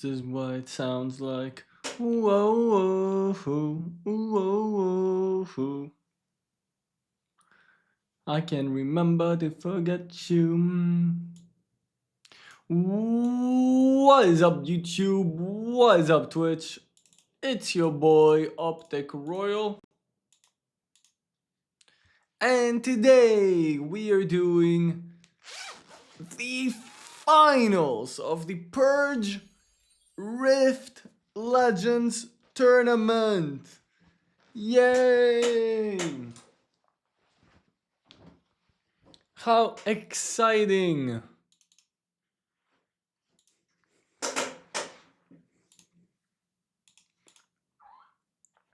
This is what it sounds like. Whoa, whoa, whoa, whoa, whoa. I can remember to forget you. What is up, YouTube? What is up, Twitch? It's your boy, Optic Royal. And today we are doing the finals of the Purge Rift Legends Tournament. Yay! How exciting!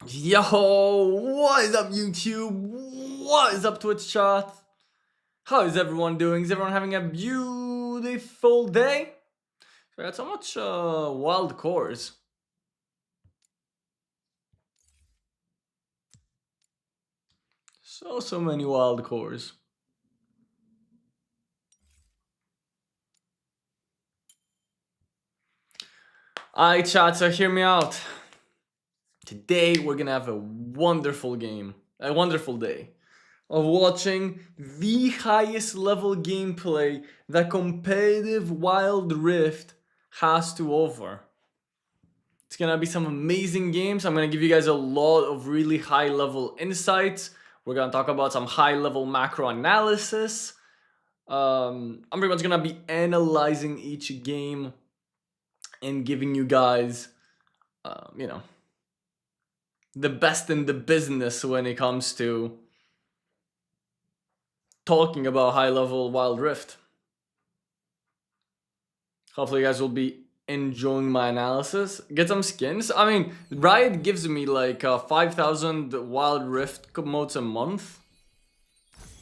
Yo, what is up, YouTube? What is up, Twitch chat? How is everyone doing? Is everyone having a beautiful day? I got so much wild cores. So many wild cores. Alright, chat, so hear me out. Today we're gonna have a wonderful game, a wonderful day of watching the highest level gameplay that competitive Wild Rift has to offer. It's gonna be some amazing games. I'm gonna give you guys a lot of really high level insights. We're gonna talk about some high level macro analysis. I'm pretty much gonna be analyzing each game and giving you guys, you know, the best in the business when it comes to talking about high level Wild Rift. Hopefully you guys will be enjoying my analysis. Get some skins. I mean, Riot gives me like 5,000 Wild Rift modes a month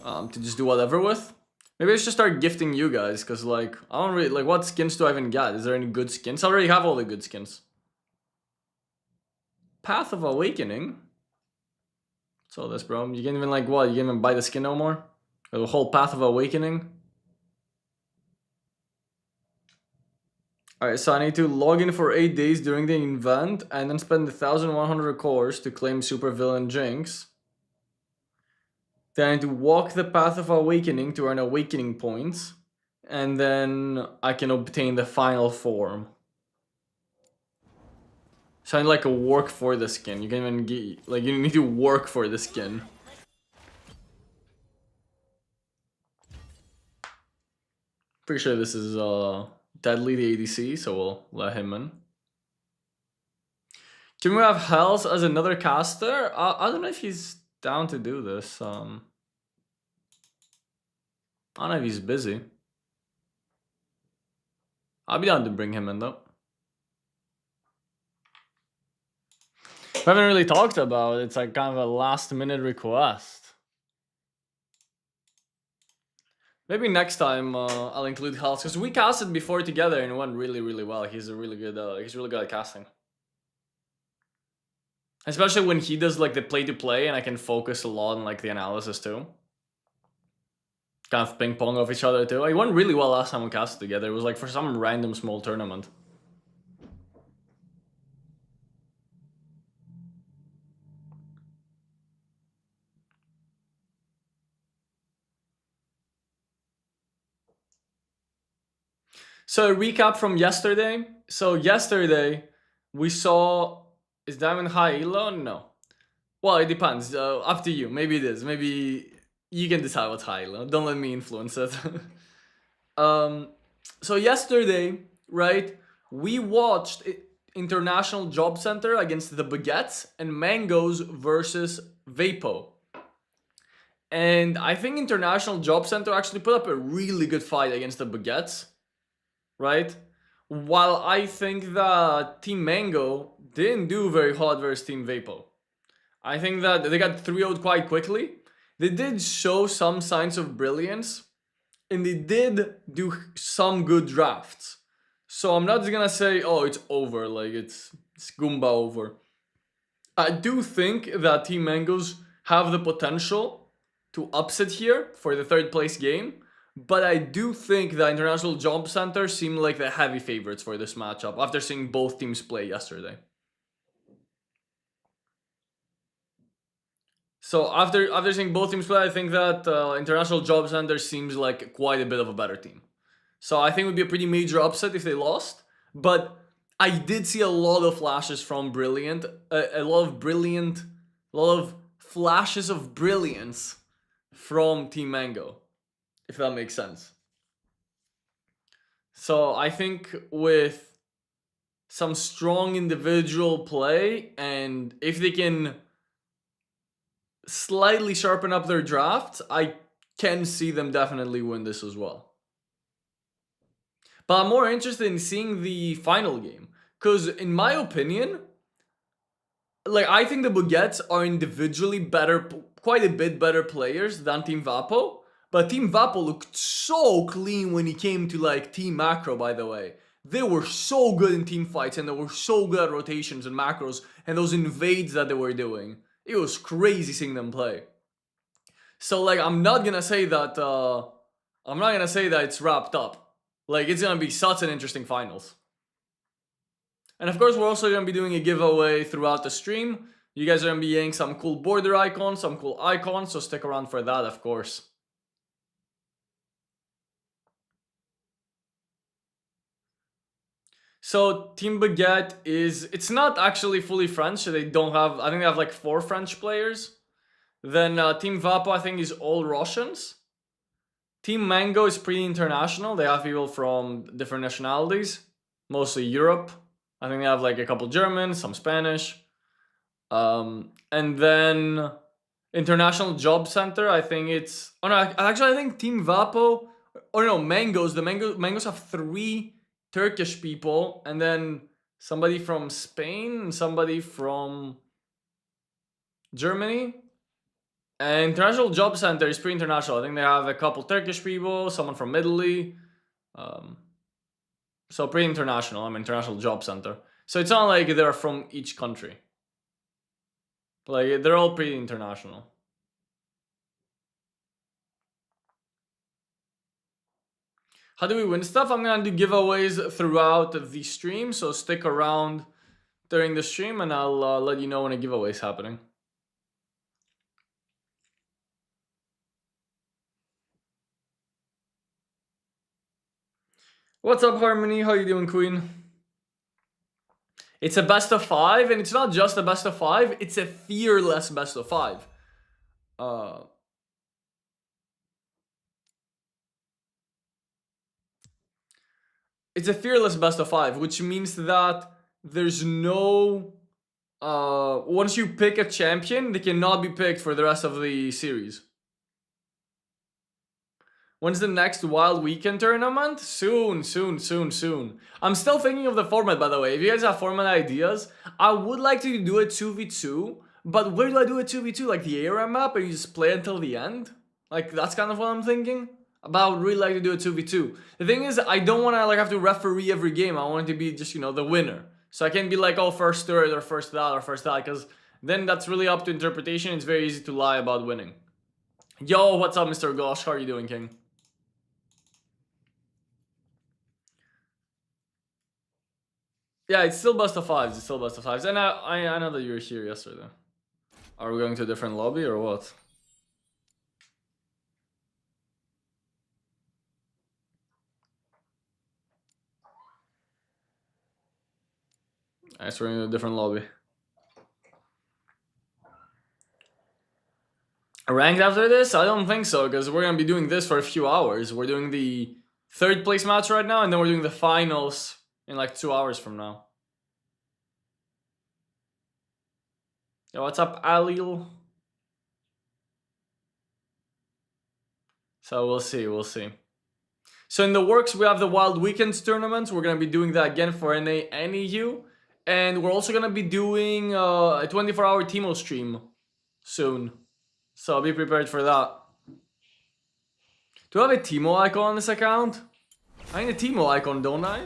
to just do whatever with. Maybe I should start gifting you guys, because like, I don't really, like, what skins do I even get? Is there any good skins? I already have all the good skins. Path of Awakening? What's all this, bro? You can't even like, what? You can't even buy the skin no more? The whole Path of Awakening? Alright, so I need to log in for 8 days during the event and then spend 1,100 cores to claim Supervillain Jinx. Then I need to walk the Path of Awakening to earn Awakening points. And then I can obtain the final form. So I need like a work for the skin. You can even get, like, you need to work for the skin. Pretty sure this is Deadly, the ADC, so we'll let him in. Can we have Hells as another caster? I don't know if he's down to do this. I don't know if he's busy. I'll be down to bring him in though. We haven't really talked about it. It's like kind of a last minute request. Maybe next time I'll include Hells, because we casted before together and it went really well. He's a really good he's really good at casting. Especially when he does like the play-to-play and I can focus a lot on like the analysis too. Kind of ping pong off each other too. It went really well last time we casted together. It was like for some random small tournament. So a recap from yesterday. So yesterday we saw, is Diamond high elo? No. Well, it depends. Up to you. Maybe it is. Maybe you can decide what's high elo. Don't let me influence it. So yesterday, right, we watched International Job Center against the Baguettes and Mangoes versus Vapo. And I think International Job Center actually put up a really good fight against the Baguettes, right? While I think that Team Mango didn't do very hot versus Team Vapo. I think that they got 3-0'd quite quickly. They did show some signs of brilliance, and they did do some good drafts. So I'm not just gonna say, oh, it's over, like it's Goomba over. I do think that Team Mangoes have the potential to upset here for the third place game, But I do think the International Job Center seem like the heavy favorites for this matchup after seeing both teams play yesterday. So after seeing both teams play, I think that International Job Center seems like quite a bit of a better team. So I think it would be a pretty major upset if they lost. But I did see a lot of flashes from Brilliant, a lot of flashes of brilliance from Team Mango, if that makes sense. So I think with some strong individual play, and if they can slightly sharpen up their draft, I can see them definitely win this as well. But I'm more interested in seeing the final game. Because in my opinion, like I think the Buggets are individually better, quite a bit better players than Team Vapo. But Team Vapo looked so clean when it came to like Team Macro, by the way. They were so good in team fights and they were so good at rotations and macros and those invades that they were doing. It was crazy seeing them play. So like I'm not gonna say that it's wrapped up. Like it's gonna be such an interesting finals. And of course we're also gonna be doing a giveaway throughout the stream. You guys are gonna be getting some cool border icons, some cool icons, so stick around for that, of course. So Team Baguette it's not actually fully French, so they don't have, I think they have like 4 French players. Then Team Vapo I think is all Russians. Team Mango is pretty international, they have people from different nationalities, mostly Europe. I think they have like a couple German, some Spanish. And then International Job Center, I think it's, oh no, actually I think Team Vapo, or no, Mangoes, the Mangoes have 3 Turkish people, and then somebody from Spain, and somebody from Germany. And International Job Center is pretty international. I think they have a couple Turkish people, someone from Italy. So pretty international. I'm International Job Center. So it's not like they're from each country. Like they're all pretty international. How do we win stuff? I'm gonna do giveaways throughout the stream, so stick around during the stream and I'll let you know when a giveaway is happening. What's up, Harmony? How you doing, Queen? It's a best of 5, and it's not just a best of 5, it's a fearless best of 5. It's a fearless best of 5, which means that there's no... once you pick a champion, they cannot be picked for the rest of the series. When's the next Wild Weekend tournament? Soon. I'm still thinking of the format, by the way. If you guys have format ideas, I would like to do a 2v2, but where do I do a 2v2? Like the ARAM map and you just play until the end? Like, that's kind of what I'm thinking. But I would really like to do a 2v2. The thing is, I don't want to like have to referee every game. I want it to be just, you know, the winner. So I can't be like, oh, first third or first that or first that, because then that's really up to interpretation. It's very easy to lie about winning. Yo, what's up, Mr. Gosh? How are you doing, King? Yeah, it's still best of 5s. It's still best of 5s. And I know that you were here yesterday. Are we going to a different lobby or what? Alright, so we're in a different lobby. Ranked after this? I don't think so, because we're going to be doing this for a few hours. We're doing the 3rd place match right now, and then we're doing the finals in like 2 hours from now. Yo, what's up, Alil? So we'll see. So in the works, we have the Wild Weekends tournament. We're going to be doing that again for NA and EU. And we're also going to be doing a 24-hour Teemo stream soon. So be prepared for that. Do I have a Teemo icon on this account? I need a Teemo icon, don't I?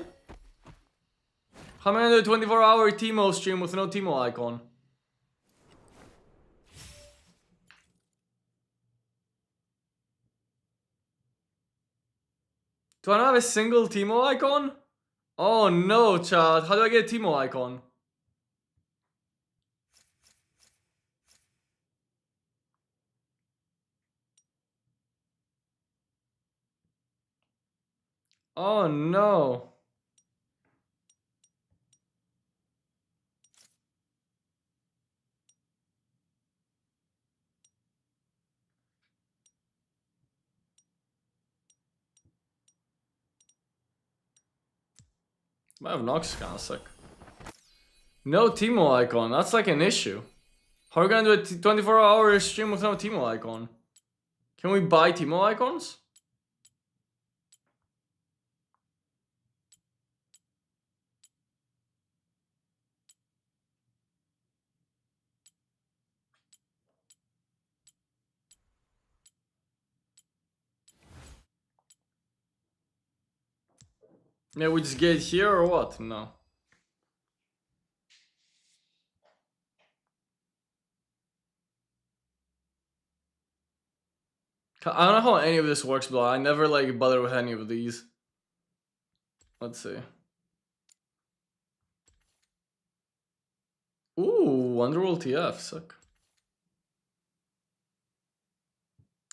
How am I going to do a 24-hour Teemo stream with no Teemo icon? Do I not have a single Teemo icon? Oh no, chat. How do I get a Teemo icon? Oh no. I have Nox kind of sick. No Teemo icon. That's like an issue. How are we gonna do a 24-hour stream with no Teemo icon? Can we buy Teemo icons? Yeah, we just get it here or what? No. I don't know how any of this works, but I never like bother with any of these. Let's see. Ooh, Underworld TF, sick.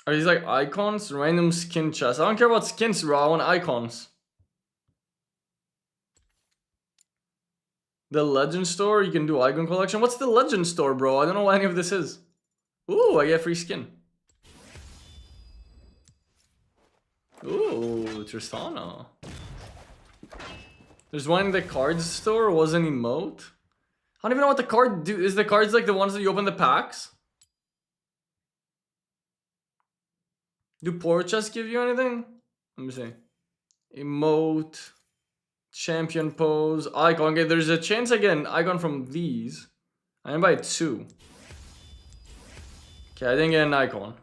Are these like icons? Random skin chests. I don't care about skins, bro. I want icons. The Legend Store, you can do icon collection. What's the Legend Store, bro? I don't know what any of this is. Ooh, I get free skin. Ooh, Tristana. There's one in the cards store. Was an emote. I don't even know what the card do. Is the cards like the ones that you open the packs? Do port chests give you anything? Let me see. Emote. Champion pose. Icon. Okay, there's a chance I get an icon from these. I can buy 2. Okay, I didn't get an icon.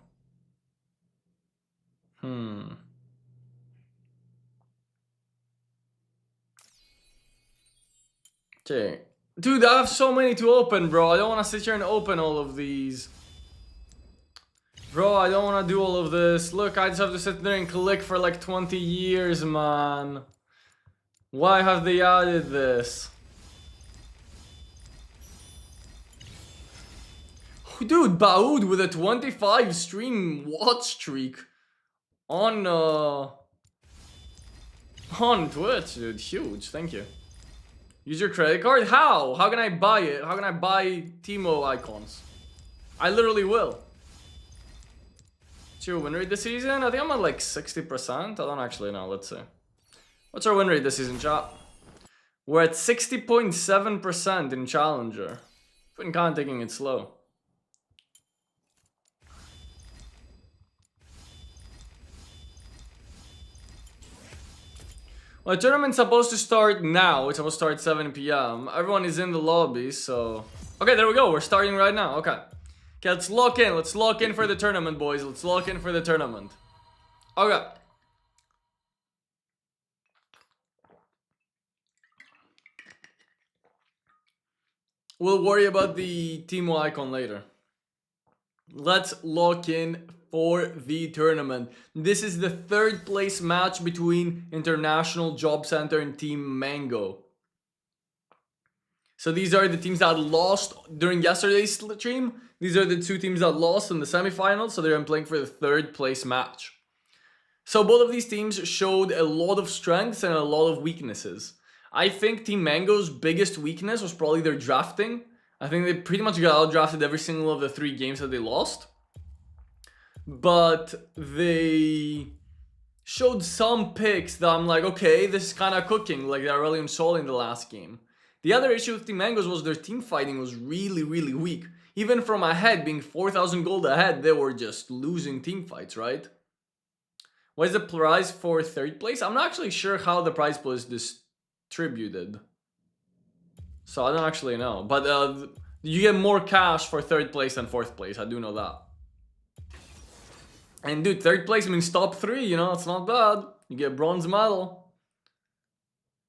Okay. Dude, I have so many to open, bro. I don't want to sit here and open all of these. Bro, I don't want to do all of this. Look, I just have to sit there and click for like 20 years, man. Why have they added this? Dude, Baoud with a 25 stream watch streak on Twitch, dude. Huge, thank you. Use your credit card? How? How can I buy it? How can I buy Teemo icons? I literally will. What's your win rate this season? I think I'm at like 60%. I don't actually know. Let's see. What's our win rate this season, chat? We're at 60.7% in Challenger. Been kind of taking it slow. Well, the tournament's supposed to start now. It's supposed to start at 7 p.m. Everyone is in the lobby, so... Okay, there we go. We're starting right now. Okay. Okay, let's lock in. Let's lock in for the tournament, boys. Let's lock in for the tournament. Okay. We'll worry about the Teemo icon later. Let's lock in for the tournament. This is the 3rd place match between International Job Center and Team Mango. So these are the teams that lost during yesterday's stream. These are the 2 teams that lost in the semifinals, so they're playing for the 3rd place match. So both of these teams showed a lot of strengths and a lot of weaknesses. I think Team Mango's biggest weakness was probably their drafting. I think they pretty much got outdrafted every single of the 3 games that they lost. But they showed some picks that I'm like, okay, this is kind of cooking, like Aurelion Sol in the last game. The other issue with Team Mango's was their team fighting was really, really weak. Even from ahead, being 4,000 gold ahead, they were just losing team fights, right? What is the prize for 3rd place? I'm not actually sure how the prize pool is distributed. So I don't actually know. But you get more cash for 3rd place than 4th place. I do know that. And dude, 3rd place means top 3, you know, it's not bad. You get bronze medal.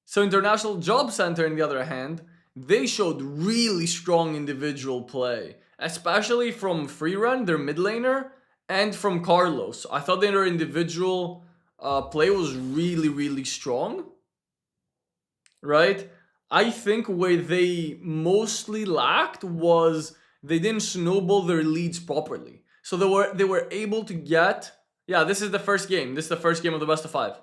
So International Job Center, on the other hand, they showed really strong individual play. Especially from Freerun, their mid laner, and from Carlos. I thought their individual play was really, really strong, right? I think where they mostly lacked was they didn't snowball their leads properly. So they were able to get, yeah, this is the first game. This is the first game of the best of five.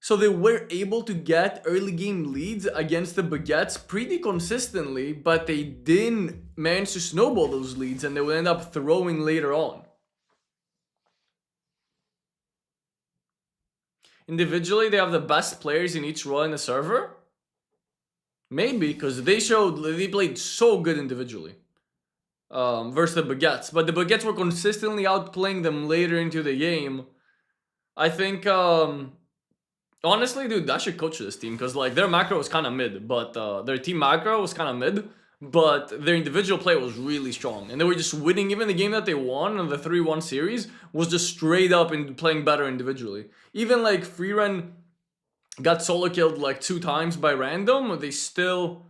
So they were able to get early game leads against the Baguettes pretty consistently, but they didn't manage to snowball those leads and they would end up throwing later on. Individually, they have the best players in each role in the server. Maybe, because they played so good individually versus the Baguettes. But the Baguettes were consistently outplaying them later into the game. I think, honestly, dude, I should coach this team because like their macro was kind of mid, but their team macro was kind of mid. But their individual play was really strong. And they were just winning. Even the game that they won in the 3-1 series was just straight up and playing better individually. Even like Freeren got solo killed like 2 times by random. He still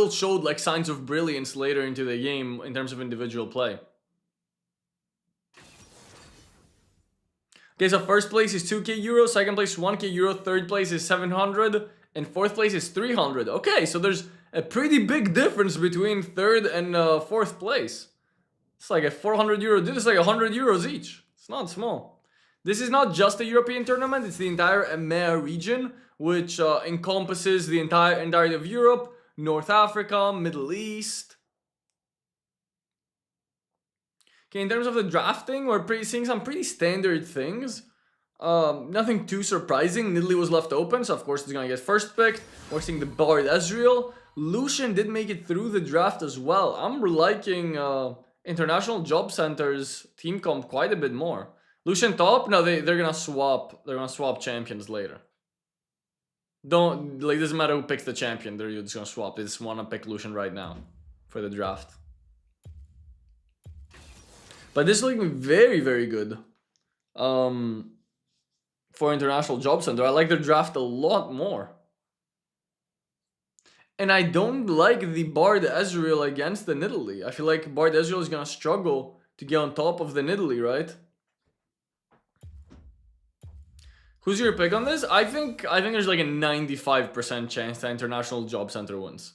showed like signs of brilliance later into the game in terms of individual play. Okay, so first place is 2k euro, second place 1k euro, third place is 700, and fourth place is 300. Okay, so there's a pretty big difference between third and fourth place. It's like a 400 euro. This is like 100 euros each. It's not small. This is not just a European tournament. It's the entire EMEA region, which encompasses the entirety of Europe, North Africa, Middle East. Okay, in terms of the drafting, we're seeing some pretty standard things. Nothing too surprising. Nidalee was left open, so of course he's gonna get first picked. We're seeing the Bard Ezreal. Lucian did make it through the draft as well. I'm liking International Job Center's team comp quite a bit more. Lucian top? No, they're gonna swap. They're gonna swap champions later. Doesn't matter who picks the champion. They're just gonna swap. They just wanna pick Lucian right now for the draft. But this is looking very, very good. For International Job Center, I like their draft a lot more. And I don't like the Bard Ezreal against the Nidalee. I feel like Bard Ezreal is gonna struggle to get on top of the Nidalee, right? Who's your pick on this? I think there's like a 95% chance that International Job Center wins.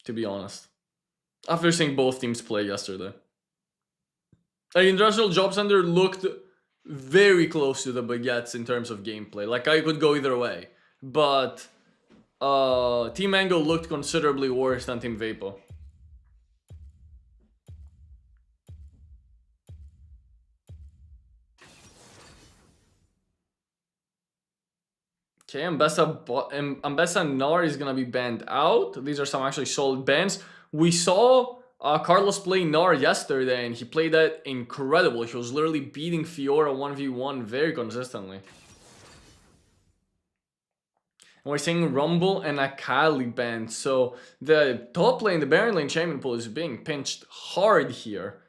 To be honest. After seeing both teams play yesterday. Like, International Job Center looked very close to the Baguettes in terms of gameplay. Like, I could go either way. But Team Mango looked considerably worse than Team Vapo. Okay, Ambessa Nar is gonna be banned out. These are some actually solid bans. We saw Carlos play Nar yesterday, and he played that incredible. He was literally beating Fiora 1v1 very consistently. And we're seeing Rumble and Akali banned. So the top lane, the Baron lane champion pool is being pinched hard here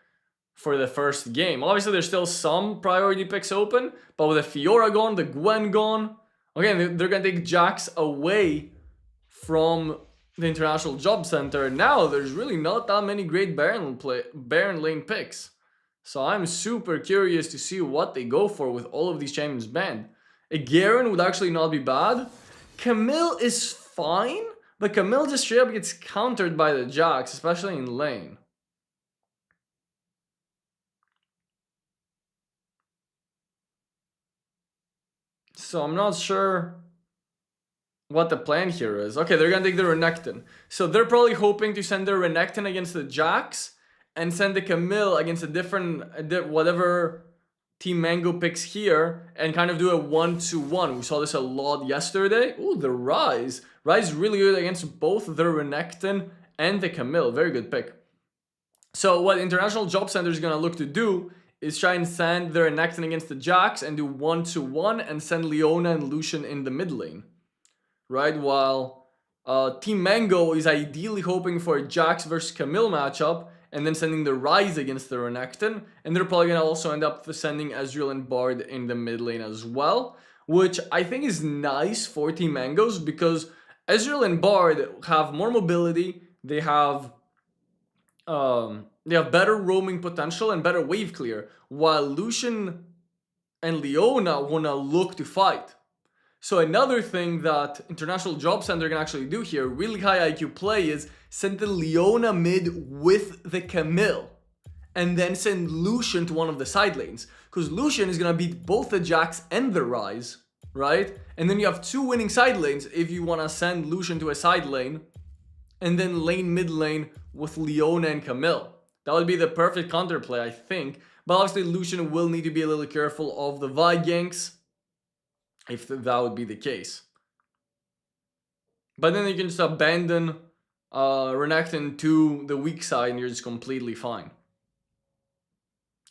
for the first game. Obviously, there's still some priority picks open, but with the Fiora gone, the Gwen gone, again, they're gonna take Jax away from the International Job Center. Now there's really not that many great Baron lane picks. So I'm super curious to see what they go for with all of these champions banned. A Garen would actually not be bad. Camille is fine, but Camille just straight up gets countered by the Jax, especially in lane. So I'm not sure what the plan here is. Okay, they're gonna take the Renekton. So they're probably hoping to send their Renekton against the Jax and send the Camille against a different, whatever Team Mango picks here, and kind of do a 1-2-1. We saw this a lot yesterday. Ooh, the Ryze. Ryze really good against both the Renekton and the Camille. Very good pick. So what International Job Center is gonna look to do is try and send their Renekton against the Jax and do 1-2-1 and send Leona and Lucian in the mid lane. Right, while Team Mango is ideally hoping for a Jax versus Camille matchup and then sending the Ryze against the Renekton, and they're probably gonna also end up sending Ezreal and Bard in the mid lane as well, which I think is nice for Team Mangoes because Ezreal and Bard have more mobility, they have better roaming potential and better wave clear, while Lucian and Leona wanna look to fight. So another thing that International Job Center can actually do here, really high IQ play, is send the Leona mid with the Camille. And then send Lucian to one of the side lanes. Because Lucian is gonna beat both the Jax and the Ryze, right? And then you have 2 winning side lanes if you wanna send Lucian to a side lane. And then lane mid lane with Leona and Camille. That would be the perfect counterplay, I think. But obviously Lucian will need to be a little careful of the Vi ganks, if that would be the case. But then you can just abandon Renekton to the weak side and you're just completely fine.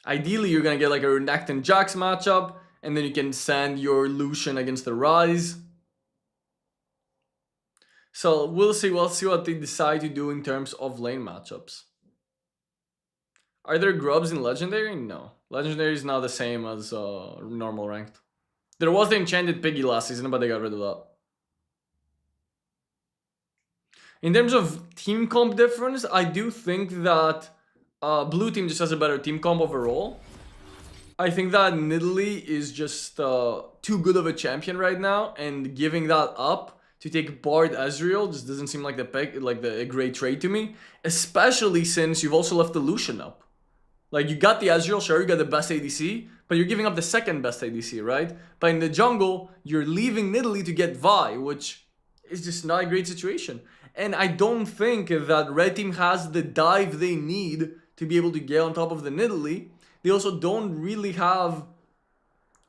Ideally, you're gonna get like a Renekton Jax matchup, and then you can send your Lucian against the Ryze. So we'll see what they decide to do in terms of lane matchups. Are there grubs in Legendary? No. Legendary is not the same as normal ranked. There was the Enchanted Piggy last season, but they got rid of that. In terms of team comp difference, I do think that blue team just has a better team comp overall. I think that Nidalee is just too good of a champion right now, and giving that up to take Bard Ezreal just doesn't seem like a great trade to me. Especially since you've also left the Lucian up. Like, you got the Ezreal, sure, you got the best ADC, but you're giving up the second best ADC, right? But in the jungle, you're leaving Nidalee to get Vi, which is just not a great situation. And I don't think that Red Team has the dive they need to be able to get on top of the Nidalee. They also don't really have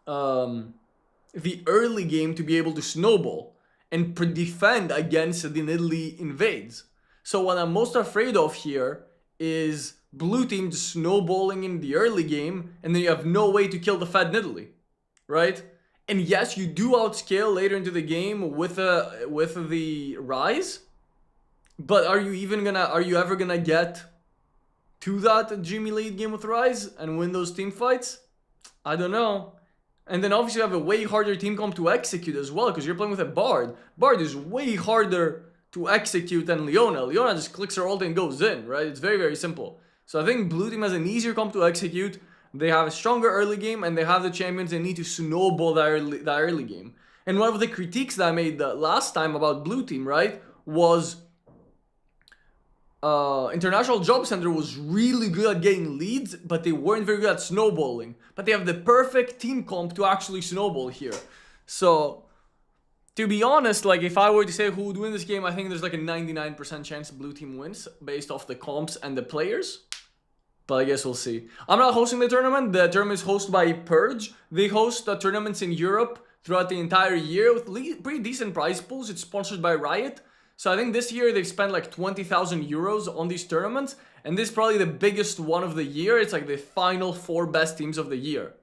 the early game to be able to snowball and defend against the Nidalee invades. So what I'm most afraid of here is blue team just snowballing in the early game, and then you have no way to kill the fat Nidalee, right? And yes, you do outscale later into the game with the Ryze, but are you ever gonna get to that Jimmy late game with Ryze and win those team fights? I don't know. And then obviously you have a way harder team comp to execute as well, because you're playing with a Bard. Bard is way harder to execute than Leona. Leona just clicks her ult and goes in, right? It's very, very simple. So I think blue team has an easier comp to execute. They have a stronger early game, and they have the champions they need to snowball that early game. And one of the critiques that I made last time about blue team, right, was International Job Center was really good at getting leads, but they weren't very good at snowballing. But they have the perfect team comp to actually snowball here. So, to be honest, like, if I were to say who would win this game, I think there's like a 99% chance blue team wins based off the comps and the players. But I guess we'll see. I'm not hosting the tournament. The tournament is hosted by Purge. They host tournaments in Europe throughout the entire year with pretty decent prize pools. It's sponsored by Riot. So I think this year they've spent like 20,000 euros on these tournaments. And this is probably the biggest one of the year. It's like the final 4 best teams of the year.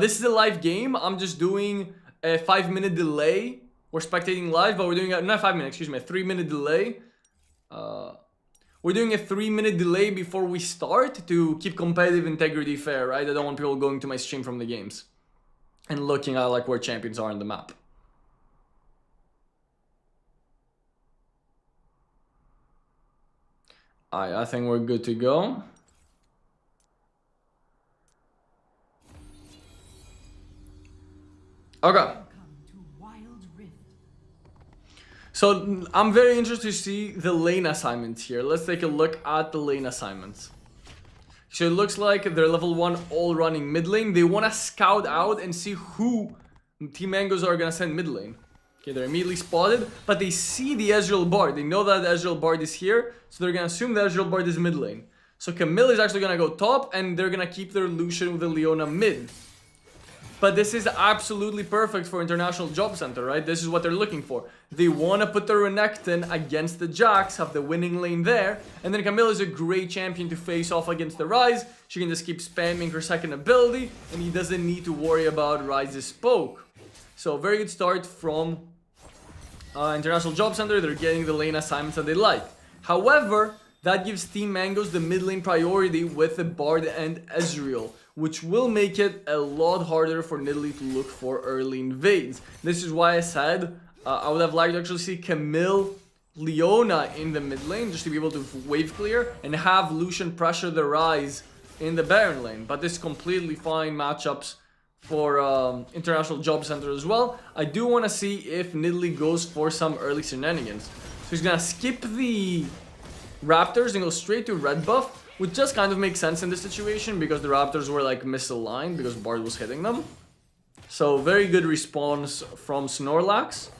This is a live game. I'm just doing a 5-minute delay. We're spectating live, but we're doing not 5 minutes, excuse me, a 3-minute delay. We're doing a 3-minute delay before we start to keep competitive integrity fair, right? I don't want people going to my stream from the games and looking at like where champions are on the map. I think we're good to go. Okay. So I'm very interested to see the lane assignments here. Let's take a look at the lane assignments. So it looks like they're level 1 all running mid lane. They want to scout out and see who Team Mangoes are going to send mid lane. Okay, they're immediately spotted, but they see the Ezreal Bard. They know that the Ezreal Bard is here, so they're going to assume the Ezreal Bard is mid lane. So Camille is actually going to go top, and they're going to keep their Lucian with the Leona mid. But this is absolutely perfect for International Job Center, right? This is what they're looking for. They want to put the Renekton against the Jax, have the winning lane there, and then Camille is a great champion to face off against the Ryze. She can just keep spamming her second ability, and he doesn't need to worry about Ryze's poke. So very good start from International Job Center. They're getting the lane assignments that they like. However, that gives Team Mangoes the mid lane priority with the Bard and Ezreal, which will make it a lot harder for Nidalee to look for early invades. This is why I said I would have liked to actually see Camille, Leona in the mid lane just to be able to wave clear and have Lucian pressure the Ryze in the Baron lane. But this is completely fine matchups for International Job Center as well. I do want to see if Nidalee goes for some early shenanigans. So he's gonna skip the Raptors and go straight to red buff, which just kind of makes sense in this situation because the Raptors were like misaligned because Bard was hitting them. So very good response from Snorlax.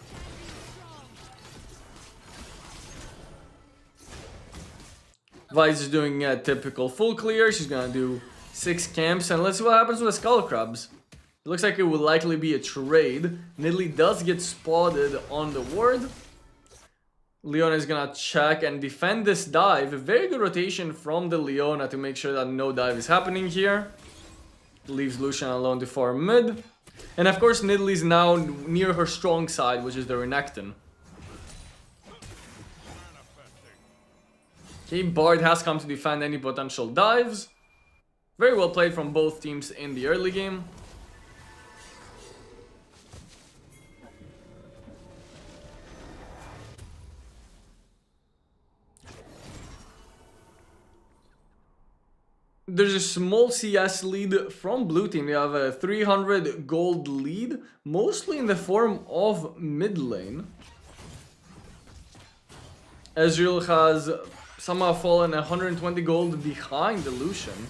Vice is doing a typical full clear. She's gonna do 6 camps, and let's see what happens with the Skull Crabs. It looks like it will likely be a trade. Nidalee does get spotted on the ward. Leona is gonna check and defend this dive. A very good rotation from the Leona to make sure that no dive is happening here. Leaves Lucian alone to farm mid. And of course Nidalee is now near her strong side, which is the Renekton. Okay, Bard has come to defend any potential dives. Very well played from both teams in the early game. There's a small CS lead from blue team. They have a 300 gold lead, mostly in the form of mid lane. Ezreal has somehow fallen 120 gold behind the Lucian.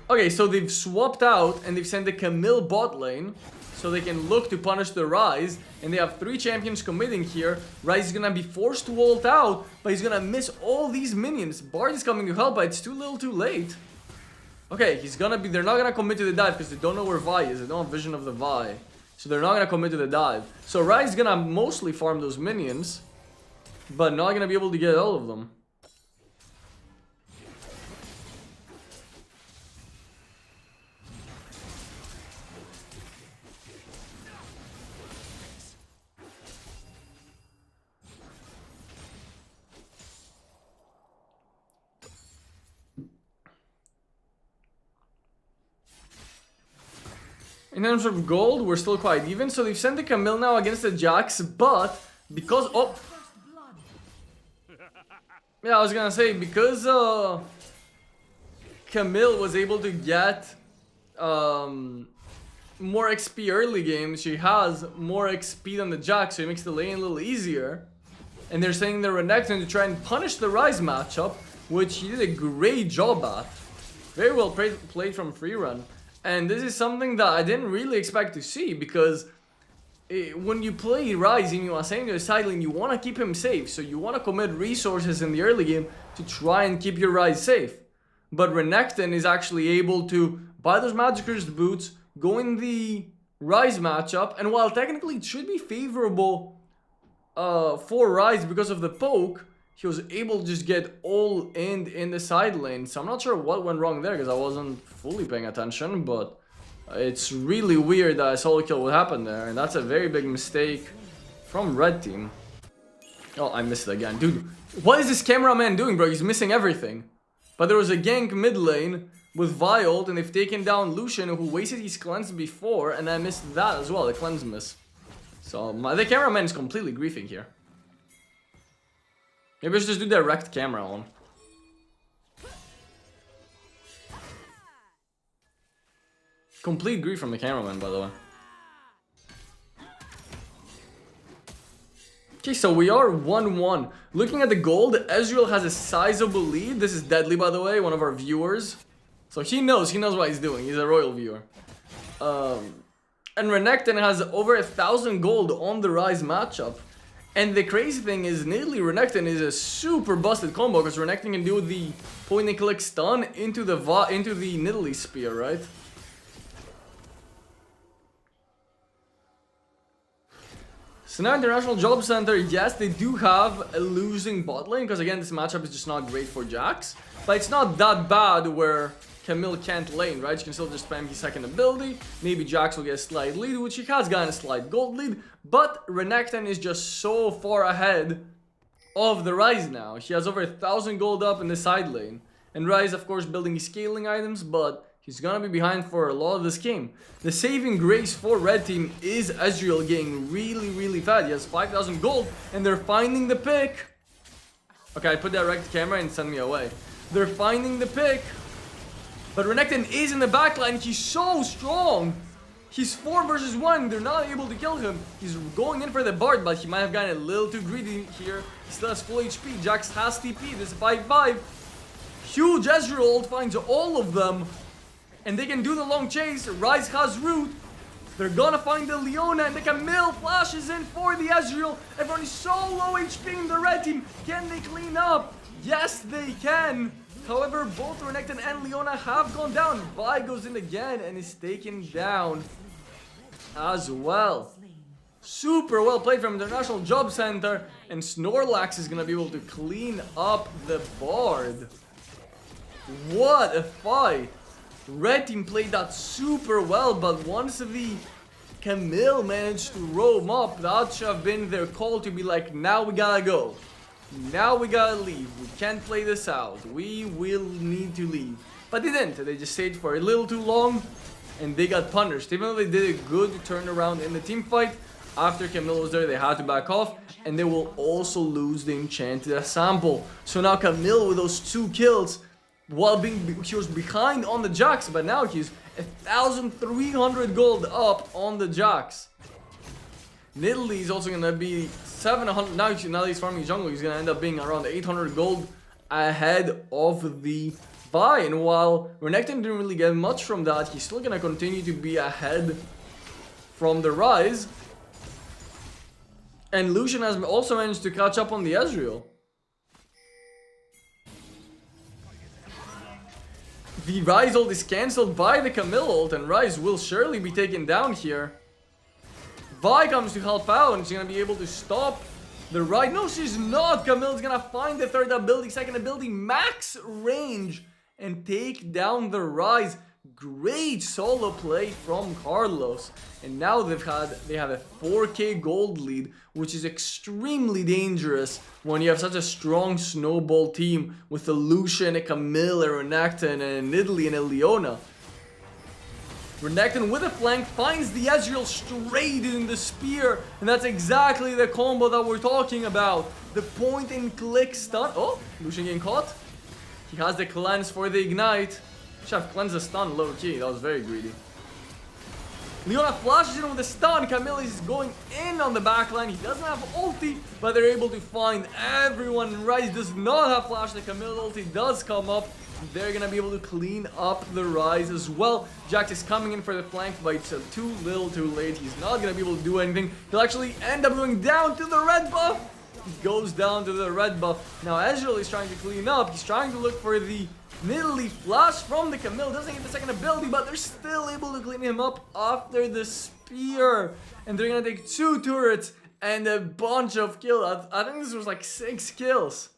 Okay, so they've swapped out and they've sent the Camille bot lane so they can look to punish the Ryze, and they have 3 champions committing here. Ryze is gonna be forced to ult out, but he's gonna miss all these minions. Bard is coming to help, but it's too little too late. Okay, they're not gonna commit to the dive because they don't know where Vi is. They don't have vision of the Vi. So they're not gonna commit to the dive. So Ryze is gonna mostly farm those minions, but not gonna be able to get all of them. In terms of gold, we're still quite even. So they've sent the Camille now against the Jax, but because... Oh! Yeah, I was gonna say, because Camille was able to get more XP early game, she has more XP than the Jax, so it makes the lane a little easier. And they're sending the Renekton to try and punish the Ryze matchup, which he did a great job at. Very well played from free run. And this is something that I didn't really expect to see, because when you play Ryze and you are saying your side lane, you want to keep him safe. So you want to commit resources in the early game to try and keep your Ryze safe. But Renekton is actually able to buy those Magic Resist boots, go in the Ryze matchup, and while technically it should be favorable for Ryze because of the poke, he was able to just get all in the side lane. So I'm not sure what went wrong there because I wasn't fully paying attention, but it's really weird that a solo kill would happen there, and that's a very big mistake from red team. Oh, I missed it again. Dude, what is this cameraman doing, bro? He's missing everything. But there was a gank mid lane with Vi ult, and they've taken down Lucian, who wasted his cleanse before, and I missed that as well, the cleanse miss. So the cameraman is completely griefing here. Maybe I should just do direct camera on. Complete grief from the cameraman, by the way. Okay, so we are 1-1. Looking at the gold, Ezreal has a sizable lead. This is Deadly, by the way, one of our viewers. So he knows what he's doing. He's a royal viewer. And Renekton has over 1,000 gold on the Ryze matchup. And the crazy thing is, Nidalee Renekton is a super busted combo because Renekton can do the point and click stun into the Nidalee spear, right? So now International Job Center, yes, they do have a losing bot lane because again, this matchup is just not great for Jax. But it's not that bad where Camille can't lane, right? She can still just spam his second ability. Maybe Jax will get a slight lead, which he has gotten a slight gold lead. But Renekton is just so far ahead of the Ryze now. She has over 1,000 gold up in the side lane. And Ryze, of course, building his scaling items, but he's gonna be behind for a lot of this game. The saving grace for red team is Ezreal getting really fast. He has 5,000 gold, and they're finding the pick. Okay, I put direct camera and send me away. They're finding the pick. But Renekton is in the backline. He's so strong. He's 4 versus 1. They're not able to kill him. He's going in for the Bard, but he might have gotten a little too greedy here. He still has full HP. Jax has TP. This is 5-5. Huge Ezreal ult finds all of them. And they can do the long chase. Ryze has root. They're gonna find the Leona, and the Camille flashes in for the Ezreal. Everyone is so low HP in the red team. Can they clean up? Yes, they can. However, both Renekton and Leona have gone down. Vi goes in again and is taken down as well. Super well played from International Job Center. And Snorlax is gonna be able to clean up the Bard. What a fight. Red team played that super well, but once the Camille managed to roam up, that should have been their call to be like, now we gotta go. Now we gotta leave. We can't play this out. We will need to leave. But they didn't. They just stayed for a little too long and they got punished. Even though they did a good turnaround in the team fight, after Camille was there, they had to back off, and they will also lose the enchanted ensemble. So now Camille with those 2 kills, while he was behind on the Jax, but now he's 1,300 gold up on the Jax. Nidalee is also gonna be 700. Now he's farming jungle. He's gonna end up being around 800 gold ahead of the Vi. And while Renekton didn't really get much from that, he's still gonna continue to be ahead from the Ryze. And Lucian has also managed to catch up on the Ezreal. The Ryze ult is cancelled by the Camille ult, and Ryze will surely be taken down here. Vi comes to help out, and she's gonna be able to stop the Ryze. No, she's not. Camille's gonna find the third ability, second ability, max range, and take down the Ryze. Great solo play from Carlos. And now they have a 4k gold lead, which is extremely dangerous when you have such a strong snowball team with a Lucian, a Camille, a Renekton, and a Nidalee, and a Leona. Renekton with a flank finds the Ezreal straight in the spear, and that's exactly the combo that we're talking about. The point and click stun. Oh, Lucian getting caught. He has the cleanse for the ignite. Should have cleansed the stun low key. That was very greedy. Leona flashes in with the stun. Camille is going in on the backline. He doesn't have ulti, but they're able to find everyone. Ryze does not have flash. The Camille ulti does come up. They're gonna be able to clean up the Ryze as well. Jax is coming in for the flank, but it's too little too late. He's not gonna be able to do anything. He'll actually end up going down to the red buff. He goes down to the red buff. Now Ezreal is trying to clean up. He's trying to look for the Nidalee flash from the Camille. Doesn't get the second ability, but they're still able to clean him up after the spear. And they're gonna take 2 turrets and a bunch of kills. I think this was like 6 kills.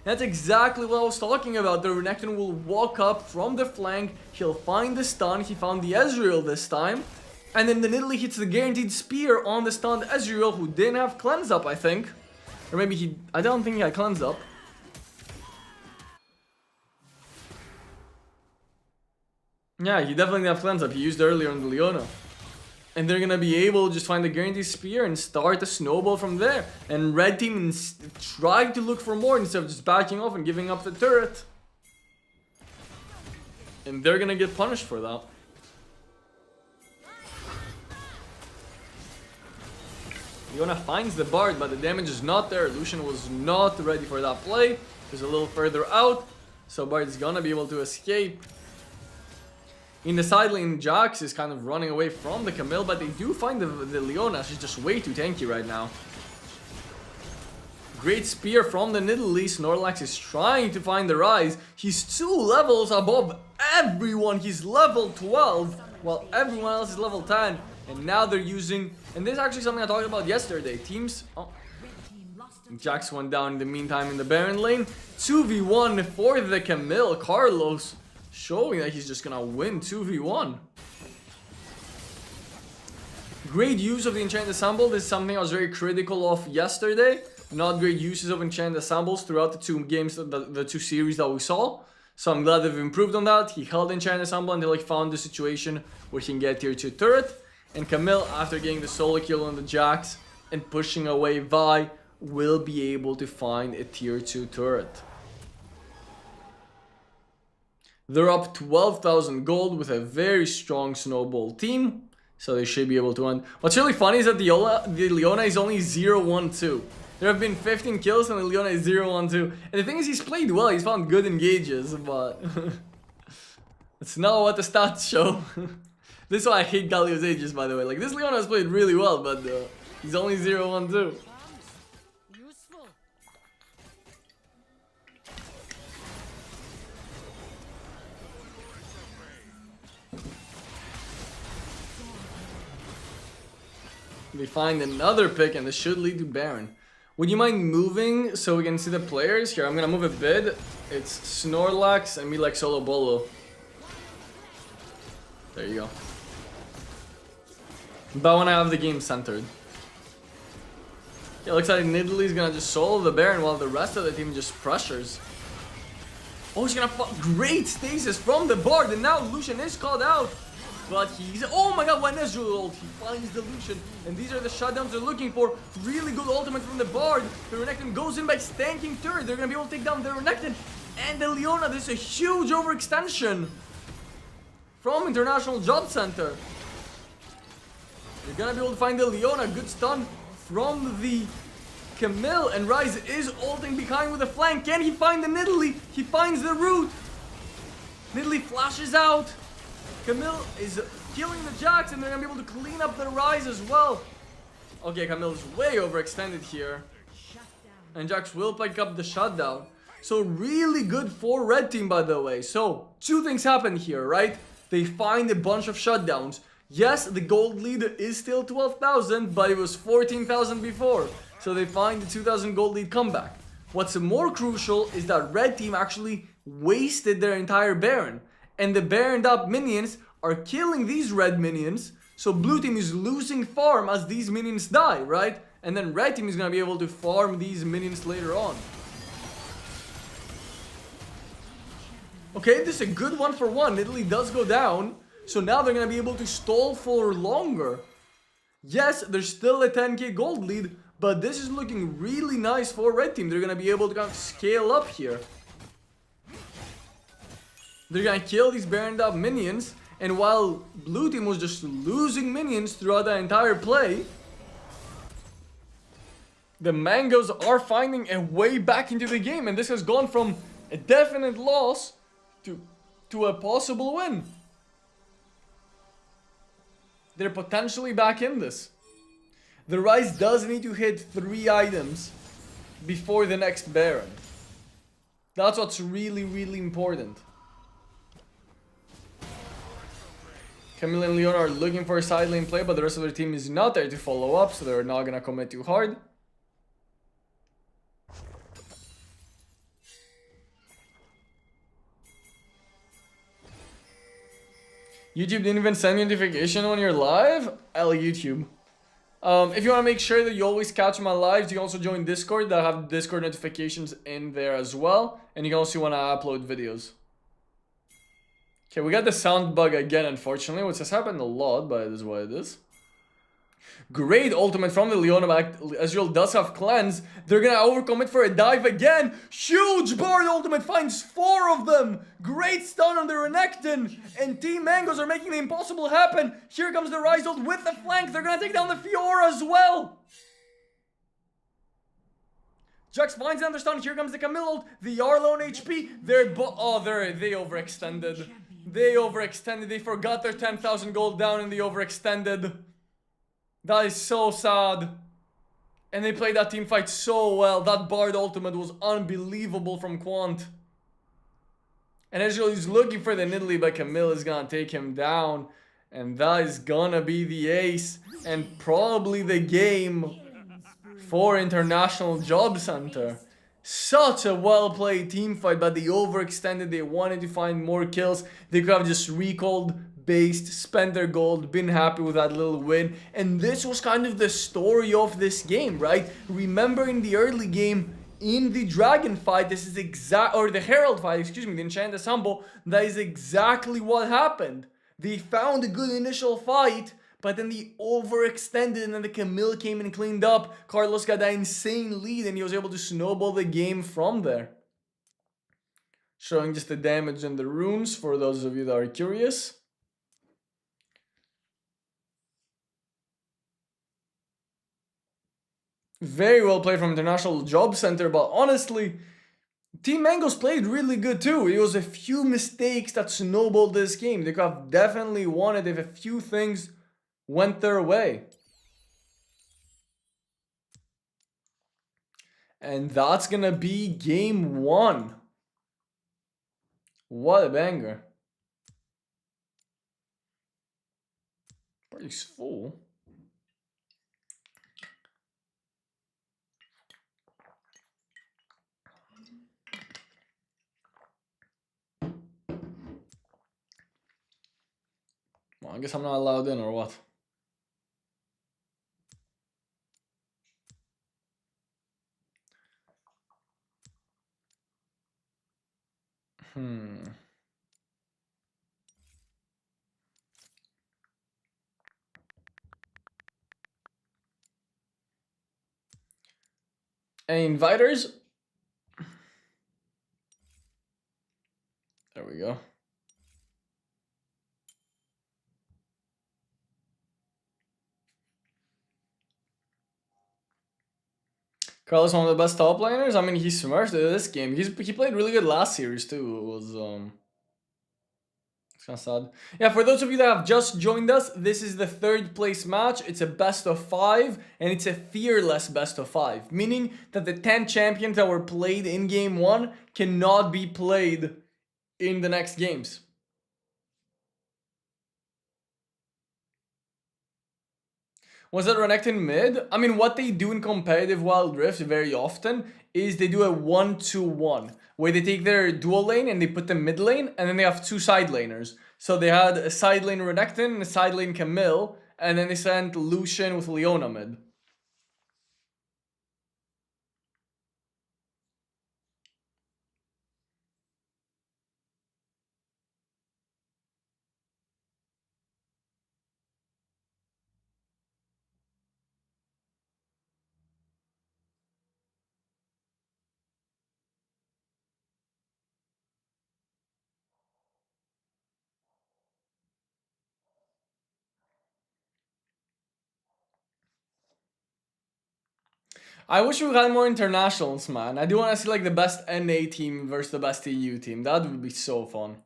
That's exactly what I was talking about. The Renekton will walk up from the flank. He'll find the stun. He found the Ezreal this time. And then the Nidalee hits the guaranteed spear on the stunned Ezreal, who didn't have cleanse up, I think. Or maybe I don't think he had cleanse up. Yeah, he definitely didn't have cleanse up. He used earlier on the Leona. And they're gonna be able to just find the guaranteed spear and start a snowball from there. And red team tried to look for more instead of just backing off and giving up the turret. And they're gonna get punished for that. Leona finds the Bard, but the damage is not there. Lucian was not ready for that play. He's a little further out, so Bard is gonna be able to escape. In the side lane, Jax is kind of running away from the Camille, but they do find the Leona. She's just way too tanky right now. Great spear from the Nidalee. Snorlax is trying to find the Ryze. He's 2 levels above everyone. He's level 12, while everyone else is level 10. And now they're using... And this is actually something I talked about yesterday. Teams... Oh. Jax went down in the meantime in the Baron lane. 2v1 for the Camille. Carlos showing that he's just gonna win 2v1. Great use of the Enchanted Ensemble. This is something I was very critical of yesterday. Not great uses of Enchanted Ensembles throughout the 2 games, the 2 series that we saw. So I'm glad they've improved on that. He held Enchanted Ensemble until he found the situation where he can get tier 2 turret. And Camille, after getting the solo kill on the Jax and pushing away Vi, will be able to find a tier 2 turret. They're up 12,000 gold with a very strong snowball team. So they should be able to win. What's really funny is that the Leona is only 0-1-2. There have been 15 kills and the Leona is 0-1-2. And the thing is, he's played well. He's found good engages, but it's not what the stats show. This is why I hate Galio's ages, by the way. Like, this Leona has played really well, but he's only 0-1-2. We find another pick, and this should lead to Baron. Would you mind moving so we can see the players? Here, I'm gonna move a bit. It's Snorlax and me like Solo Bolo. There you go. But when I have the game centered. Yeah, looks like Nidalee gonna just solo the Baron while the rest of the team just pressures. Oh, he's gonna great stasis from the Bard, and now Lucian is called out. But he's, oh my god, when Ezreal ult, he finds the Lucian, and these are the shutdowns they're looking for. Really good ultimate from the Bard. The Renekton goes in by stanking turret. They're gonna be able to take down the Renekton and the Leona. This is a huge overextension from International Job Center. You're gonna be able to find the Leona. Good stun from the Camille, and Ryze is ulting behind with a flank. Can he find the Nidalee? He finds the root. Nidalee flashes out. Camille is killing the Jax, and they're gonna be able to clean up the Ryze as well. Okay, Camille's way overextended here. And Jax will pick up the shutdown. So really good for red team, by the way. So two things happen here, right? They find a bunch of shutdowns. Yes, the gold lead is still 12,000, but it was 14,000 before. So they find the 2,000 gold lead comeback. What's more crucial is that red team actually wasted their entire Baron. And the Baroned up minions are killing these red minions. So blue team is losing farm as these minions die, right? And then red team is going to be able to farm these minions later on. Okay, this is a good 1-for-1. Italy does go down. So now they're going to be able to stall for longer. Yes, there's still a 10k gold lead, but this is looking really nice for red team. They're going to be able to kind of scale up here. They're going to kill these Baroned up minions. And while blue team was just losing minions throughout the entire play, the Mangoes are finding a way back into the game. And this has gone from a definite loss to a possible win. They're potentially back in this. The Ryze does need to hit 3 items before the next Baron. That's what's really, really important. Camille and Leona are looking for a side lane play, but the rest of their team is not there to follow up, so they're not gonna commit too hard. YouTube didn't even send me a notification when you're live? L YouTube. If you want to make sure that you always catch my lives, you can also join Discord. I have Discord notifications in there as well. And you can also want to upload videos. Okay, we got the sound bug again, unfortunately, which has happened a lot, but it is what it is. Great ultimate from the Leona back. Ezreal does have cleanse. They're gonna overcommit for a dive again. Huge Bard ultimate finds 4 of them. Great stun on the Renekton. And Team Mangoes are making the impossible happen. Here comes the Ryze ult with the flank. They're gonna take down the Fiora as well. Jax finds another stun. Here comes the Camille ult. The Yarl on HP. They overextended. They overextended. They forgot their 10,000 gold down and they overextended. That is so sad. And they played that team fight so well. That Bard ultimate was unbelievable from Quant. And Ezreal is looking for the Nidalee, but Camille is gonna take him down. And that is gonna be the ace. And probably the game for International Job Center. Such a well-played team fight, but they overextended. They wanted to find more kills. They could have just recalled, based, spent their gold, been happy with that little win. And this was kind of the story of this game, right? Remember in the early game, in the Dragon fight, this is or the Herald fight, excuse me, the Enchanted Sambo, that is exactly what happened. They found a good initial fight, but then they overextended and then the Camille came and cleaned up. Carlos got that insane lead and he was able to snowball the game from there. Showing just the damage and the runes for those of you that are curious. Very well played from International Job Center, but honestly, Team Mangoes played really good too. It was a few mistakes that snowballed this game. They could have definitely won it if a few things went their way. And that's gonna be game one. What a banger. Party's full. Well, I guess I'm not allowed in or what? Any inviters? There we go. Carlos, one of the best top laners. I mean, he smashed this game. He played really good last series too. It was it's kind of sad. Yeah, for those of you that have just joined us, this is the third place match. It's a best of 5, and it's a fearless best of 5, meaning that the 10 champions that were played in game 1 cannot be played in the next games. Was it Renekton mid? I mean, what they do in competitive Wild Rift very often is they do a 1-2-1, where they take their dual lane and they put them mid lane, and then they have 2 side laners. So they had a side lane Renekton and a side lane Camille, and then they sent Lucian with Leona mid. I wish we had more internationals, man. I do want to see like the best NA team versus the best EU team. That would be so fun.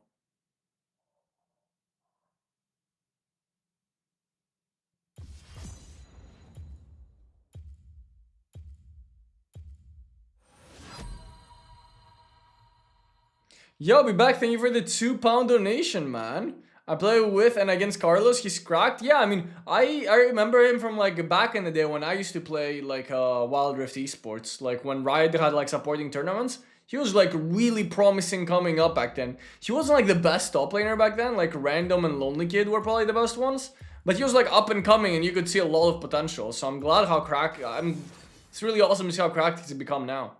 Yo, be back. Thank you for the £2 donation, man. I play with and against Carlos. He's cracked. Yeah, I mean, I remember him from like back in the day when I used to play like Wild Rift esports. Like when Riot had like supporting tournaments. He was like really promising coming up back then. He wasn't like the best top laner back then. Like Random and Lonely Kid were probably the best ones. But he was like up and coming, and you could see a lot of potential. So I'm glad how cracked. It's really awesome to see how cracked he's become now.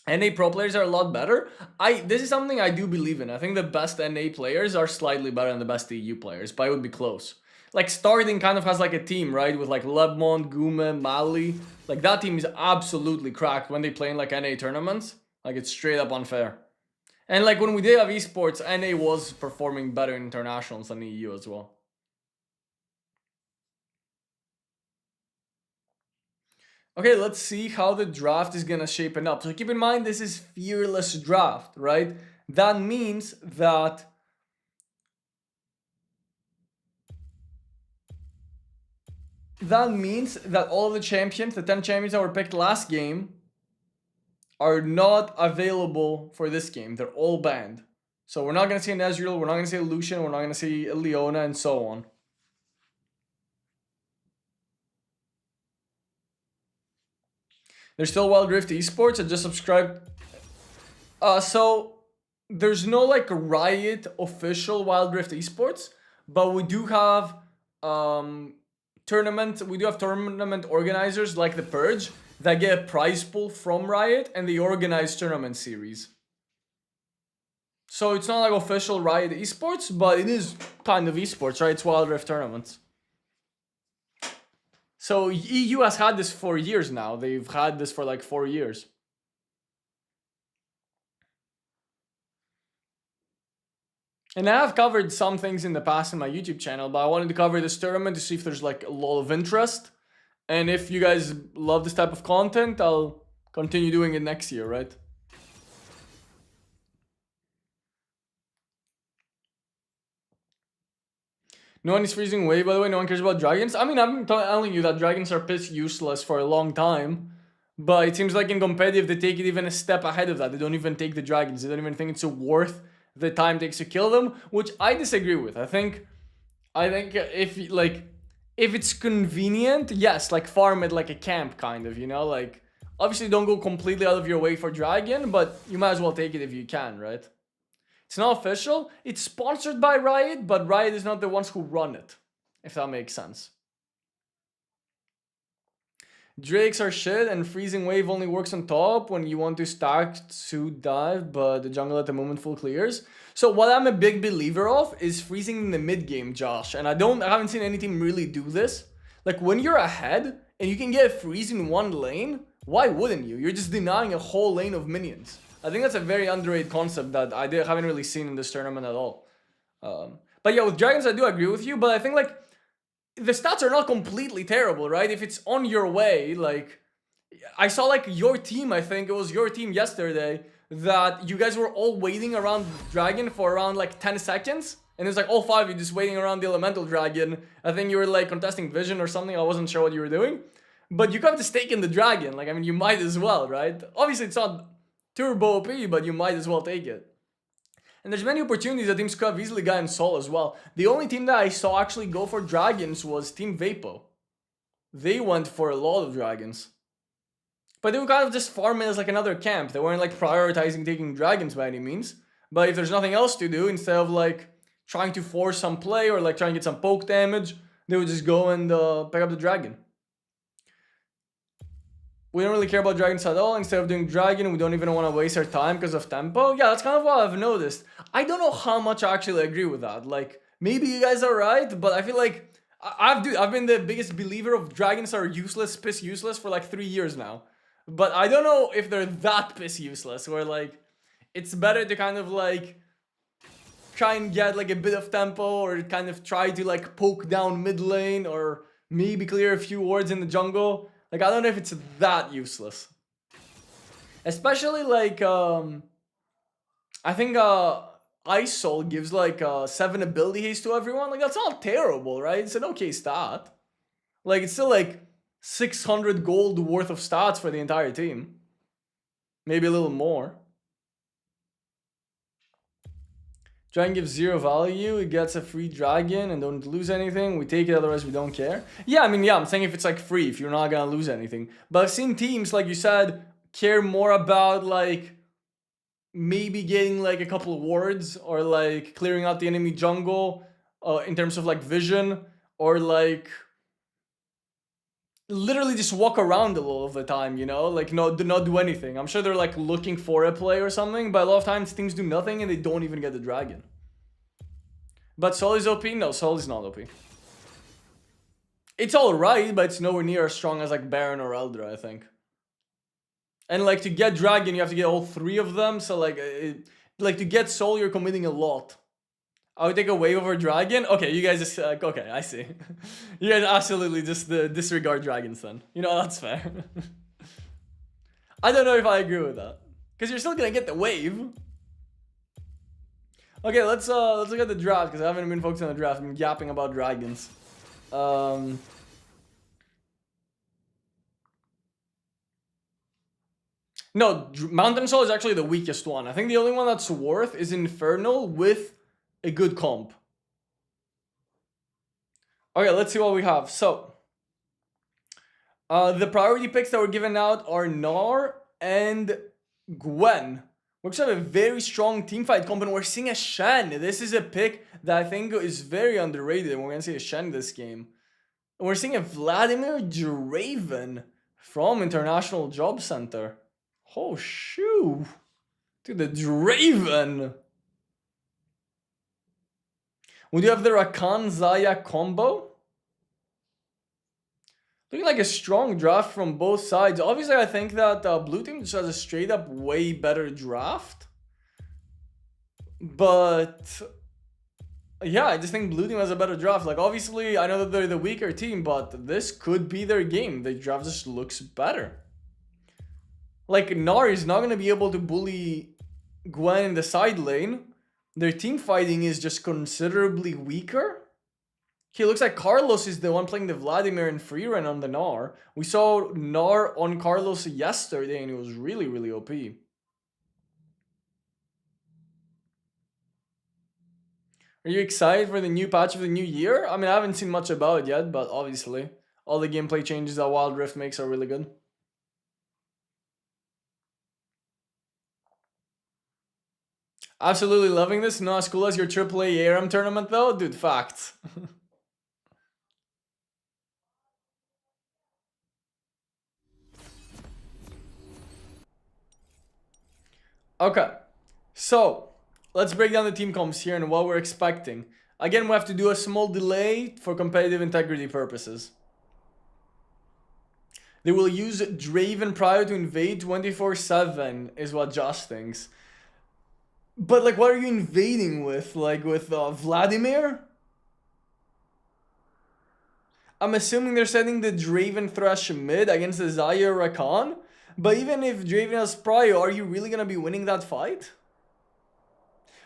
NA pro players are a lot better. This is something I do believe in. I think the best NA players are slightly better than the best EU players, but it would be close. Like Starting kind of has like a team, right? With like Lebmont, Gume, Mali. Like that team is absolutely cracked when they play in like NA tournaments. Like it's straight up unfair. And like when we did have esports, NA was performing better in internationals than the EU as well. Okay, let's see how the draft is gonna shape it up. So keep in mind, this is fearless draft, right? That means that all of the champions, the 10 champions that were picked last game, are not available for this game. They're all banned. So we're not gonna see an Ezreal, we're not gonna see a Lucian, we're not gonna see a Leona, and so on. There's still Wild Rift Esports. I just subscribed. So there's no like Riot official Wild Rift Esports, but we do have tournament organizers like the Purge that get a prize pool from Riot, and they organize tournament series. So it's not like official Riot Esports, but it is kind of esports, right? It's Wild Rift tournaments. So EU has had this for years now. They've had this for like 4 years. And I have covered some things in the past in my YouTube channel, but I wanted to cover this tournament to see if there's like a lot of interest. And if you guys love this type of content, I'll continue doing it next year, right? No one is freezing away, by the way. No one cares about dragons. I mean, I'm telling you that dragons are piss useless for a long time. But it seems like in competitive, they take it even a step ahead of that. They don't even take the dragons. They don't even think it's worth the time it takes to kill them, which I disagree with. I think if it's convenient, yes, like farm it like a camp kind of, you know, like obviously don't go completely out of your way for dragon, but you might as well take it if you can, right? It's not official. It's sponsored by Riot, but Riot is not the ones who run it, if that makes sense. Drakes are shit, and Freezing Wave only works on top when you want to stack suit dive, but the jungle at the moment full clears. So what I'm a big believer of is freezing in the mid game, Josh, and I haven't seen any team really do this. Like when you're ahead and you can get a freeze in one lane, why wouldn't you? You're just denying a whole lane of minions. I think that's a very underrated concept that haven't really seen in this tournament at all. But yeah, with dragons I do agree with you, but I think like the stats are not completely terrible, right? If it's on your way, like I saw like your team, I think it was your team yesterday, that you guys were all waiting around dragon for around like 10 seconds. And it's like all 5 of you just waiting around the elemental dragon. I think you were like contesting vision or something. I wasn't sure what you were doing. But you got the stake in the dragon. Like, I mean, you might as well, right? Obviously, it's not turbo OP, but you might as well take it. And there's many opportunities that teams could have easily gotten Sol as well. The only team that I saw actually go for dragons was Team Vapo. They went for a lot of dragons. But they were kind of just farming as like another camp. They weren't like prioritizing taking dragons by any means. But if there's nothing else to do, instead of like trying to force some play or like trying to get some poke damage, they would just go and pick up the dragon. We don't really care about dragons at all. Instead of doing dragon, we don't even want to waste our time because of tempo. Yeah, that's kind of what I've noticed. I don't know how much I actually agree with that. Like, maybe you guys are right, but I feel like I've been the biggest believer of dragons are useless, piss useless for like 3 years now. But I don't know if they're that piss useless, where like, it's better to kind of like try and get like a bit of tempo or kind of try to like poke down mid lane or maybe clear a few wards in the jungle. Like, I don't know if it's that useless. Especially, like, I think, Ice Soul gives, like, 7 ability haste to everyone. Like, that's not terrible, right? It's an okay stat. Like, it's still, like, 600 gold worth of stats for the entire team. Maybe a little more. Dragon gives 0 value, it gets a free dragon and don't lose anything. We take it, otherwise we don't care. Yeah, I mean, yeah, I'm saying if it's like free, if you're not gonna lose anything. But I've seen teams, like you said, care more about like maybe getting like a couple of wards or like clearing out the enemy jungle in terms of like vision, or like literally just walk around a lot of the time, you know, like not do anything. I'm sure they're like looking for a play or something, but a lot of times things do nothing and they don't even get the dragon. But Sol is OP? No, Sol is not OP. It's alright, but it's nowhere near as strong as like Baron or Eldra, I think. And like to get dragon, you have to get all 3 of them, so like like to get Sol, you're committing a lot. I would take a wave over dragon. Okay, you guys just okay, I see. You guys absolutely just disregard dragons then. You know, that's fair. I don't know if I agree with that, because you're still gonna get the wave. Okay, let's look at the draft, because I haven't been focusing on the draft. I'm yapping about dragons. No, Mountain Soul is actually the weakest one. I think the only one that's worth is Infernal with a good comp. Okay, let's see what we have. So, the priority picks that were given out are Gnar and Gwen. We're going to have a very strong teamfight comp, and we're seeing a Shen. This is a pick that I think is very underrated, and we're going to see a Shen this game. And we're seeing a Vladimir Draven from International Job Center. Oh, shoo. Dude, the Draven. Would you have the Rakan Zaya combo? Looking like a strong draft from both sides. Obviously, I think that blue team just has a straight up way better draft. But Yeah, I just think blue team has a better draft. Like, obviously, I know that they're the weaker team, but this could be their game. The draft just looks better. Like, Gnar is not going to be able to bully Gwen in the side lane. Their team fighting is just considerably weaker. Okay, looks like Carlos is the one playing the Vladimir and free run on the Gnar. We saw Gnar on Carlos yesterday, and it was really, really OP. Are you excited for the new patch of the new year? I mean, I haven't seen much about it yet, but obviously, all the gameplay changes that Wild Rift makes are really good. Absolutely loving this. Not as cool as your AAA ARM tournament, though. Dude, facts. Okay, so let's break down the team comps here and what we're expecting. Again, we have to do a small delay for competitive integrity purposes. They will use Draven prior to invade 24/7 is what Josh thinks. But like, what are you invading with? Like with Vladimir? I'm assuming they're setting the Draven Thresh mid against the Xayah Rakan. But even if Draven has Prio, are you really gonna be winning that fight?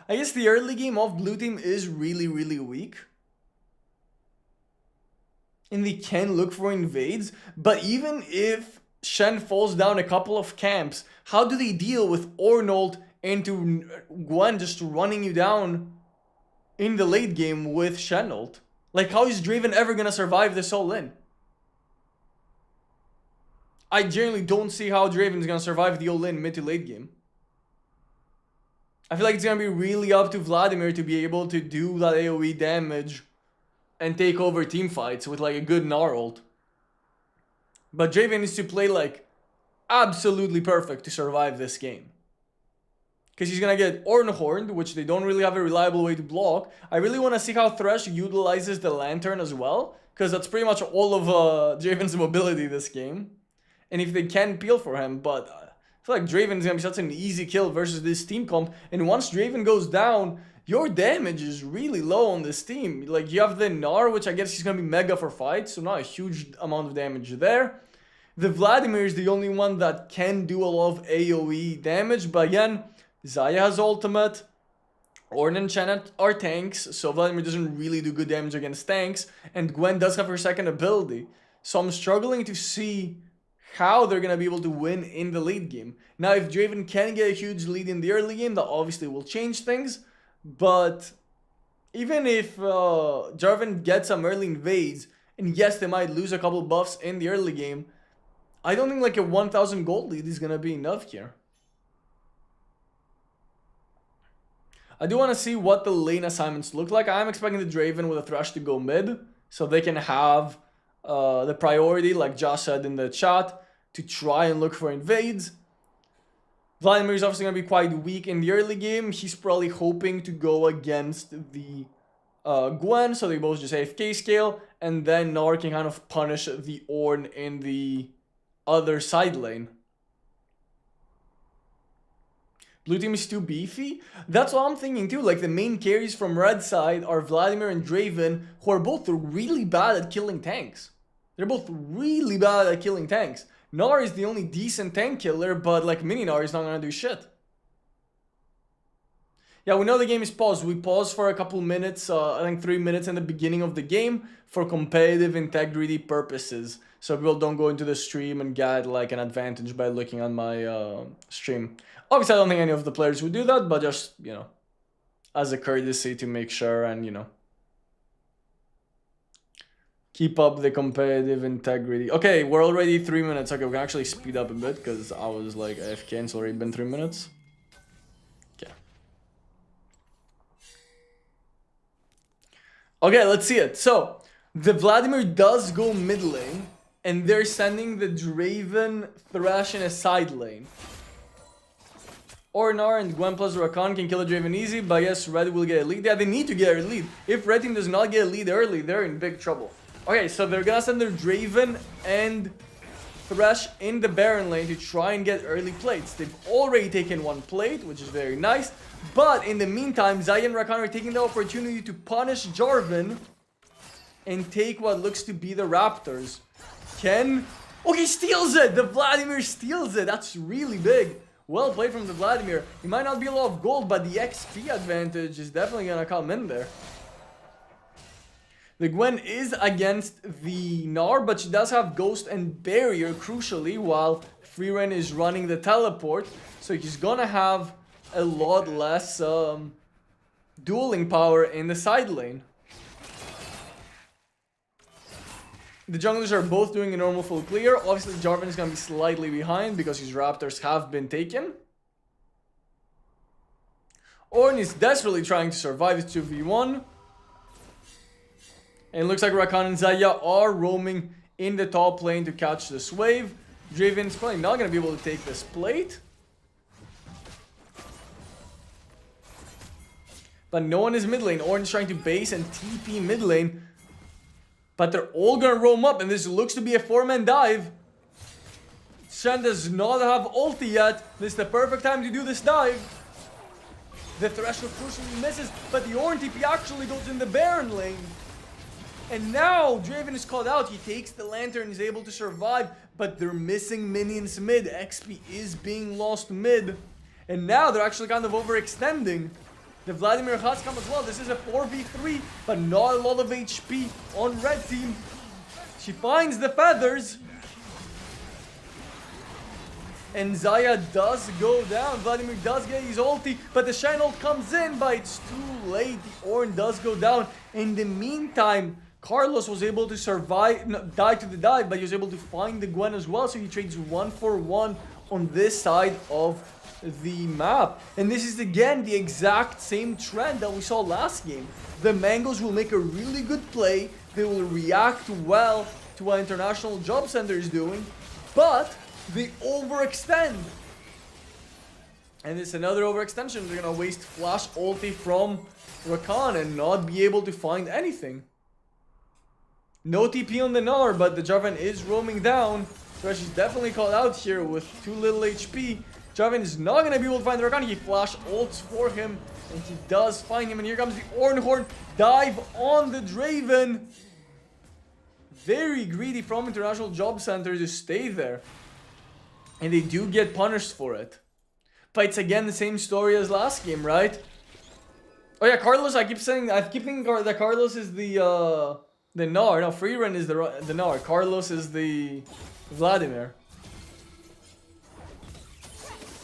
I guess the early game of blue team is really, really weak. And they can look for invades. But even if Shen falls down a couple of camps, how do they deal with Ornold into Gwen just running you down in the late game with Shennold? Like, how is Draven ever gonna survive this whole lane? I generally don't see how Draven's gonna survive the all in mid to late game. I feel like it's gonna be really up to Vladimir to be able to do that AoE damage and take over team fights with like a good Gnar ult. But Draven needs to play like absolutely perfect to survive this game. Because he's gonna get Ornhorned, which they don't really have a reliable way to block. I really want to see how Thresh utilizes the Lantern as well, because that's pretty much all of Draven's mobility this game. And if they can peel for him, but I feel like Draven's gonna be such an easy kill versus this team comp. And once Draven goes down, your damage is really low on this team. Like, you have the Gnar, which I guess he's gonna be mega for fights, so not a huge amount of damage there. The Vladimir is the only one that can do a lot of AoE damage, but again, Xayah has ultimate, Ornn and Shen are tanks, so Vladimir doesn't really do good damage against tanks, and Gwen does have her second ability. So I'm struggling to see how they're going to be able to win in the late game. Now, if Draven can get a huge lead in the early game, that obviously will change things, but even if Jarvan gets some early invades, and yes, they might lose a couple buffs in the early game, I don't think like a 1000 gold lead is going to be enough here. I do want to see what the lane assignments look like. I'm expecting the Draven with a Thresh to go mid, so they can have the priority, like Josh said in the chat, to try and look for invades. Vladimir is obviously going to be quite weak in the early game. He's probably hoping to go against the Gwen, so they both just AFK scale, and then Gnar can kind of punish the Ornn in the other side lane. Blue team is too beefy? That's what I'm thinking too. Like, the main carries from red side are Vladimir and Draven, who are both really bad at killing tanks. They're both really bad at killing tanks. Gnar is the only decent tank killer, but like mini Gnar is not gonna do shit. Yeah, we know the game is paused. We paused for a couple minutes, I think 3 minutes in the beginning of the game for competitive integrity purposes. So people don't go into the stream and get like an advantage by looking at my stream. Obviously, I don't think any of the players would do that, but just, you know, as a courtesy to make sure and, you know, keep up the competitive integrity. Okay, we're already 3 minutes. Okay, we can actually speed up a bit because I was like AFK and it's already been 3 minutes. Okay. Okay, let's see it. So, the Vladimir does go mid lane, and they're sending the Draven Thresh in a side lane. Gnar and Gwen plus Rakan can kill a Draven easy, but yes, Red will get a lead. Yeah, they need to get a lead. If Red team does not get a lead early, they're in big trouble. Okay, so they're gonna send their Draven and Thresh in the Baron lane to try and get early plates. They've already taken one plate, which is very nice. But in the meantime, Xayah and Rakan are taking the opportunity to punish Jarvan and take what looks to be the Raptors. Oh, he steals it! The Vladimir steals it! That's really big. Well played from the Vladimir. He might not be a lot of gold, but the XP advantage is definitely gonna come in there. The Gwen is against the Gnar, but she does have Ghost and Barrier, crucially, while Freeren is running the teleport. So he's gonna have a lot less dueling power in the side lane. The junglers are both doing a normal full clear. Obviously, Jarvan is going to be slightly behind because his Raptors have been taken. Ornn is desperately trying to survive his 2v1. And it looks like Rakan and Xayah are roaming in the top lane to catch this wave. Draven's probably not going to be able to take this plate. But no one is mid lane. Ornn is trying to base and TP mid lane. But they're all gonna roam up, and this looks to be a 4-man dive. Shen does not have ulti yet. This is the perfect time to do this dive. The Threshold crucially misses, but the Ornn TP actually goes in the Baron lane. And now Draven is called out. He takes the Lantern, is able to survive, but they're missing minions mid. XP is being lost mid. And now they're actually kind of overextending. The Vladimir has come as well. This is a 4v3, but not a lot of HP on red team. She finds the feathers. And Xayah does go down. Vladimir does get his ulti, but the Shen ult comes in, but it's too late. The Ornn does go down. In the meantime, Carlos was able to survive, die to the dive, but he was able to find the Gwen as well. So he trades 1-for-1 on this side of the map. And this is again the exact same trend that we saw last game. The Mangoes will make a really good play. They will react well to what International Job Center is doing, but they overextend. And it's another overextension. They're gonna waste flash ulti from Rakan and not be able to find anything. No TP on the Gnar, but the Jarvan is roaming down. Thresh is definitely called out here with too little HP. Jarvan is not going to be able to find the Rakan. He flash ults for him, and he does find him. And here comes the Ornn Horn dive on the Draven. Very greedy from International Job Center to stay there. And they do get punished for it. But it's again the same story as last game, right? Oh yeah, Carlos, I keep thinking that Carlos is the Gnar. No, Freeren is the Gnar. Carlos is the Vladimir.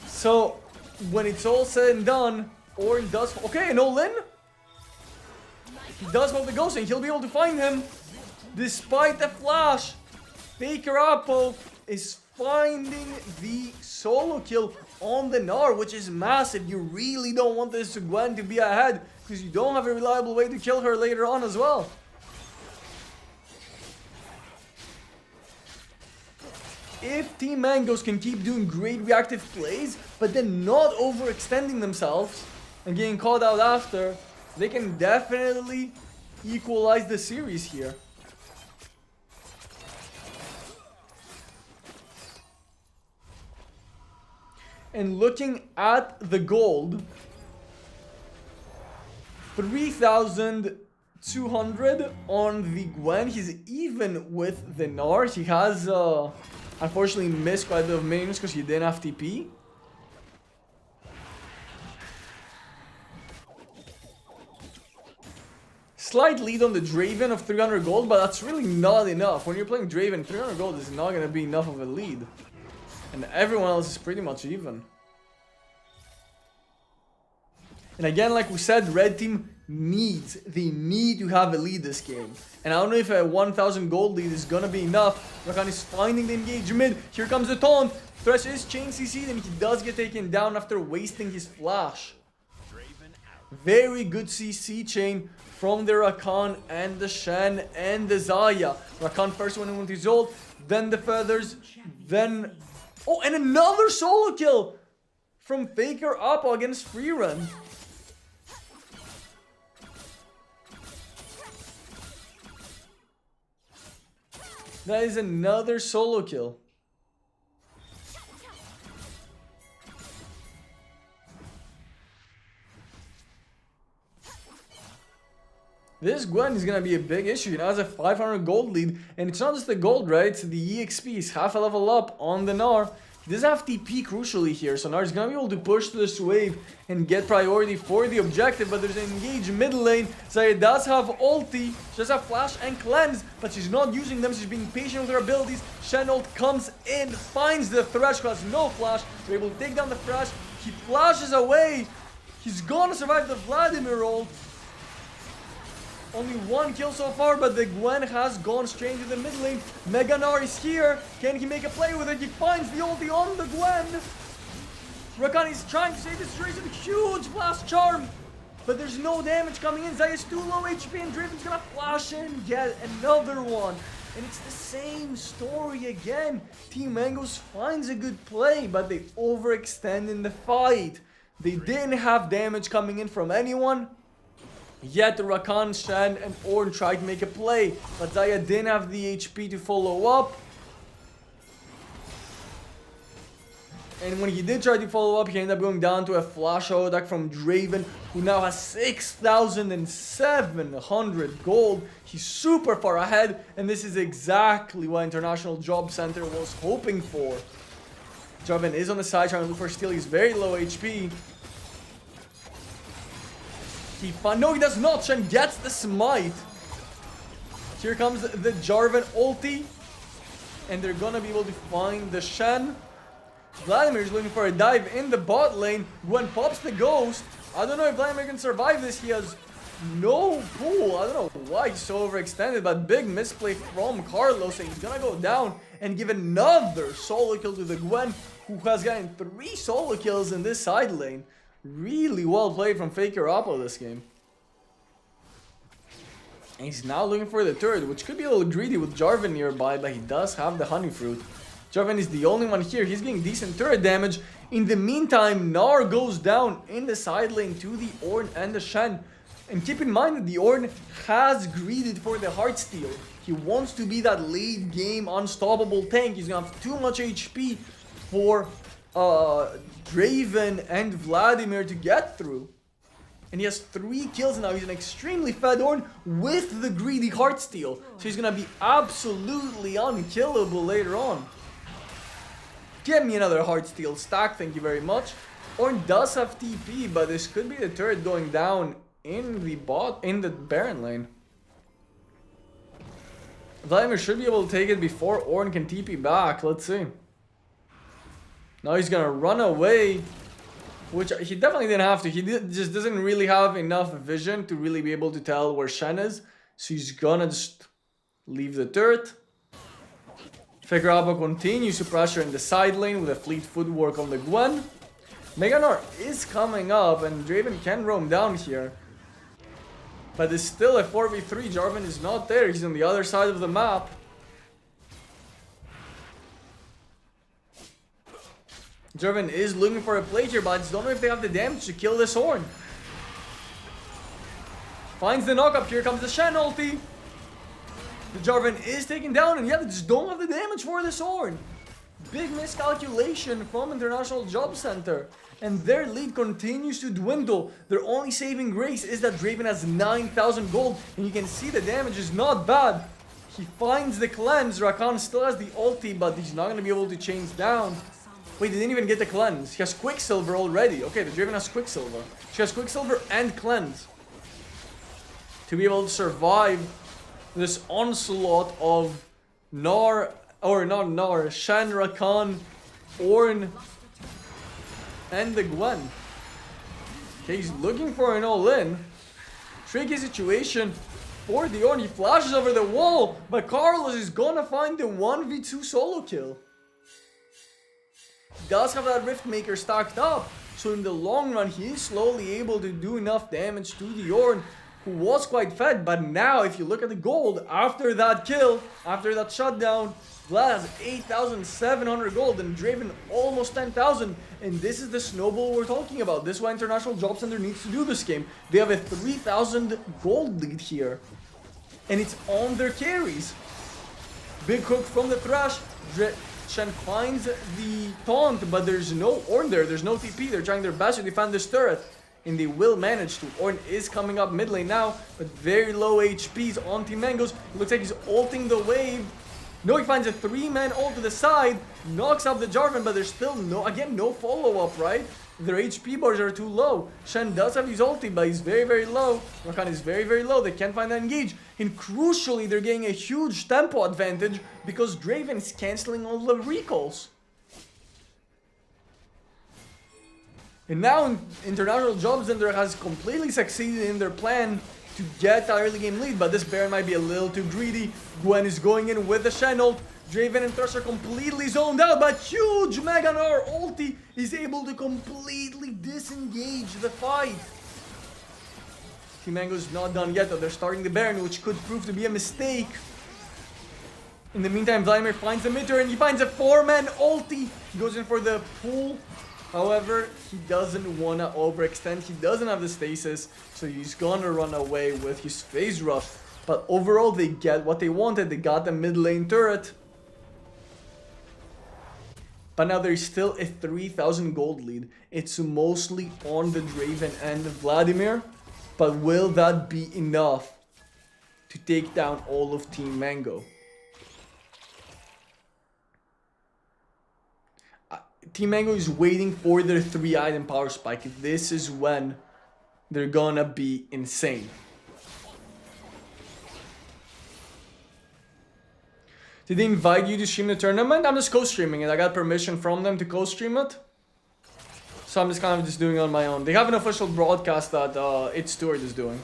So, when it's all said and done, Ornn does... Okay, an all-in? He does hold the Ghost, and he'll be able to find him. Despite the flash, Faker Apple is finding the solo kill on the Gnar, which is massive. You really don't want this Gwen to be ahead, because you don't have a reliable way to kill her later on as well. If Team Mangoes can keep doing great reactive plays, but then not overextending themselves and getting called out after, they can definitely equalize the series here. And looking at the gold, 3,200 on the Gwen. He's even with the Gnar. He has unfortunately missed quite a bit of minions because he didn't have TP. Slight lead on the Draven of 300 gold, but that's really not enough. When you're playing Draven, 300 gold is not going to be enough of a lead. And everyone else is pretty much even. And again, like we said, red team they need to have a lead this game. And I don't know if a 1,000 gold lead is gonna be enough. Rakan is finding the engagement. Here comes the taunt. Thresh is chain CC'd and he does get taken down after wasting his flash. Very good CC chain from the Rakan and the Shen and the Xayah. Rakan first went in with his ult, then the feathers, then... Oh, and another solo kill from Faker Appa against Freeren. That is another solo kill. this Gwen is gonna be a big issue. He now has a 500 gold lead, and it's not just the gold, right? It's the EXP. He's half a level up on the Gnar. He does have TP crucially here, so Gnar is gonna be able to push to this wave and get priority for the objective, but there's an engaged mid lane. Xayah does have ulti, she does have flash and cleanse, but she's not using them. She's being patient with her abilities. Shen ult comes in, finds the Thresh, who has no flash. They're able to take down the Thresh. He flashes away. He's gonna survive the Vladimir ult. Only one kill so far, but the Gwen has gone straight into the mid lane. Mega Gnar is here. Can he make a play with it? He finds the ulti on the Gwen. Rakan is trying to save the situation. Huge blast charm. But there's no damage coming in. Xayah is too low HP, and Draven's gonna flash in yet another one. And it's the same story again. Team Mangoes finds a good play, but they overextend in the fight. They didn't have damage coming in from anyone. Yet Rakan, Shen, and Ornn tried to make a play, but Xayah didn't have the HP to follow up. And when he did try to follow up, he ended up going down to a flash auto attack from Draven, who now has 6,700 gold. He's super far ahead, and this is exactly what International Job Center was hoping for. Draven is on the side trying to look for steal. He's very low HP. No, he does not. Shen gets the smite. Here comes the Jarvan ulti. And they're gonna be able to find the Shen. Vladimir is looking for a dive in the bot lane. Gwen pops the ghost. I don't know if Vladimir can survive this. He has no pool. I don't know why he's so overextended, but big misplay from Carlos. And he's gonna go down and give another solo kill to the Gwen, who has gotten 3 solo kills in this side lane. Really well played from Faker Oppo this game. And he's now looking for the turret, which could be a little greedy with Jarvan nearby, but he does have the honey fruit. Jarvan is the only one here. He's getting decent turret damage. In the meantime, Gnar goes down in the side lane to the Ornn and the Shen. And keep in mind that the Ornn has greeded for the Heartsteel. He wants to be that late game unstoppable tank. He's gonna have too much HP for Draven and Vladimir to get through. And he has 3 kills now. He's an extremely fed Ornn with the greedy Heartsteel. So he's gonna be absolutely unkillable later on. Get me another Heartsteel stack, thank you very much. Ornn does have TP, but this could be the turret going down in the Baron lane. Vladimir should be able to take it before Ornn can TP back. Let's see. Now he's gonna run away, which he definitely didn't have to. He just doesn't really have enough vision to really be able to tell where Shen is. So he's gonna just leave the turret. Faker Oppo continues to pressure in the side lane with a fleet footwork on the Gwen. Mega Gnar is coming up, and Draven can roam down here. But it's still a 4v3. Jarvan is not there. He's on the other side of the map. Jarvan is looking for a play here, but I just don't know if they have the damage to kill this Ornn. Finds the knockup. Here comes the Shen ulti. The Jarvan is taken down, and yeah, they just don't have the damage for this Ornn. Big miscalculation from International Job Center. And their lead continues to dwindle. Their only saving grace is that Draven has 9,000 gold. And you can see the damage is not bad. He finds the cleanse. Rakan still has the ulti, but he's not going to be able to change down. Wait, he didn't even get the cleanse. He has Quicksilver already. Okay, the Draven has Quicksilver. She has Quicksilver and cleanse to be able to survive this onslaught of Shen, Rakan, Ornn, and the Gwen. Okay, he's looking for an all-in. Tricky situation for the Ornn. He flashes over the wall, but Carlos is gonna find the 1v2 solo kill. He does have that Riftmaker stacked up, so in the long run, he is slowly able to do enough damage to the Ornn, who was quite fed. But now, if you look at the gold, after that kill, after that shutdown, Vlad has 8,700 gold and Draven almost 10,000. And this is the snowball we're talking about. This is why International Job Center needs to do this game. They have a 3,000 gold lead here. And it's on their carries. Big hook from the Thresh. Shen finds the taunt, but there's no Ornn there. There's no TP. They're trying their best to defend this turret. and they will manage to. Ornn is coming up mid lane now, but very low HPs on Team Mangoes. It looks like he's ulting the wave. No, he finds a 3-man ult to the side, knocks out the Jarvan, but there's still no follow-up, right? Their HP bars are too low. Shen does have his ulti, but he's very, very low. Rakan is very, very low. They can't find that engage. And crucially, they're getting a huge tempo advantage because Draven is canceling all the recalls. And now International Job Center has completely succeeded in their plan to get that early game lead, but this Baron might be a little too greedy. Gwen is going in with the Shen ult. Draven and Thresh are completely zoned out, but huge Mega Gnar ulti is able to completely disengage the fight. Team Mango is not done yet though. They're starting the Baron, which could prove to be a mistake. In the meantime, Vladimir finds the mid turret and he finds a 4-man ulti. He goes in for the pull. However, he doesn't want to overextend. He doesn't have the stasis, so he's gonna run away with his phase rush. But overall, they get what they wanted. They got the mid lane turret. But now there's still a 3,000 gold lead. It's mostly on the Draven and Vladimir. But will that be enough to take down all of Team Mango? Team Mango is waiting for their 3-item power spike. This is when they're gonna be insane. Did they invite you to stream the tournament? I'm just co-streaming it. I got permission from them to co-stream it. So I'm just kind of just doing it on my own. They have an official broadcast that It's Stewart is doing.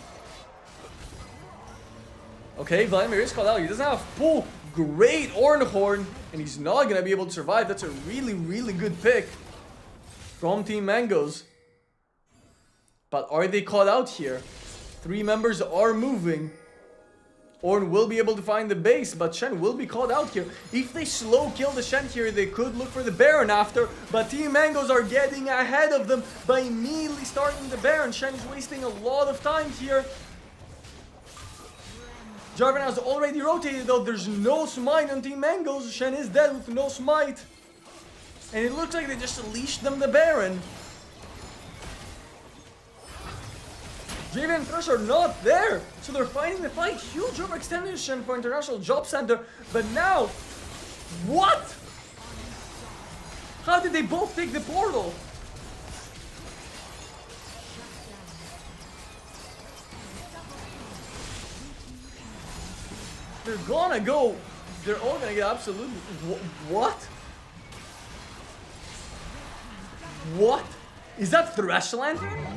Okay, Vladimir is called out. He doesn't have pull. Great Ornhorn. And he's not going to be able to survive. That's a really, really good pick from Team Mangoes. But are they caught out here? 3 members are moving. Ornn will be able to find the base, but Shen will be caught out here. If they slow kill the Shen here, they could look for the Baron after, but Team Mangoes are getting ahead of them by immediately starting the Baron. Shen is wasting a lot of time here. Jarvan has already rotated though, there's no smite on Team Mangoes. Shen is dead with no smite. And it looks like they just leashed them the Baron. Draven and Thresh are not there, so they're fighting the fight. Huge overextension for International Job Center, but now, what? How did they both take the portal? They're gonna go, they're all gonna get absolutely, what? What? Is that Thresh Lantern?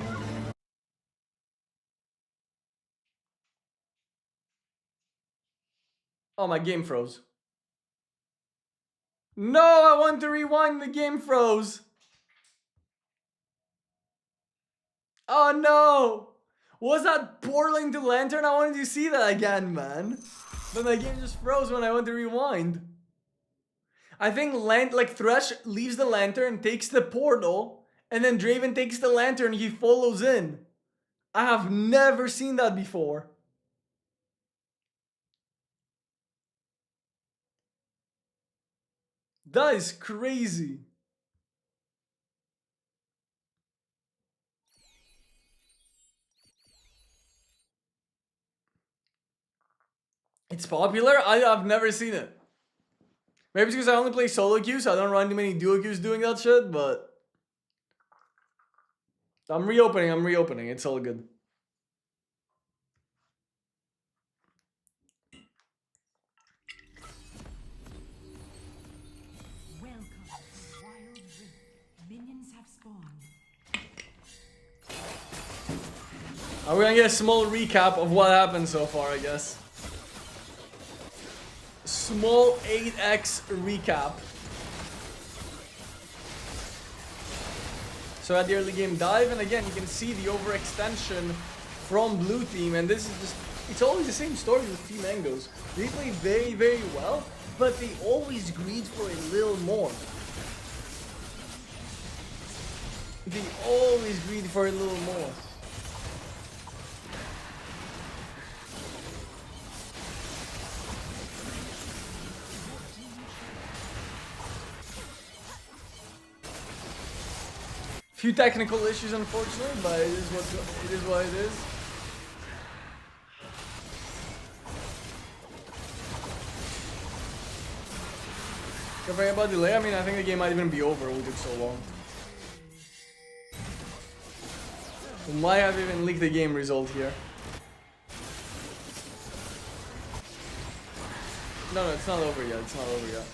Oh, my game froze. No, I want to rewind, the game froze. Oh no! Was that portal into Lantern? I wanted to see that again, man. But my game just froze when I went to rewind. I think Thresh leaves the Lantern, takes the portal, and then Draven takes the Lantern, he follows in. I have never seen that before. That is crazy. It's popular? I've never seen it. Maybe it's because I only play solo queue, so I don't run too many duo queues doing that shit, but I'm reopening. It's all good. We're gonna get a small recap of what happened so far, I guess. Small 8x recap. So at the early game dive, and again, you can see the overextension from blue team, and this is just, it's always the same story with Team Mangoes. They play very, very well, but they always greed for a little more. They always greed for a little more. Few technical issues, unfortunately, but it is what it is. Don't about delay. I mean, I think the game might even be over. We took so long. We might have even leaked the game result here. No, it's not over yet. It's not over yet.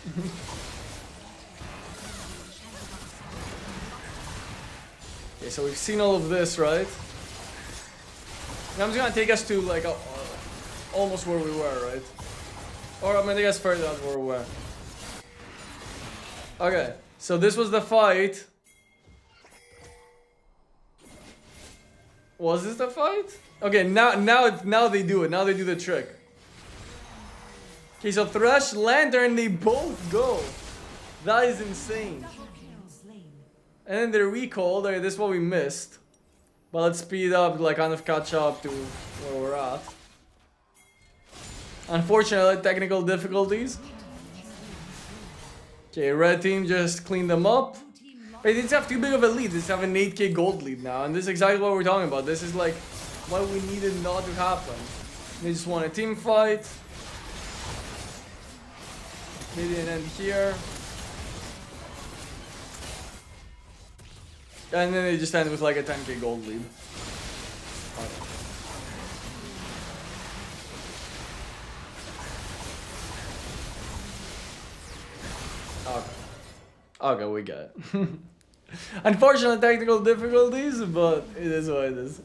Okay, so we've seen all of this, right? Now I'm just gonna take us to like almost where we were, right? Or I'm gonna take us further than where we were. Okay, so this was the fight. Was this the fight? Okay, now they do it. Now they do the trick. Okay, so Thresh, Lantern, they both go. That is insane. And then they're recalled. Okay, this is what we missed. But let's speed up, like kind of catch up to where we're at. Unfortunately, technical difficulties. Okay, red team just cleaned them up. They didn't have too big of a lead. They just have an 8k gold lead now. And this is exactly what we're talking about. This is like what we needed not to happen. They just won a team fight. They didn't end here. And then they just end with like a 10k gold lead. Okay. Okay, we get it. Unfortunate technical difficulties, but it is what it is.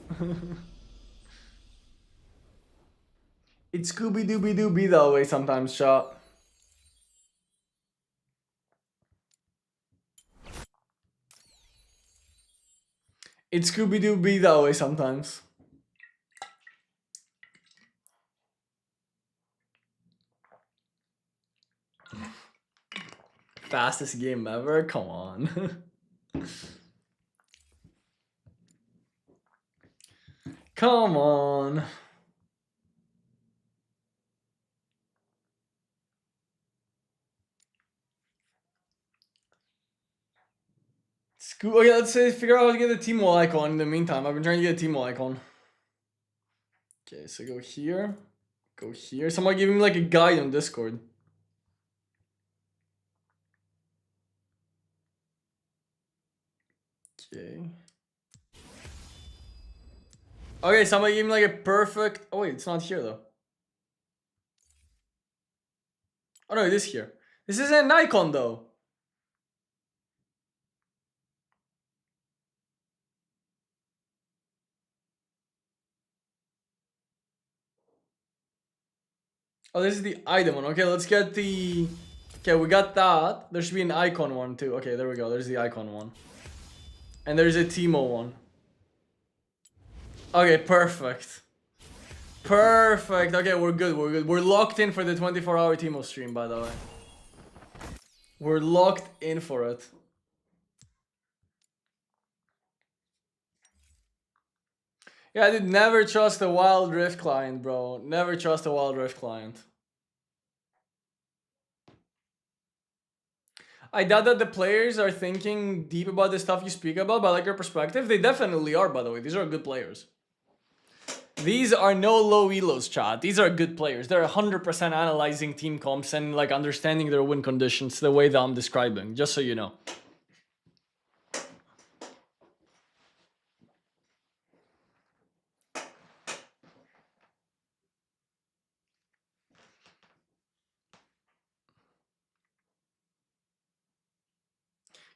It's Scooby-Dooby-Doo be that way sometimes, chat. It's Scooby-Doo be that way sometimes. Fastest game ever? Come on. Come on. Okay, let's say figure out how to get the Teemo icon in the meantime. I've been trying to get a Teemo icon. Okay, so go here. Go here. Someone give me like a guide on Discord. Okay. Okay, somebody gave me like a perfect... Oh wait, it's not here though. Oh no, it is here. This is an icon though. Oh, this is the item one. Okay, let's get the... Okay, we got that. There should be an icon one too. Okay, there we go. There's the icon one. And there's a Teemo one. Okay, perfect. Perfect. Okay, we're good. We're good. We're locked in for the 24-hour Teemo stream, by the way. We're locked in for it. Yeah, dude, never trust a Wild Rift client, bro. Never trust a Wild Rift client. I doubt that the players are thinking deep about the stuff you speak about, but I like your perspective. They definitely are, by the way. These are good players. These are no low elos, chat. These are good players. They're 100% analyzing team comps and like understanding their win conditions the way that I'm describing, just so you know.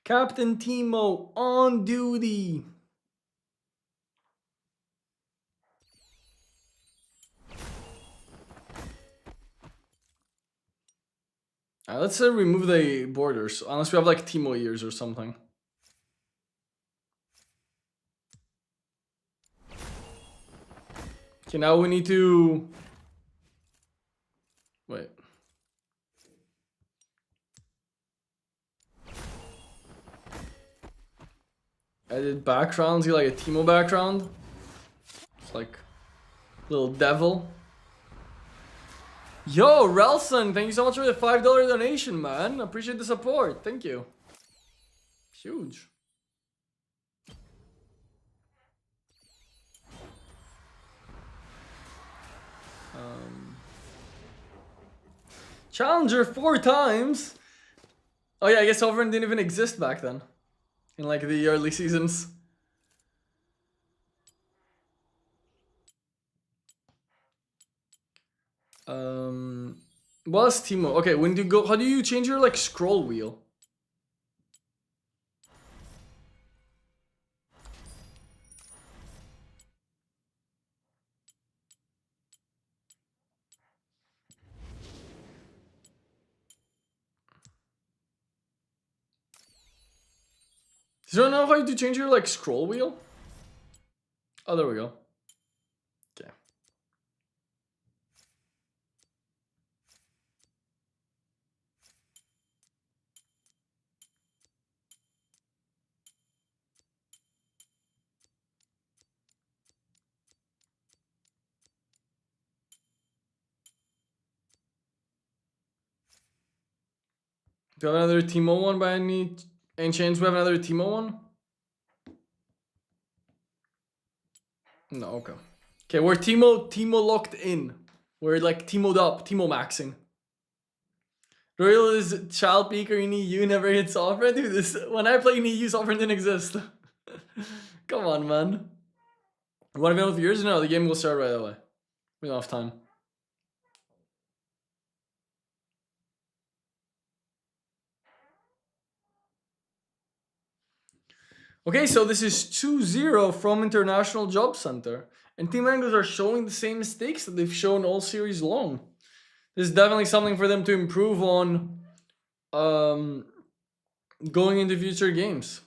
Captain Teemo on duty. Alright, let's remove the borders, unless we have like Teemo ears or something. Okay, now we need to... Wait. Edit backgrounds, get like a Teemo background. It's like little devil. Yo, Relson, thank you so much for the $5 donation, man. Appreciate the support. Thank you. Huge. Challenger 4 times? Oh yeah, I guess Sovereign didn't even exist back then. In like the early seasons. What is Timo? Okay, when do you go, how do you change your like scroll wheel? Does anyone know how to change your like scroll wheel? Oh, there we go. Okay. Do you have another Timo one by any chance? We have another Timo one? No, okay. Okay, we're Timo locked in. We're like Timo'd up, Timo maxing. Royal is child peaker in EU, never hit Sovereign? Dude, this, when I play in EU, Sovereign didn't exist. Come on, man. You want to be with yours? No, the game will start right away. We don't have time. Okay, so this is 2-0 from International Job Center. And Team Angles are showing the same mistakes that they've shown all series long. This is definitely something for them to improve on going into future games.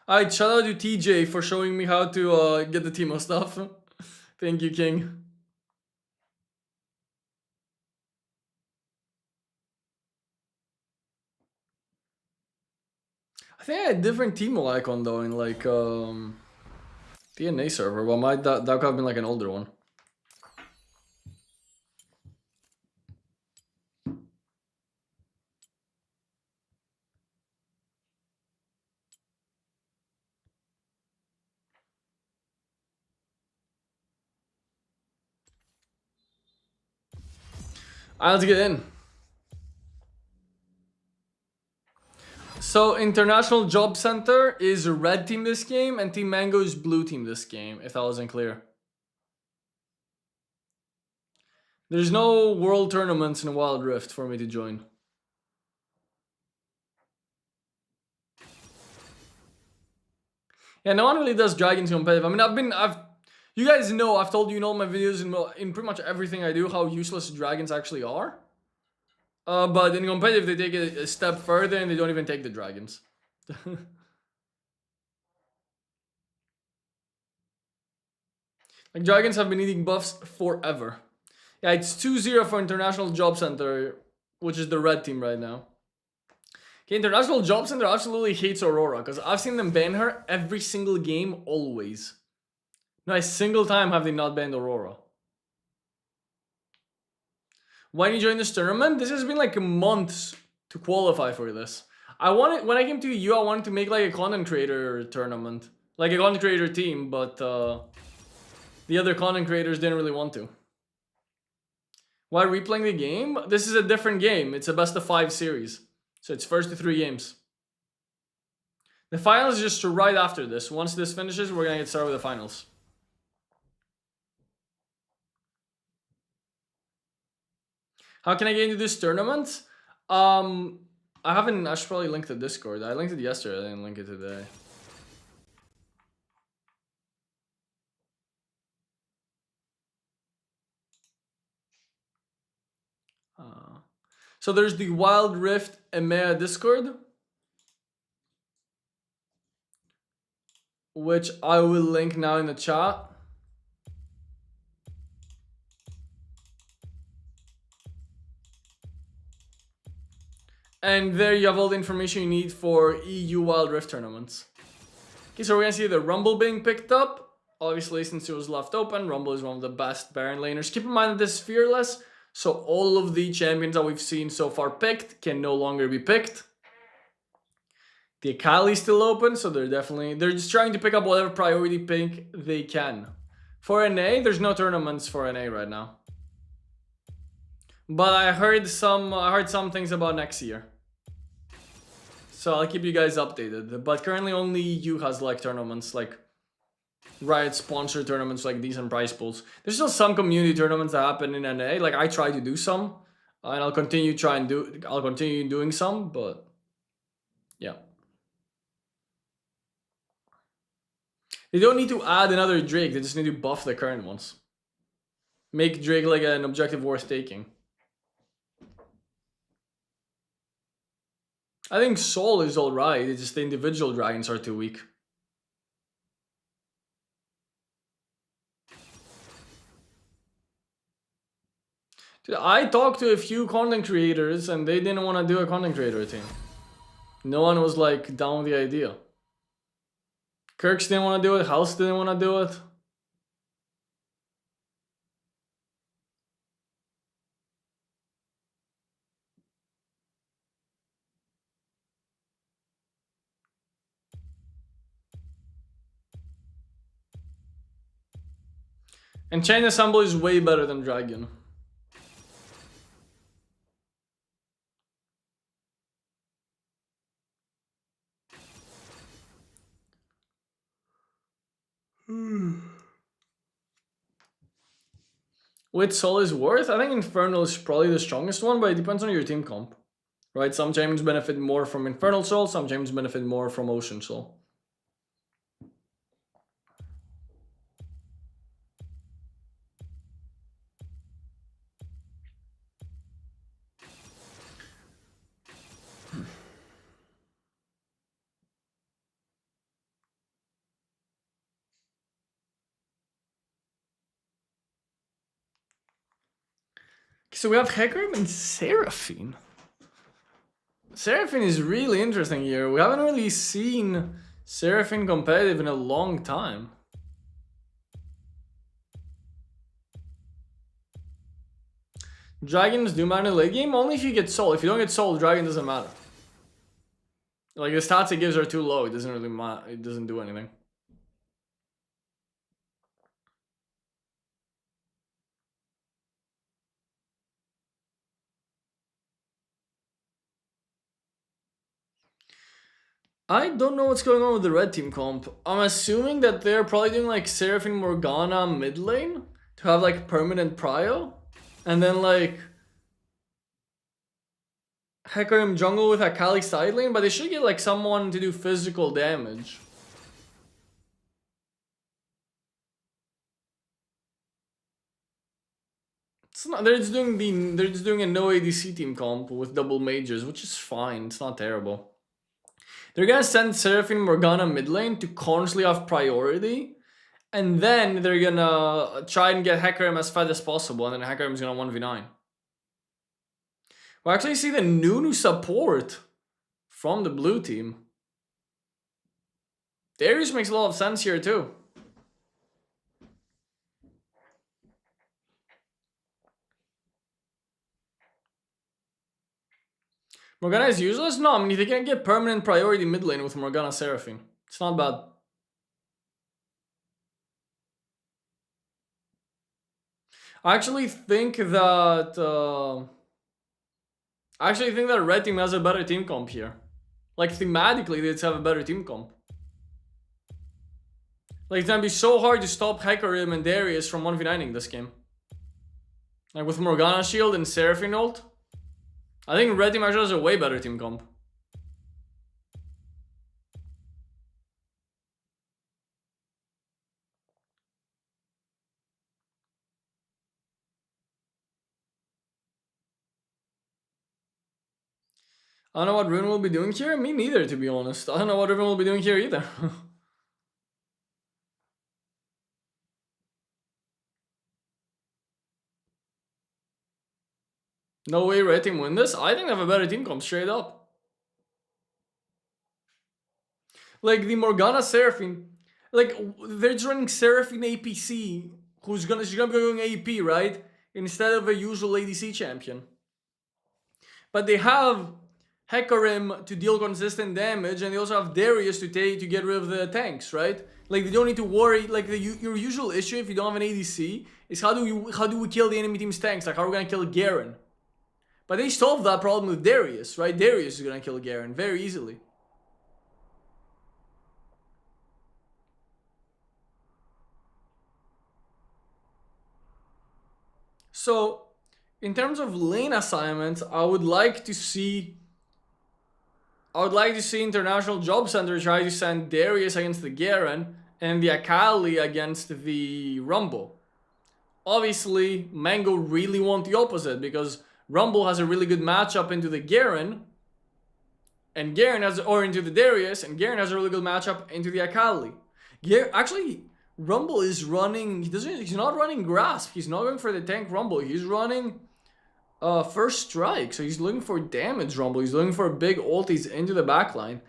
Alright, shout out to TJ for showing me how to get the Timo stuff. Thank you, King. I think I had a different Timo icon though in like DNA server, but that could have been like an older one. Alright, let's get in. So International Job Center is red team this game, and Team Mango is blue team this game, if that wasn't clear. There's no world tournaments in Wild Rift for me to join. Yeah, no one really does Dragons competitive. I mean, you guys know, I've told you in all my videos, in pretty much everything I do, how useless Dragons actually are. But in competitive, they take it a step further and they don't even take the Dragons. Like, Dragons have been eating buffs forever. Yeah, it's 2-0 for International Job Center, which is the red team right now. Okay, International Job Center absolutely hates Aurora, because I've seen them ban her every single game, always. Not a single time have they not banned Aurora. Why did you join this tournament? This has been like months to qualify for this. When I came to EU, I wanted to make like a content creator tournament. Like a content creator team, but the other content creators didn't really want to. Why replaying the game? This is a different game. It's a best of 5 series. So it's first to 3 games. The finals is just right after this. Once this finishes, we're gonna get started with the finals. How can I get into this tournament? I should probably link the Discord. I linked it yesterday, I didn't link it today. So there's the Wild Rift EMEA Discord, which I will link now in the chat. And there you have all the information you need for EU Wild Rift tournaments. Okay, so we're gonna see the Rumble being picked up. Obviously, since it was left open, Rumble is one of the best Baron laners. Keep in mind that this is fearless, so all of the champions that we've seen so far picked can no longer be picked. The Akali is still open, so they're just trying to pick up whatever priority pick they can. For NA, there's no tournaments for NA right now. But I heard some things about next year. So I'll keep you guys updated. But currently only EU has like tournaments, like Riot sponsored tournaments, like decent prize pools. There's still some community tournaments that happen in NA. Like I try to do some, and I'll continue doing some, but yeah. They don't need to add another Drake, they just need to buff the current ones. Make Drake like an objective worth taking. I think Soul is alright, it's just the individual dragons are too weak. Dude, I talked to a few content creators and they didn't want to do a content creator team. No one was like down with the idea. Kirks didn't want to do it, House didn't want to do it. And Chain Assembly is way better than Dragon. With Soul is worth, I think Infernal is probably the strongest one, but it depends on your team comp. Right? Some champions benefit more from Infernal Soul, some champions benefit more from Ocean Soul. So we have Hecarim and Seraphine. Seraphine is really interesting here. We haven't really seen Seraphine competitive in a long time. Dragons do matter in the late game, only if you get Soul. If you don't get Soul, Dragon doesn't matter. Like the stats it gives are too low, it doesn't really matter, it doesn't do anything. I don't know what's going on with the red team comp. I'm assuming that they're probably doing like Seraphine Morgana mid lane to have like permanent prio. And then like Hecarim jungle with Akali side lane, but they should get like someone to do physical damage. It's not, they're just doing a no ADC team comp with double mages, which is fine, it's not terrible. They're gonna send Seraphine Morgana mid lane to constantly have priority, and then they're gonna try and get Hecarim as fast as possible, and then Hecarim's gonna 1v9. We actually see the Nunu support from the blue team. Darius makes a lot of sense here too. Morgana is useless? No, I mean, they can get permanent priority mid lane with Morgana Seraphine. It's not bad. I actually think that red team has a better team comp here. Like thematically, they have a better team comp. Like it's gonna be so hard to stop Hecarim and Darius from 1v9ing this game. Like with Morgana shield and Seraphine ult, I think red team actually has a way better team comp. I don't know what Rune will be doing here. Me neither, to be honest. I don't know what Riven will be doing here either. No way red team win this. I think they have a better team comp, straight up. Like the Morgana Seraphine, like they're just running Seraphine APC, she's gonna be going AP, right? Instead of a usual ADC champion. But they have Hecarim to deal consistent damage, and they also have Darius to get rid of the tanks, right? Like, they don't need to worry. Like, your usual issue if you don't have an ADC is how do we kill the enemy team's tanks? Like, how are we gonna kill Garen? But they solved that problem with Darius, right? Darius is gonna kill Garen very easily. So, in terms of lane assignments, I would like to see International Job Center try to send Darius against the Garen and the Akali against the Rumble. Obviously, Mango really want the opposite because Rumble has a really good matchup into the Garen, and into the Darius, and Garen has a really good matchup into the Akali. Actually, Rumble is running. He's not running Grasp. He's not going for the tank Rumble. He's running First Strike. So he's looking for damage Rumble. He's looking for big ultis into the backline.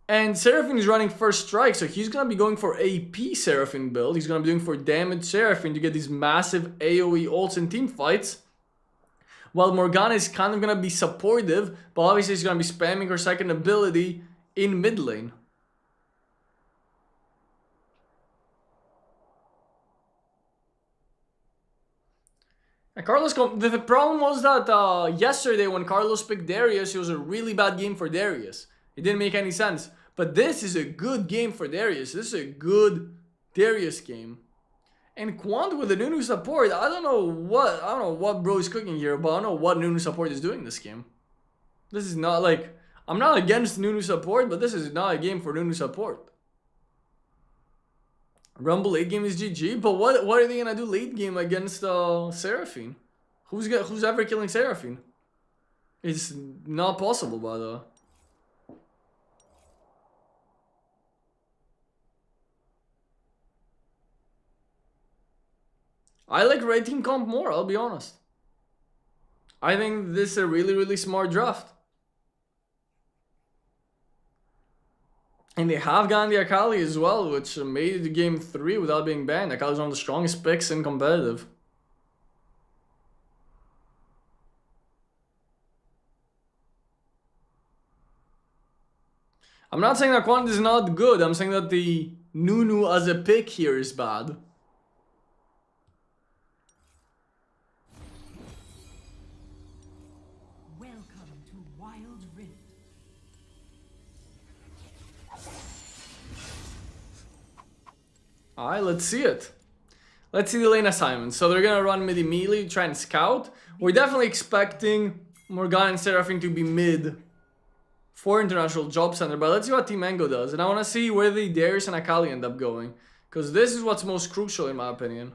And Seraphine is running First Strike, so he's going to be going for AP Seraphine build. He's going to be doing for damage Seraphine to get these massive AoE ults in team fights. While Morgana is kind of going to be supportive, but obviously she's going to be spamming her second ability in mid lane. And Carlos, the problem was that yesterday when Carlos picked Darius, it was a really bad game for Darius. It didn't make any sense. But this is a good game for Darius. This is a good Darius game. And Quant with the Nunu support, I don't know what bro is cooking here, but I don't know what Nunu support is doing this game. This is not like, I'm not against Nunu support, but this is not a game for Nunu support. Rumble late game is GG, but what are they gonna do late game against Seraphine? Who's ever killing Seraphine? It's not possible, by the way. I like red team comp more, I'll be honest. I think this is a really, really smart draft. And they have gotten the Akali as well, which made it to game 3 without being banned. Akali's one of the strongest picks in competitive. I'm not saying that Quant is not good, I'm saying that the Nunu as a pick here is bad. Alright, let's see it. Let's see the lane assignments. So they're gonna run mid immediately to try and scout. We're definitely expecting Morgana and Seraphine to be mid for International Job Center, but let's see what Team Mango does. And I want to see where the Darius and Akali end up going, because this is what's most crucial in my opinion.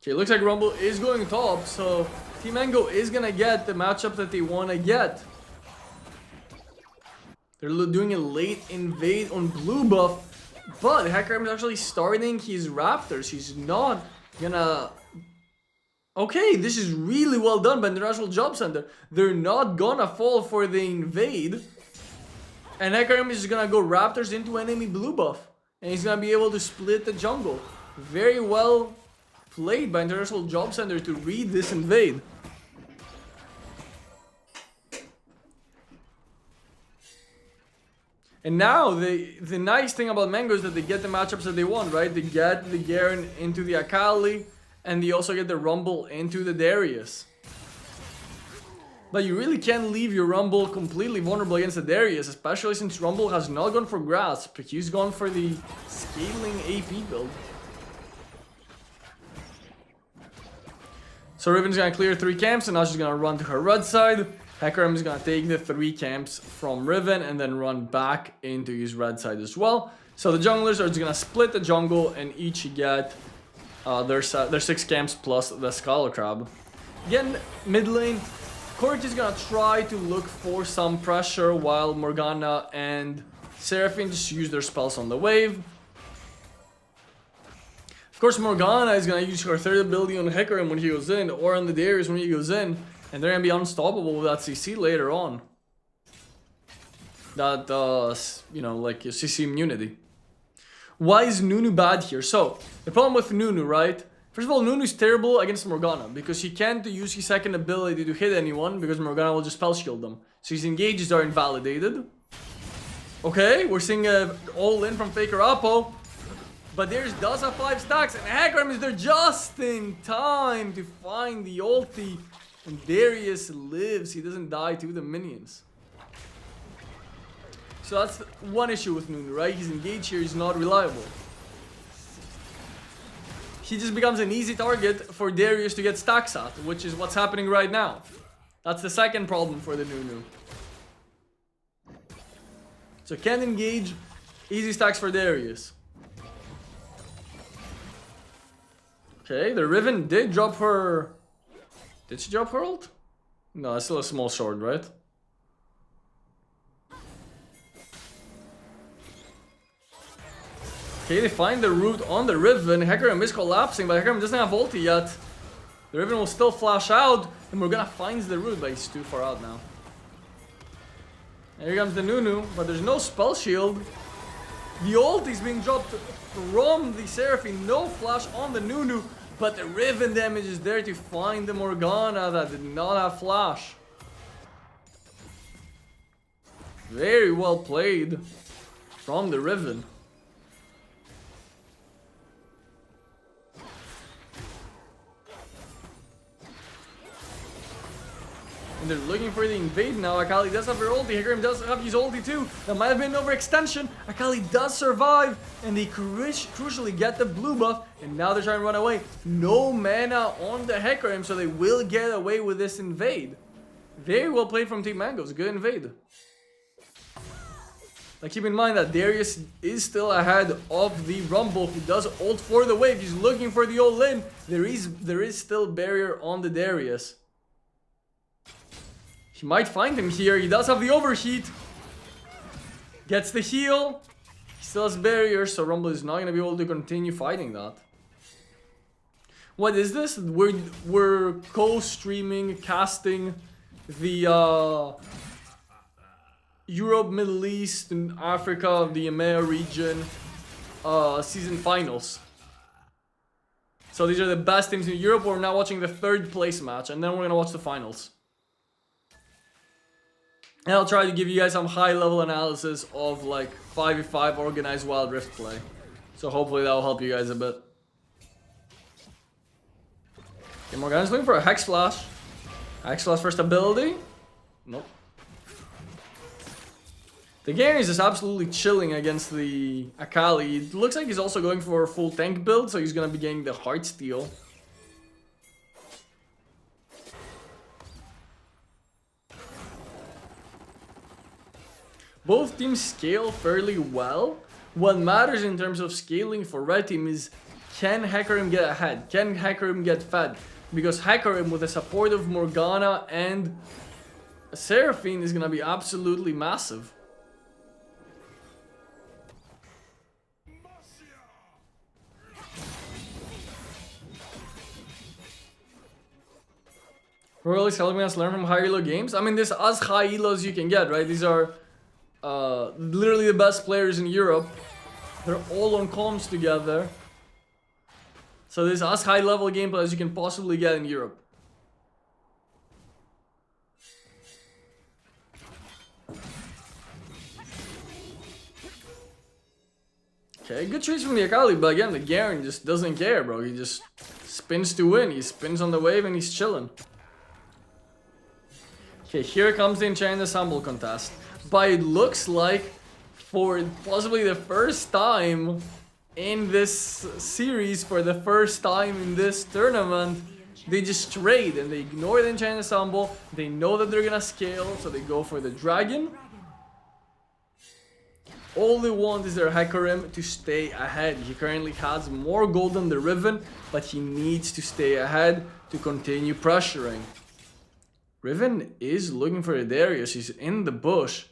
Okay, looks like Rumble is going top, so Team Mango is gonna get the matchup that they want to get. They're doing a late invade on blue buff, but Hecarim is actually starting his Raptors. He's not gonna... Okay, this is really well done by International Job Center. They're not gonna fall for the invade. And Hecarim is gonna go Raptors into enemy blue buff. And he's gonna be able to split the jungle. Very well played by International Job Center to read this invade. And now, the nice thing about Mango is that they get the matchups that they want, right? They get the Garen into the Akali, and they also get the Rumble into the Darius. But you really can't leave your Rumble completely vulnerable against the Darius, especially since Rumble has not gone for Grasp. He's gone for the scaling AP build. So Riven's gonna clear 3 camps, and now she's gonna run to her red side. Hecarim is gonna take the 3 camps from Riven and then run back into his red side as well. So the junglers are just gonna split the jungle and each get their 6 camps plus the Skull Crab. Again, mid lane, Court is gonna try to look for some pressure while Morgana and Seraphine just use their spells on the wave. Of course, Morgana is gonna use her 3rd ability on Hecarim when he goes in, or on the Darius when he goes in. And they're going to be unstoppable with that CC later on. That, you know, like CC immunity. Why is Nunu bad here? So, the problem with Nunu, right? First of all, Nunu is terrible against Morgana because he can't use his 2nd ability to hit anyone because Morgana will just spell shield them. So his engages are invalidated. Okay, we're seeing a all-in from Faker Oppo. But Darius does have 5 stacks, and Hecarim is there just in time to find the ulti. And Darius lives, he doesn't die to the minions. So that's one issue with Nunu, right? He's engaged here, he's not reliable. He just becomes an easy target for Darius to get stacks at, which is what's happening right now. That's the second problem for the Nunu. So can't engage, easy stacks for Darius. Okay, the Riven did drop her... Did she drop her ult? No, it's still a small sword, right? Okay, they find the root on the Riven. Hecarim is collapsing, but Hecarim doesn't have ulti yet. The Riven will still flash out, and Morgana finds the root, but he's too far out now. Here comes the Nunu, but there's no spell shield. The ult is being dropped from the Seraphine. No flash on the Nunu, but the Riven damage is there to find the Morgana that did not have flash. Very well played from the Riven. And they're looking for the invade now. Akali does have her ulti. Hecarim does have his ulti too. That might have been an overextension. Akali does survive. And they crucially get the blue buff. And now they're trying to run away. No mana on the Hecarim, so they will get away with this invade. Very well played from Team Mangoes. Good invade. Now keep in mind that Darius is still ahead of the Rumble. He does ult for the wave. He's looking for the all-in. There is still barrier on the Darius. He might find him here. He does have the overheat. Gets the heal. He still has barriers, so Rumble is not going to be able to continue fighting that. What is this? We're co-streaming, casting the Europe, Middle East, and Africa, the EMEA region season finals. So these are the best teams in Europe. We're now watching the 3rd place match, and then we're going to watch the finals. And I'll try to give you guys some high-level analysis of like 5v5 organized Wild Rift play. So hopefully that will help you guys a bit. Okay, Morgana's looking for a Hex Flash. Hex Flash first ability. Nope. The Gary is just absolutely chilling against the Akali. It looks like he's also going for a full tank build, so he's going to be getting the Heartsteel. Both teams scale fairly well. What matters in terms of scaling for Red Team is, can Hecarim get ahead? Can Hecarim get fed? Because Hecarim with the support of Morgana and Seraphine is going to be absolutely massive. Royal is helping us learn from high elo games. I mean, this as high elo as you can get, right? These are literally the best players in Europe. They're all on comms together. So this is as high level gameplay as you can possibly get in Europe. Okay, good trades from the Akali, but again, the Garen just doesn't care, bro. He just spins to win. He spins on the wave and he's chilling. Okay, here comes the Enchanted Ensemble contest. But it looks like, for possibly the first time in this series, for the first time in this tournament, they just trade and they ignore the Enchanted Ensemble. They know that they're gonna scale, so they go for the Dragon. All they want is their Hecarim to stay ahead. He currently has more gold than the Riven, but he needs to stay ahead to continue pressuring. Riven is looking for a Darius. He's in the bush.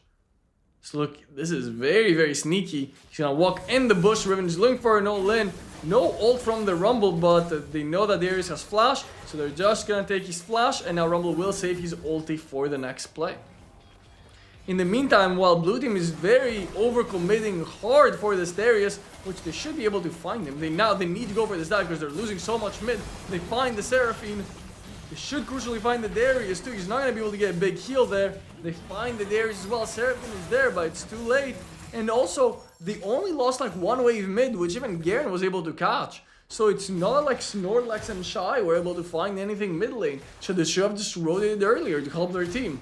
So look, this is very, very sneaky. He's gonna walk in the bush. Riven is looking for an all-in. No ult from the Rumble, but they know that Darius has flash, so they're just gonna take his flash, and now Rumble will save his ulti for the next play. In the meantime, while Blue Team is very overcommitting hard for this Darius, which they should be able to find him. They need to go for this dive because they're losing so much mid. They find the Seraphine. They should crucially find the Darius too. He's not going to be able to get a big heal there. They find the Darius as well. Seraphine is there, but it's too late. And also, they only lost like one wave mid, which even Garen was able to catch. So it's not like Snorlax and Shy were able to find anything mid lane. So they should have just rotated earlier to help their team.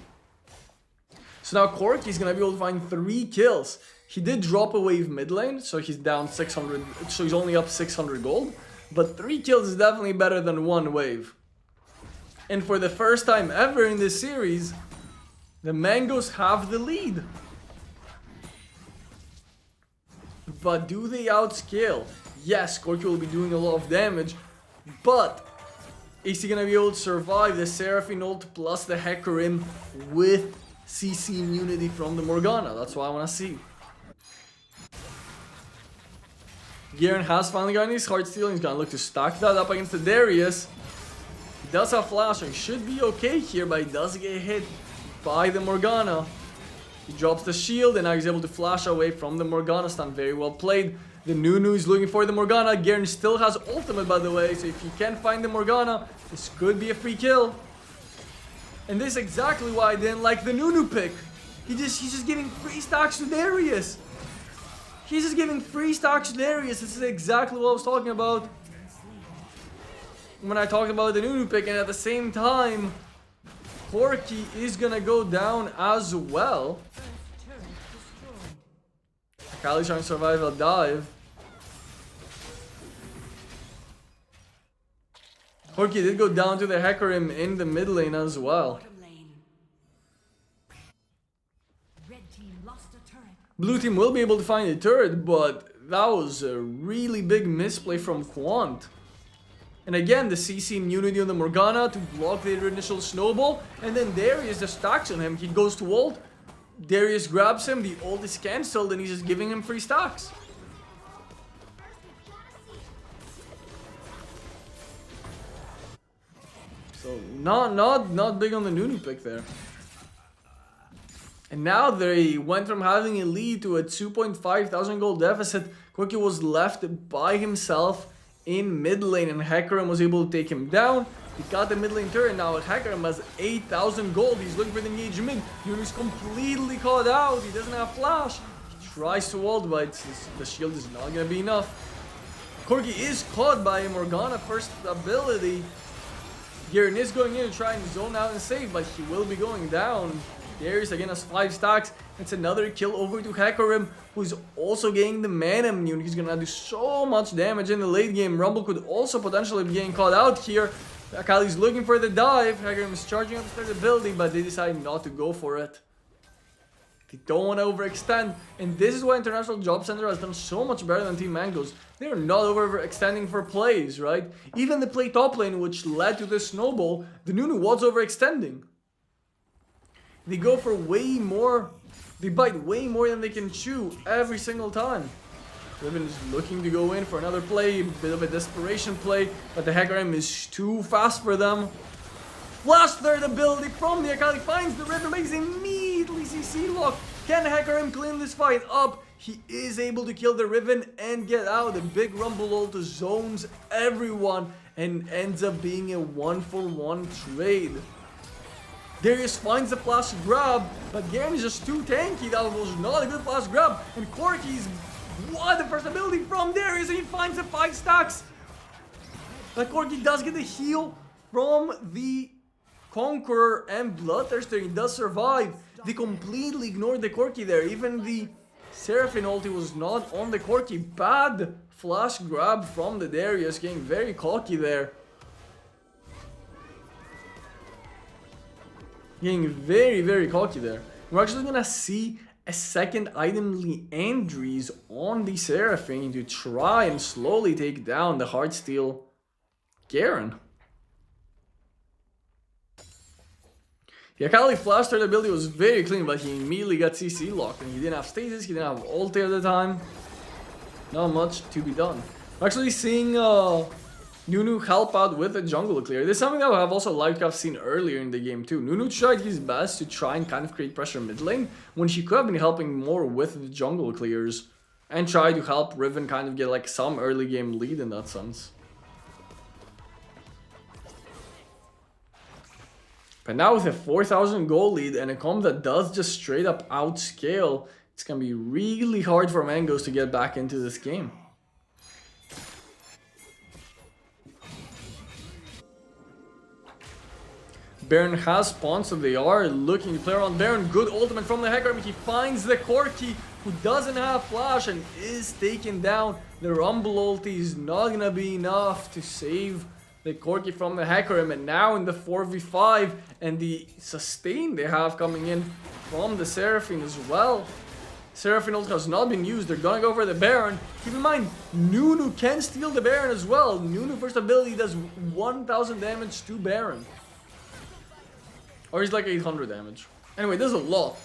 So now Corki's gonna be able to find 3 kills. He did drop a wave mid lane, so he's down 600, so he's only up 600 gold. But 3 kills is definitely better than 1 wave. And for the first time ever in this series, the Mangoes have the lead. But do they outscale? Yes, Corki will be doing a lot of damage, but is he gonna be able to survive the Seraphine ult plus the Hecarim with CC immunity from the Morgana? That's what I wanna see. Garen has finally gotten his heart steal. He's gonna look to stack that up against the Darius. He does have flash, so he should be okay here, but he does get hit by the Morgana. He drops the shield, and now he's able to flash away from the Morgana stun. Very well played. The Nunu is looking for the Morgana. Garen still has ultimate, by the way, so if he can find the Morgana, this could be a free kill. And this is exactly why I didn't like the Nunu pick. He's just giving free stacks to Darius. He's just giving free stacks to Darius. This is exactly what I was talking about when I talked about the Nunu pick, and at the same time, Corki is gonna go down as well. Akali's trying to survive a dive. Corki did go down to the Hecarim in the mid lane as well. Blue team will be able to find a turret, but that was a really big misplay from Quant. And again, the CC immunity on the Morgana to block the initial snowball, and then Darius just stacks on him. He goes to ult, Darius grabs him, the ult is cancelled, and he's just giving him free stacks. So not big on the Nunu pick there. And now they went from having a lead to a 2.5 thousand gold deficit. Corki was left by himself in mid lane, and Hecarim was able to take him down. He got the mid lane turret. Now Hecarim has 8,000 gold. He's looking for the engage mid. Nunu's completely caught out. He doesn't have flash. He tries to ult, but the shield is not going to be enough. Corki is caught by a Morgana first ability. Garen is going in to try and zone out and save, but he will be going down. Darius again has 5 stacks. It's another kill over to Hecarim, who's also getting the mana immune. He's gonna do so much damage in the late game. Rumble could also potentially be getting caught out here. Akali's looking for the dive. Hecarim is charging up to start the building, but they decide not to go for it. They don't want to overextend, and this is why International Job Center has done so much better than Team Mangoes. They're not overextending for plays, right? Even the play top lane, which led to this snowball, the Nunu was overextending. They go for way more, they bite way more than they can chew every single time. Riven is looking to go in for another play, a bit of a desperation play, but the Hecarim is too fast for them. Flash third ability from the Akali finds the Riven, makes immediately CC lock. Can Hecarim clean this fight up? He is able to kill the Riven and get out. The big Rumble ult zones everyone and ends up being a 1-for-1 trade. Darius finds the flash grab, but Garen is just too tanky. That was not a good flash grab. And Corki's won the first ability from Darius, and he finds the 5 stacks. But Corki does get the heal from the Conqueror and Bloodthirster. He does survive. They completely ignored the Corki there. Even the Seraphine ulti was not on the Corki. Bad flash grab from the Darius, getting very cocky there. Getting very, very cocky there. We're actually gonna see a second item Leandries on the Seraphine to try and slowly take down the Heartsteel Garen. The Akali flash third ability was very clean, but he immediately got CC locked, and he didn't have stasis, he didn't have ulti at the time. Not much to be done. We're actually seeing Nunu help out with the jungle clear. This is something that I've also liked, I've seen earlier in the game too. Nunu tried his best to try and kind of create pressure mid lane, when she could have been helping more with the jungle clears, and try to help Riven kind of get like some early game lead in that sense. But now with a 4,000 gold lead and a comp that does just straight up outscale It's gonna be really hard for Mangoes to get back into this game. Baron has spawns, so they are looking to play around Baron. Good ultimate from the Hecarim. He finds the Corki, who doesn't have flash and is taken down. The Rumble ulti is not gonna be enough to save the Corki from the Hecarim. And now in the 4v5 and the sustain they have coming in from the Seraphine as well. Seraphine ult has not been used. They're gonna go for the Baron. Keep in mind, Nunu can steal the Baron as well. Nunu first ability does 1000 damage to Baron. Or he's like 800 damage. Anyway, this is a lot.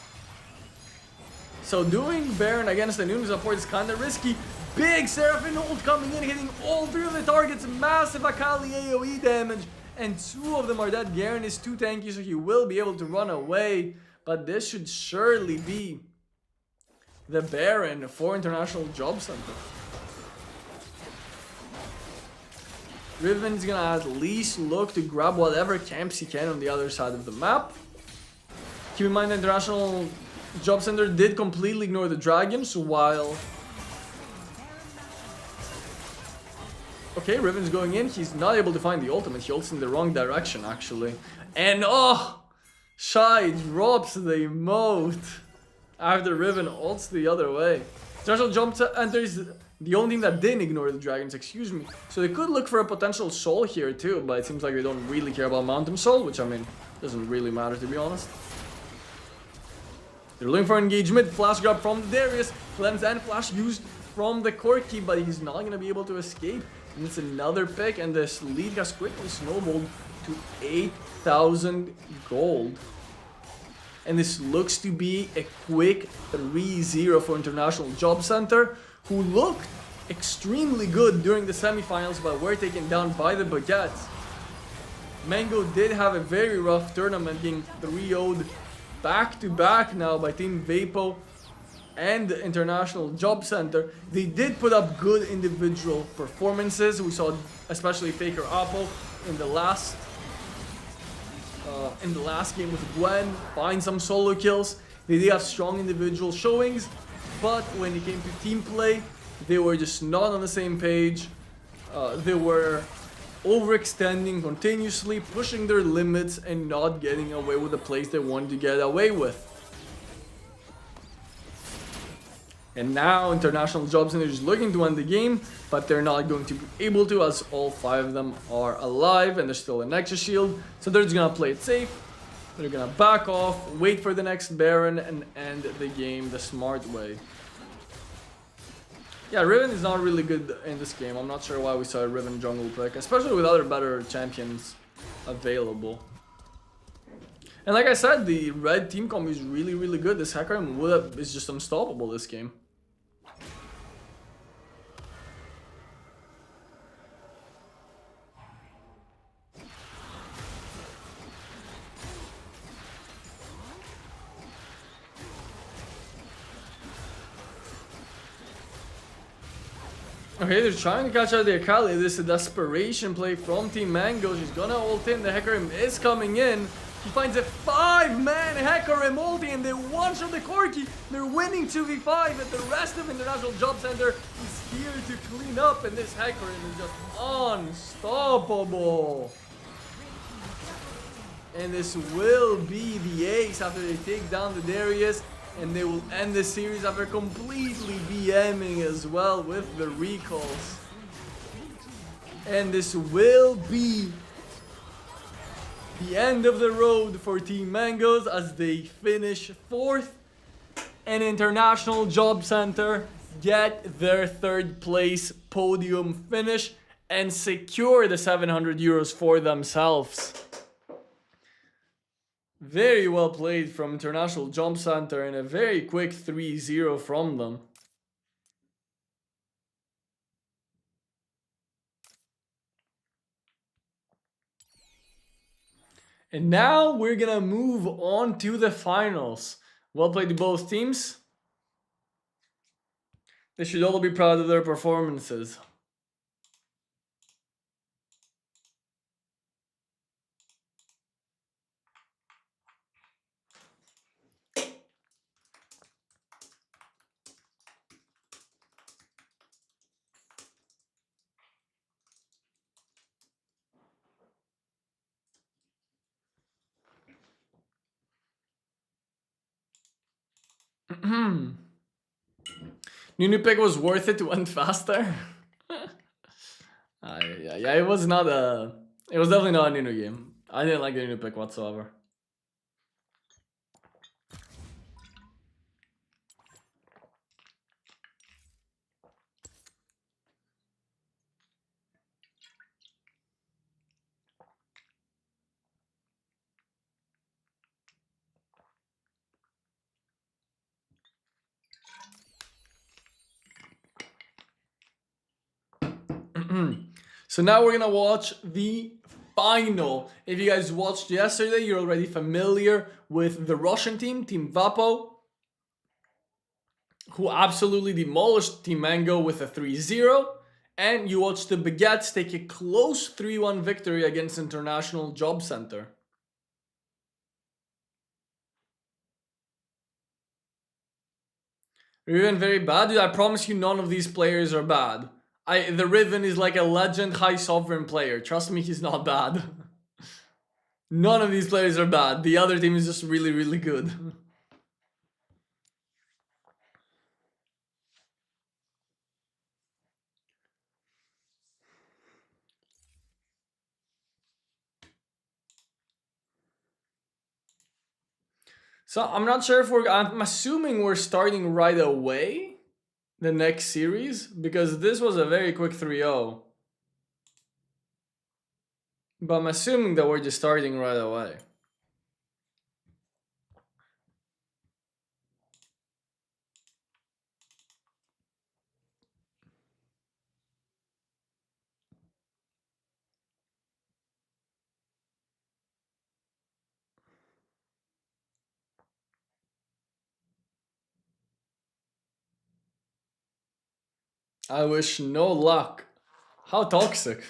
So doing Baron against the Nunu support is kind of risky. Big Seraphine ult coming in, hitting all 3 of the targets. Massive Akali AoE damage. And 2 of them are dead. Garen is too tanky, so he will be able to run away. But this should surely be the Baron for International Job Center. Riven's gonna at least look to grab whatever camps he can on the other side of the map. Keep in mind the International Job Center did completely ignore the dragons while... Okay, Riven's going in. He's not able to find the ultimate. He ults in the wrong direction actually. And oh! Shy drops the emote after Riven ults the other way. International Job Center is the only team that didn't ignore the dragons, excuse me. So they could look for a potential soul here too, but it seems like they don't really care about Mountain Soul, which I mean, doesn't really matter to be honest. They're looking for engagement, flash grab from Darius, cleanse and flash used from the Corki, but he's not going to be able to escape. And it's another pick, and this lead has quickly snowballed to 8,000 gold. And this looks to be a quick 3-0 for International Job Center, who looked extremely good during the semifinals but were taken down by the Baguettes. Mango did have a very rough tournament, getting 3-0'd back-to-back now by Team Vapo and the International Job Center. They did put up good individual performances. We saw especially Faker Apple in the last game with Gwen find some solo kills. They did have strong individual showings, but when it came to team play, they were just not on the same page. They were overextending continuously, pushing their limits, and not getting away with the plays they wanted to get away with. And now International Job Center is looking to end the game, but they're not going to be able to, as all 5 of them are alive and there's still a Nexus shield. So they're just gonna play it safe. They're gonna back off, wait for the next Baron, and end the game the smart way. Yeah, Riven is not really good in this game. I'm not sure why we saw a Riven jungle pick, especially with other better champions available. And like I said, the red team combo is really, really good. This Hecarim is just unstoppable this game. Okay, they're trying to catch out the Akali. This is a desperation play from Team Mango. She's gonna ult in. The Hecarim is coming in. He finds a 5-man Hecarim ulti and they one-shot the Corki. They're winning 2v5, and the rest of International Job Center is here to clean up, and this Hecarim is just unstoppable. And this will be the ace after they take down the Darius. And they will end the series after completely BMing as well with the recalls. And this will be the end of the road for Team Mangoes as they finish 4th. And International Job Center get their 3rd place podium finish and secure the 700 euros for themselves. Very well played from International Job Center and a very quick 3-0 from them. And now we're gonna move on to the finals. Well played to both teams. They should all be proud of their performances. Nunu pick was worth it to end faster. Yeah, it was not a. It was definitely not a Nunu game. I didn't like the Nunu pick whatsoever. So now we're gonna watch the final. If you guys watched yesterday, you're already familiar with the Russian team, Team Vapo, who absolutely demolished Team Mango with a 3-0. And you watched the Baguettes take a close 3-1 victory against International Job Center. Riven very bad? Dude, I promise you none of these players are bad. The Riven is like a legend high sovereign player. Trust me, he's not bad. None of these players are bad. The other team is just really, really good. So I'm not sure if I'm assuming we're starting right away the next series because this was a very quick 3-0. But I'm assuming that we're just starting right away. I wish no luck. How toxic?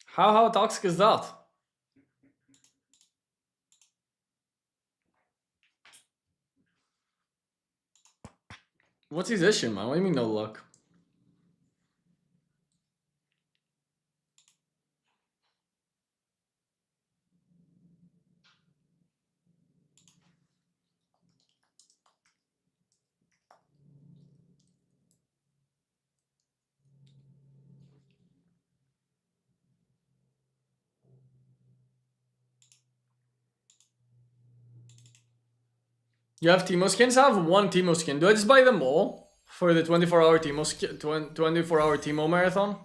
How toxic is that? What's his issue, man? What do you mean no luck? You have Teemo skins? I have one Teemo skin. Do I just buy them all for the 24-hour Teemo 24-hour Teemo marathon?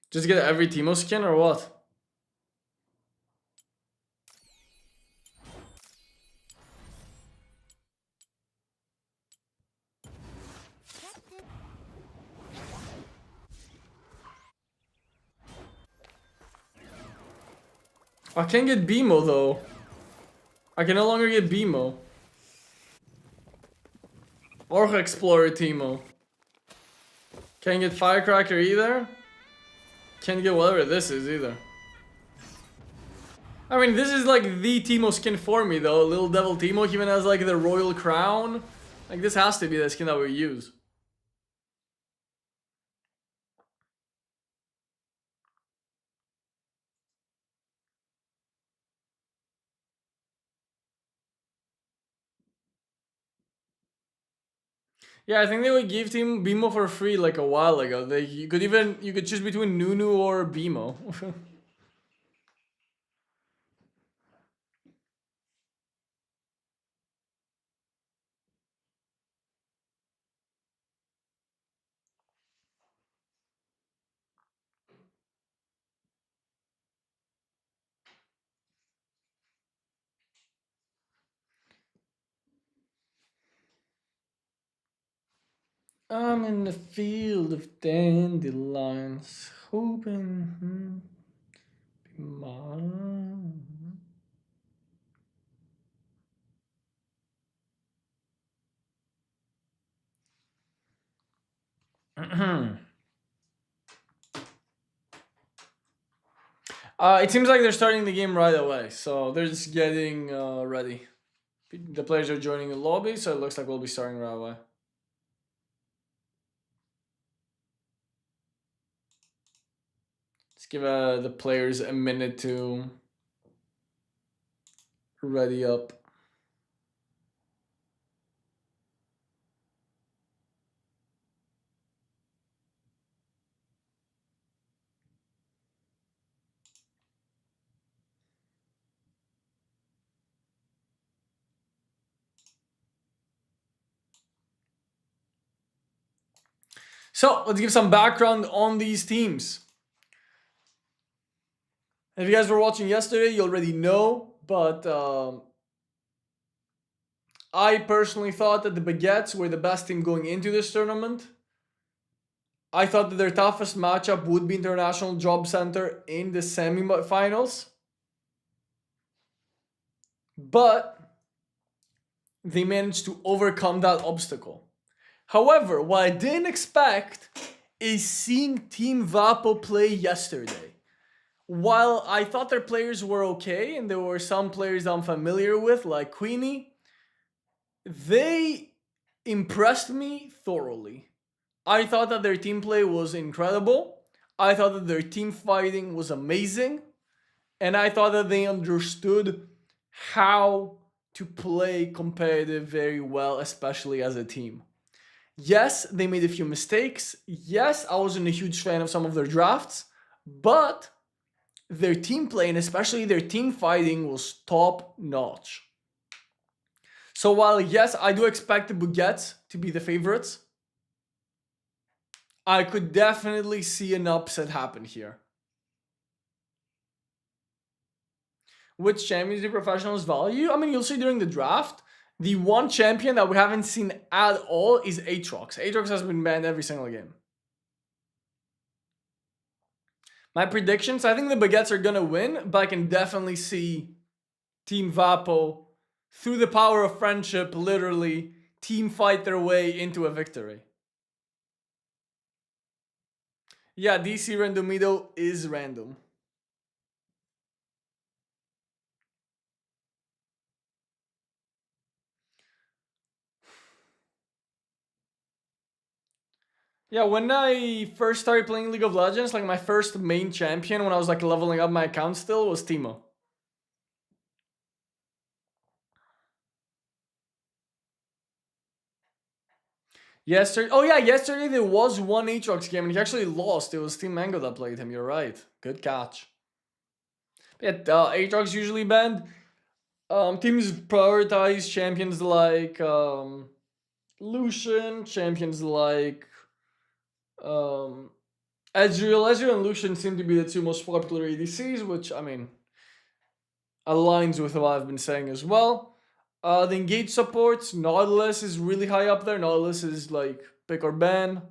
Just get every Teemo skin or what? I can't get BMO though. I can no longer get BMO. Or Explorer Teemo. Can't get Firecracker either. Can't get whatever this is either. I mean, this is like the Teemo skin for me though. Little Devil Teemo even has like the Royal Crown. Like this has to be the skin that we use. Yeah, I think they would give Team BMO for free like a while ago. You could choose between Nunu or BMO. I'm in the field of dandelions, hoping be mine. It seems like they're starting the game right away, so they're just getting ready. The players are joining the lobby, so it looks like we'll be starting right away. Let's give the players a minute to ready up. So let's give some background on these teams. If you guys were watching yesterday, you already know, but I personally thought that the Baguettes were the best team going into this tournament. I thought that their toughest matchup would be International Job Center in the semi-finals. But they managed to overcome that obstacle. However, what I didn't expect is seeing Team Vapo play yesterday. While I thought their players were okay, and there were some players I'm familiar with, like Queenie, they impressed me thoroughly. I thought that their team play was incredible. I thought that their team fighting was amazing. And I thought that they understood how to play competitive very well, especially as a team. Yes, they made a few mistakes. Yes, I wasn't a huge fan of some of their drafts, but their team play and especially their team fighting was top notch. So while yes, I do expect the Bugettes to be the favorites, I could definitely see an upset happen here. Which champions do professionals value? I mean, you'll see during the draft. The one champion that we haven't seen at all is Aatrox. Aatrox has been banned every single game. My predictions, I think the Baguettes are going to win, but I can definitely see Team Vapo, through the power of friendship, literally team fight their way into a victory. Yeah, DC Randomido is random. Yeah, when I first started playing League of Legends, like my first main champion when I was like leveling up my account still was Timo. Yesterday, oh yeah, yesterday there was one Aatrox game and he actually lost. It was Team Mango that played him. You're right. Good catch. Yeah, Aatrox usually banned. Teams prioritize champions like Lucian, champions like um, Ezreal. Ezreal and Lucian seem to be the two most popular ADCs, which I mean aligns with what I've been saying as well. The engage supports, Nautilus is really high up there. Nautilus is like pick or ban.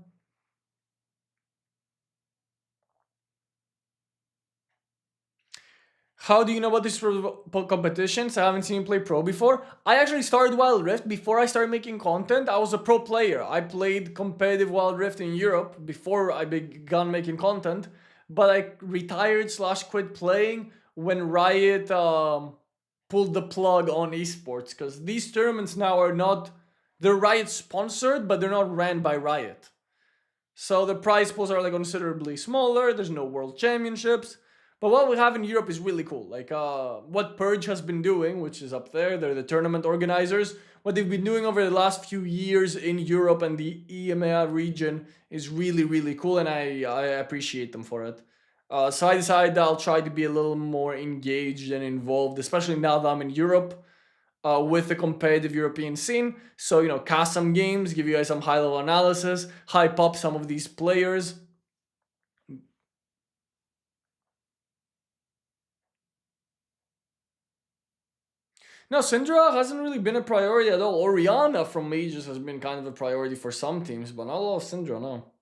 How do you know about these competitions? I haven't seen you play pro before. I actually started Wild Rift before I started making content. I was a pro player. I played competitive Wild Rift in Europe before I began making content. But I retired / quit playing when Riot pulled the plug on esports. Because these tournaments now are not... They're Riot sponsored, but they're not ran by Riot. So the prize pools are like considerably smaller. There's no world championships. But what we have in Europe is really cool. Like what Purge has been doing, which is up there. They're the tournament organizers. What they've been doing over the last few years in Europe and the EMEA region is really, really cool. And I appreciate them for it. So I decided I'll try to be a little more engaged and involved, especially now that I'm in Europe with the competitive European scene. So, you know, cast some games, give you guys some high-level analysis, hype up some of these players. No, Syndra hasn't really been a priority at all. Oriana from Mages has been kind of a priority for some teams, but not a lot of Syndra, no.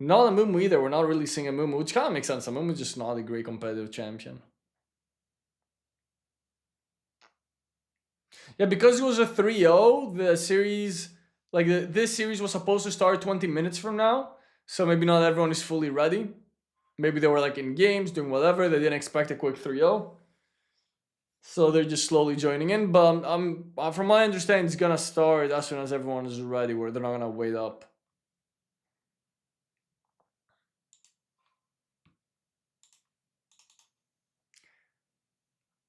Not a Mumu either. We're not really seeing a Mumu, which kind of makes sense. A Mumu's just not a great competitive champion. Yeah, because it was a 3-0, the series, like this series was supposed to start 20 minutes from now. So maybe not everyone is fully ready. Maybe they were like in games, doing whatever. They didn't expect a quick 3-0. So they're just slowly joining in. But from my understanding, it's gonna start as soon as everyone is ready, where they're not gonna wait up.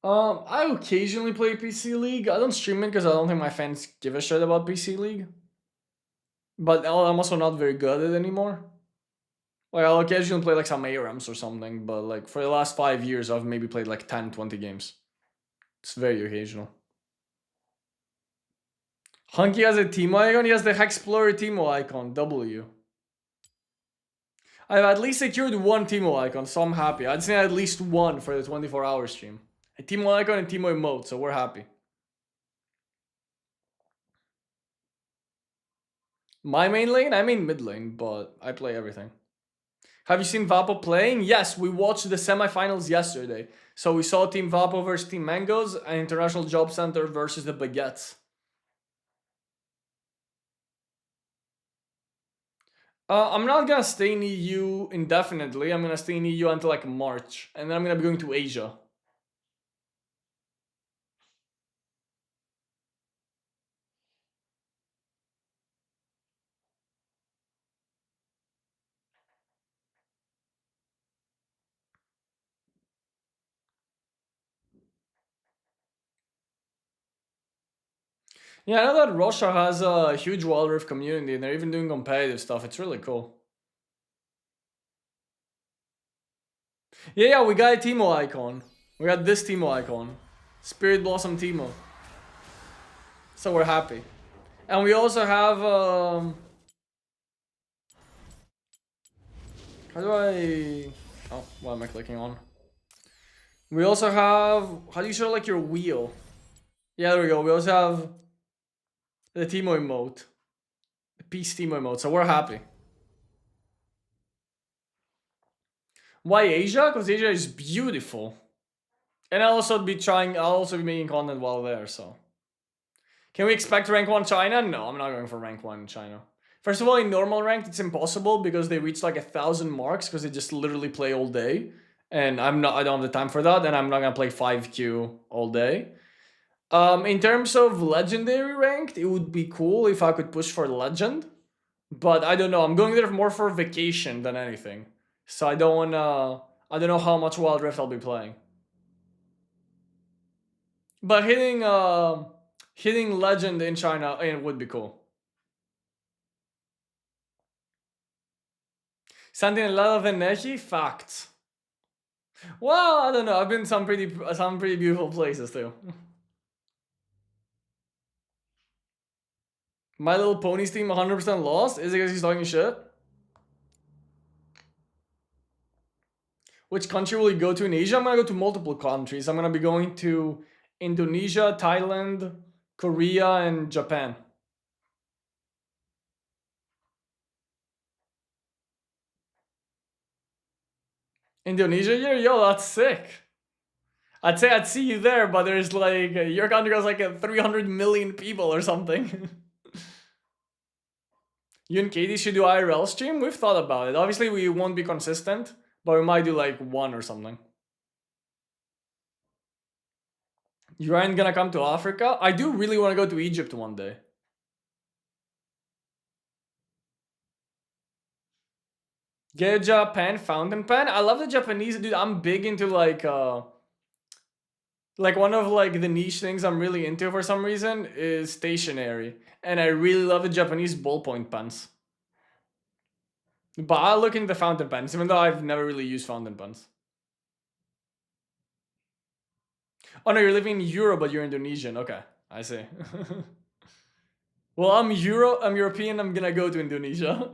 I occasionally play PC League. I don't stream it because I don't think my fans give a shit about PC League. But I'm also not very good at it anymore. Like, I'll occasionally play like some ARMs or something, but like for the last 5 years, I've maybe played like 10, 20 games. It's very occasional. Hunky has a Teemo icon. He has the Hexplorer Teemo icon, W. I've at least secured one Teemo icon, so I'm happy. I'd say at least one for the 24-hour stream. A Teemo icon and Teemo emote, so we're happy. My main lane? I main mid lane, but I play everything. Have you seen Vapo playing? Yes, we watched the semifinals yesterday. So we saw Team Vapo versus Team Mangoes and International Job Center versus the Baguettes. I'm not gonna stay in EU indefinitely. I'm gonna stay in EU until like March. And then I'm gonna be going to Asia. Yeah, I know that Russia has a huge Wild Rift community and they're even doing competitive stuff. It's really cool. Yeah, we got a Teemo icon. We got this Teemo icon. Spirit Blossom Teemo. So we're happy. And we also have... how do I... oh, what am I clicking on? We also have... how do you show like your wheel? Yeah, there we go. We also have the Teemo emote. The Peace Teemo emote. So we're happy. Why Asia? Because Asia is beautiful. And I'll also be making content while there, so. Can we expect rank 1 China? No, I'm not going for rank 1 in China. First of all, in normal ranked, it's impossible because they reach like 1,000 marks because they just literally play all day. And I don't have the time for that, and I'm not gonna play 5Q all day. In terms of legendary ranked, it would be cool if I could push for legend. But I don't know, I'm going there more for vacation than anything. So I don't know how much Wild Rift I'll be playing. But hitting legend in China, it would be cool. Santinella Veneji? Facts. Well, I don't know. I've been some pretty beautiful places too. My Little Pony's team 100% lost? Is it because he's talking shit? Which country will you go to in Asia? I'm gonna go to multiple countries. I'm gonna be going to Indonesia, Thailand, Korea, and Japan. Indonesia here? Yo, that's sick. I'd say I'd see you there, but there's like, your country has like 300 million people or something. You and Katie should do IRL stream? We've thought about it. Obviously, we won't be consistent, but we might do like one or something. You aren't gonna come to Africa? I do really want to go to Egypt one day. Get a Japan fountain pen? I love the Japanese, dude. I'm big into like one of like the niche things I'm really into for some reason is stationery. And I really love the Japanese ballpoint pens. But I'll look into fountain pens, even though I've never really used fountain pens. Oh no, you're living in Europe, but you're Indonesian. Okay, I see. Well, I'm European, I'm gonna go to Indonesia.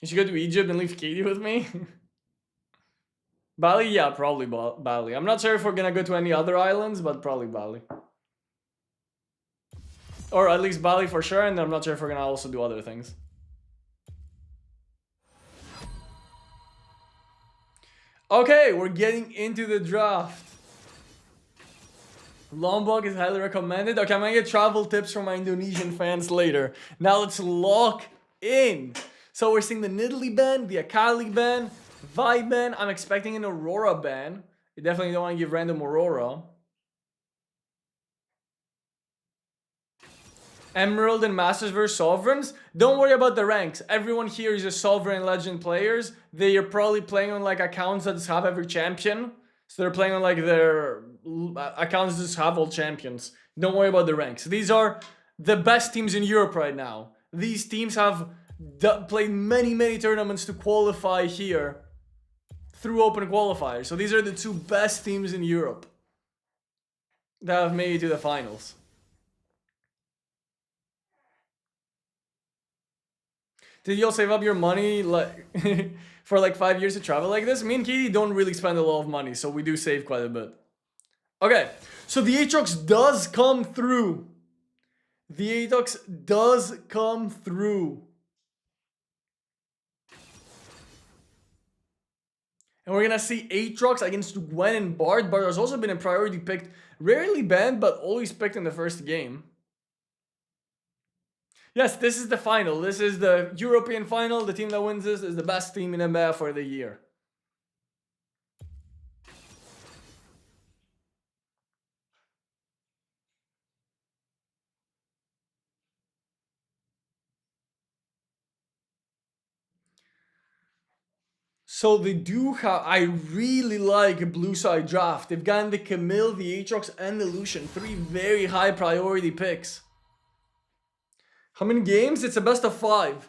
You should go to Egypt and leave Katie with me. Bali? Yeah, probably Bali. I'm not sure if we're gonna go to any other islands, but probably Bali. Or at least Bali for sure, and I'm not sure if we're gonna also do other things. Okay, we're getting into the draft. Lombok is highly recommended. Okay, I'm gonna get travel tips from my Indonesian fans later. Now let's lock in. So we're seeing the Nidalee ban, the Akali ban, Vi ban. I'm expecting an Aurora ban. You definitely don't want to give random Aurora. Emerald and Masters versus Sovereigns. Don't worry about the ranks. Everyone here is a Sovereign Legend players. They are probably playing on like accounts that just have every champion. So they're playing on like their accounts that just have all champions. Don't worry about the ranks. These are the best teams in Europe right now. These teams have played many tournaments to qualify here through open qualifiers. So these are the two best teams in Europe that have made it to the finals. Did you all save up your money like for like 5 years to travel like this? Me and Katie don't really spend a lot of money, so we do save quite a bit. Okay, so the Aatrox does come through. The Aatrox does come through. And we're gonna see Aatrox against Gwen and Bard. Bard has also been a priority picked, rarely banned, but always picked in the first game. Yes, this is the final. This is the European final. The team that wins this is the best team in EMEA for the year. So they do have, I really like a blue side draft. They've gotten the Camille, the Aatrox, and the Lucian. 3 very high priority picks. How many games? It's a best of 5.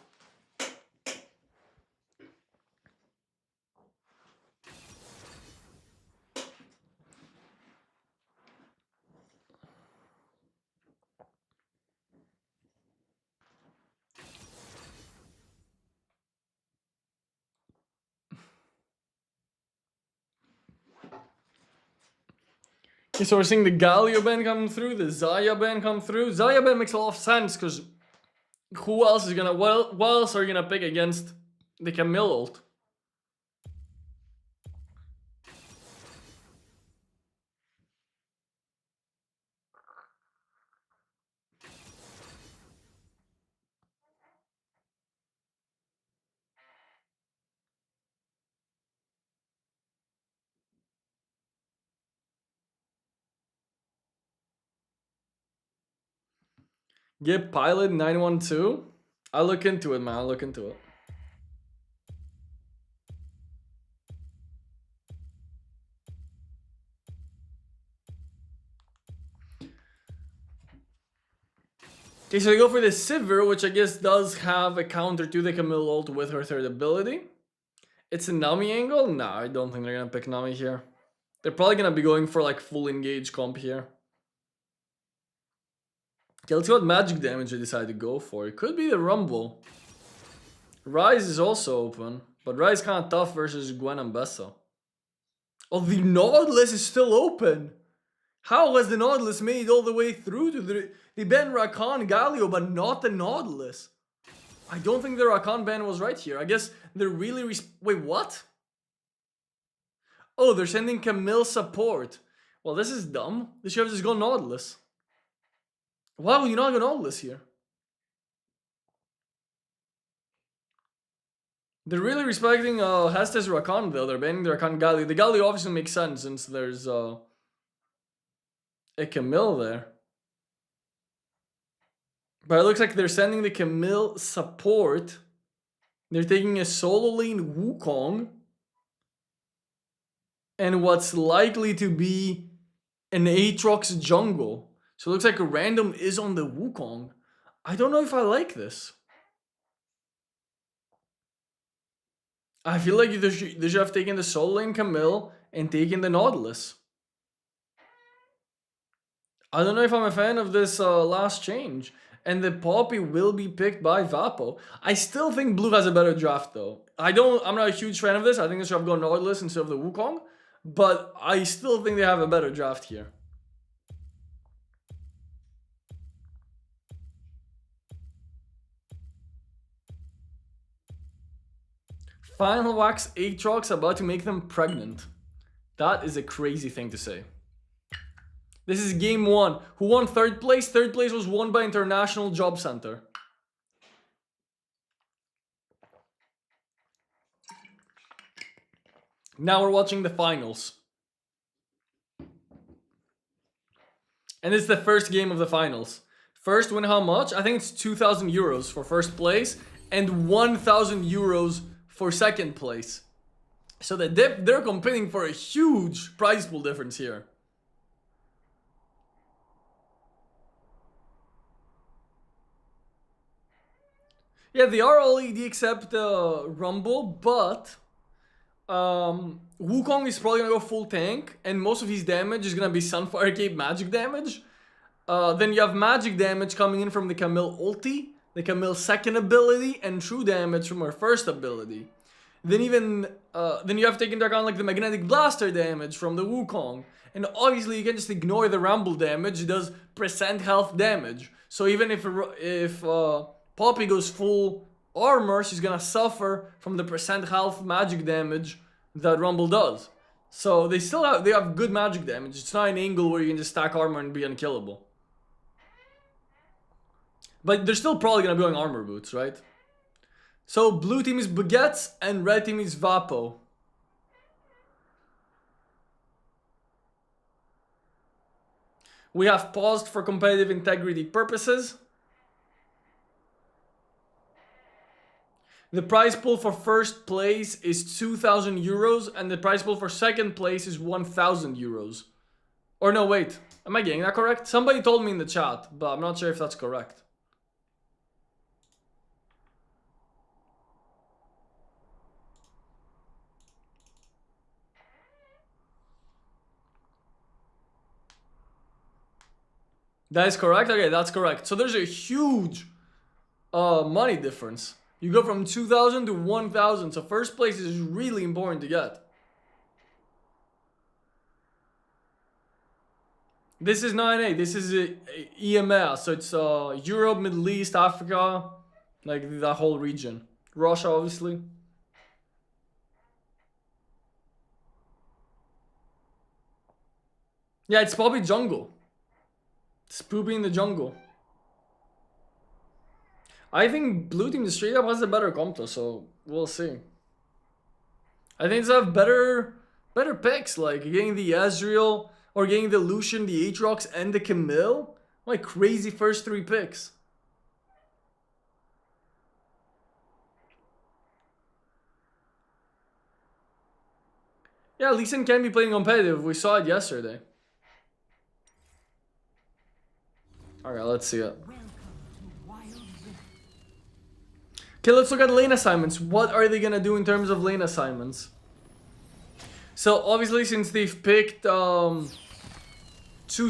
Okay, so we're seeing the Galio ban come through, the Zaya ban come through. Zaya ban makes a lot of sense because who else is gonna, what else are you gonna pick against the Camille ult? Get Pilot 912? I'll look into it, man. I'll look into it. Okay, so we go for the Sivir, which I guess does have a counter to the Camille ult with her third ability. It's a Nami angle? Nah, I don't think they're gonna pick Nami here. They're probably gonna be going for like full engage comp here. Okay, let's see what magic damage they decide to go for. It could be the Rumble. Ryze is also open, but Ryze is kind of tough versus Gwen and Bessa. Oh, the Nautilus is still open. How has the Nautilus made it all the way through to the... They banned Rakan, Galio, but not the Nautilus. I don't think the Rakan ban was right here. I guess they're really... Wait, what? Oh, they're sending Camille support. Well, this is dumb. They should have just gone Nautilus. Why would you not go Nautilus here? They're really respecting Hestes Rakan though. They're banning the Rakan Galio. The Galio obviously makes sense since there's a Camille there. But it looks like they're sending the Camille support. They're taking a solo lane Wukong. And what's likely to be an Aatrox jungle. So it looks like a random is on the Wukong. I don't know if I like this. I feel like they should have taken the solo lane Camille and taken the Nautilus. I don't know if I'm a fan of this last change. And the Poppy will be picked by Vapo. I still think Blue has a better draft though. I'm not a huge fan of this. I think they should have gone Nautilus instead of the Wukong. But I still think they have a better draft here. Final Wax Aatrox about to make them pregnant. That is a crazy thing to say. This is game 1. Who won 3rd place? 3rd place was won by International Job Center. Now we're watching the finals. And it's the first game of the finals. First win how much? I think it's 2,000 euros for first place and 1,000 euros for second place. So they're competing for a huge prize pool difference here. Yeah, they are all ED except Rumble, but Wukong is probably gonna go full tank, and most of his damage is gonna be Sunfire Cape magic damage. Then you have magic damage coming in from the Camille ulti, the Camille's second ability, and true damage from her first ability. Then then you have to take into account like the magnetic blaster damage from the Wukong. And obviously you can just ignore the rumble damage. It does percent health damage. So even if Poppy goes full armor, she's gonna suffer from the percent health magic damage that Rumble does. So they have good magic damage. It's not an angle where you can just stack armor and be unkillable. But they're still probably gonna be going armor boots, right? So blue team is Baguettes and red team is Vapo. We have paused for competitive integrity purposes. The prize pool for first place is 2,000 euros and the prize pool for second place is 1,000 euros. Or no, wait. Am I getting that correct? Somebody told me in the chat, but I'm not sure if that's correct. That is correct? Okay, that's correct. So there's a huge money difference. You go from 2,000 to 1,000. So first place is really important to get. This is 9A. This is EMEA. So it's Europe, Middle East, Africa. Like that whole region. Russia, obviously. Yeah, it's probably jungle. It's Poopy in the jungle. I think blue team straight up has a better comp, so we'll see. I think they have better picks, like getting the Ezreal or getting the Lucian, the Aatrox, and the Camille. Like crazy first 3 picks. Yeah, Lee Sin can be playing competitive. We saw it yesterday. Alright, let's see it. Okay, let's look at lane assignments. What are they gonna do in terms of lane assignments? So obviously, since they've picked 2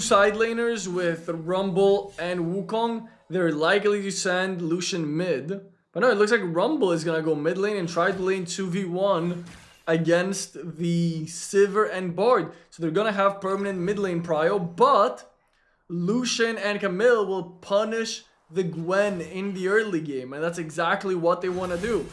side laners with Rumble and Wukong, they're likely to send Lucian mid. But no, it looks like Rumble is gonna go mid lane and try to lane 2v1 against the Sivir and Bard. So they're gonna have permanent mid lane prio, but Lucian and Camille will punish the Gwen in the early game, and that's exactly what they want to do.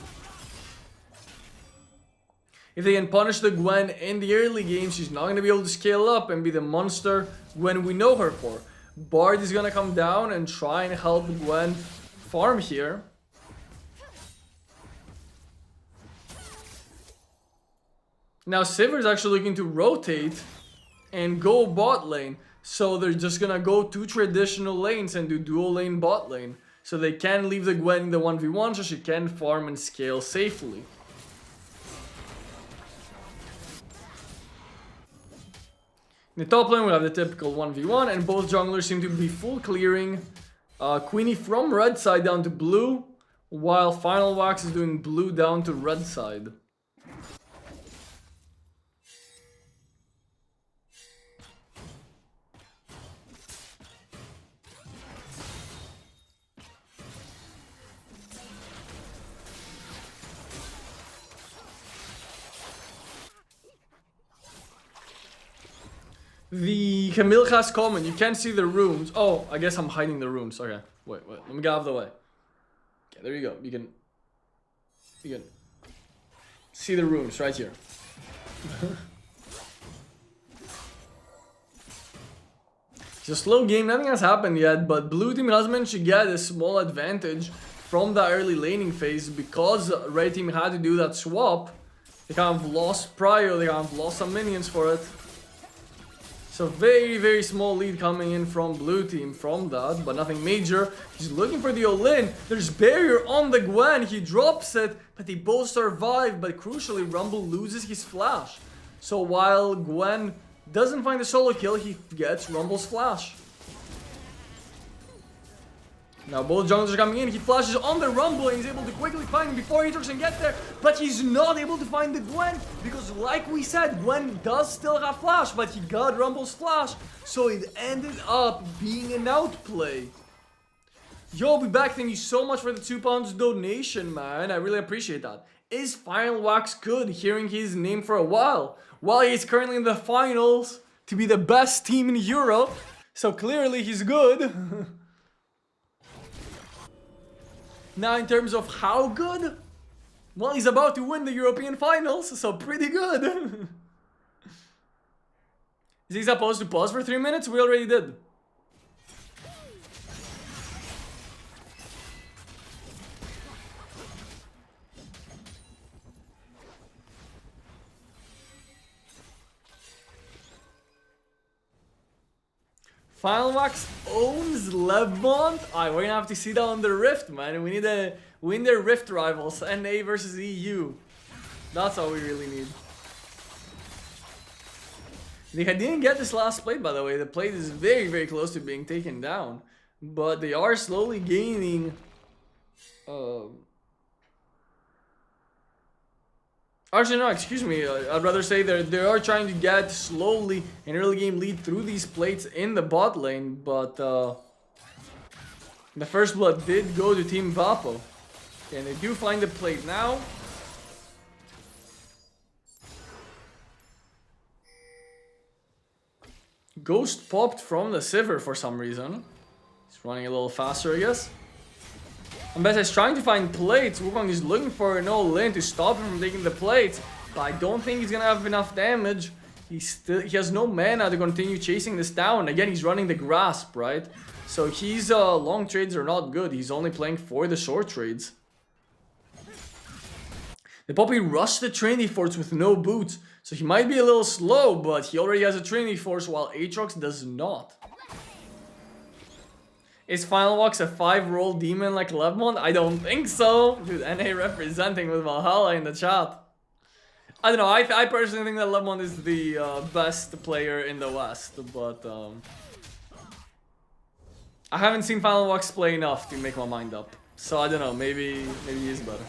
If they can punish the Gwen in the early game, she's not going to be able to scale up and be the monster Gwen we know her for. Bard is going to come down and try and help Gwen farm here. Now Sivir is actually looking to rotate and go bot lane. So they're just gonna go 2 traditional lanes and do dual lane bot lane. So they can leave the Gwen in the 1v1 so she can farm and scale safely. In the top lane we have the typical 1v1 and both junglers seem to be full clearing. Queenie from red side down to blue, while Final Wax is doing blue down to red side. The Camille has common. You can't see the runes. Oh, I guess I'm hiding the runes. Okay, wait. Let me get out of the way. Okay, there you go. You can see the runes right here. It's a slow game. Nothing has happened yet, but blue team has managed to get a small advantage from the early laning phase because red team had to do that swap. They kind of lost prio. They kind of lost some minions for it. So very small lead coming in from blue team from that, but nothing major. He's looking for the all-in. There's barrier on the Gwen. He drops it, but they both survive. But crucially, Rumble loses his flash. So while Gwen doesn't find the solo kill, he gets Rumble's flash. Now both junglers are coming in. He flashes on the Rumble and he's able to quickly find him before Aatrox can get there. But he's not able to find the Gwen because, like we said, Gwen does still have flash, but he got Rumble's flash. So it ended up being an outplay. Yo, be back. Thank you so much for the £2 donation, man. I really appreciate that. Is Final Wax good? Hearing his name for a while. Well, he's currently in the finals to be the best team in Europe. So clearly he's good. Now in terms of how good? Well, he's about to win the European finals, so pretty good. Is he supposed to pause for 3 minutes? We already did. Final Wax owns Levmont. Alright, we're gonna have to see that on the Rift, man. We need to win their Rift rivals, NA versus EU. That's all we really need. They didn't get this last plate, by the way. The plate is very, very close to being taken down. But they are slowly gaining... Actually, no, excuse me. I'd rather say they are trying to get slowly an early game lead through these plates in the bot lane. But the first blood did go to Team Vapo. And they do find the plate now. Ghost popped from the Sivir for some reason. He's running a little faster, I guess. Ambessa is trying to find plates. Wukong is looking for an all-in to stop him from taking the plates. But I don't think he's gonna have enough damage. He has no mana to continue chasing this down. Again, he's running the grasp, right? So his long trades are not good. He's only playing for the short trades. The Poppy rushed the Trinity Force with no boots. So he might be a little slow, but he already has a Trinity Force while Aatrox does not. Is Final Wax a 5-roll demon like Levmont? I don't think so. Dude, NA representing with Valhalla in the chat. I don't know, I personally think that Levmont is the best player in the West, but I haven't seen Final Wax play enough to make my mind up. So I don't know, maybe he is better.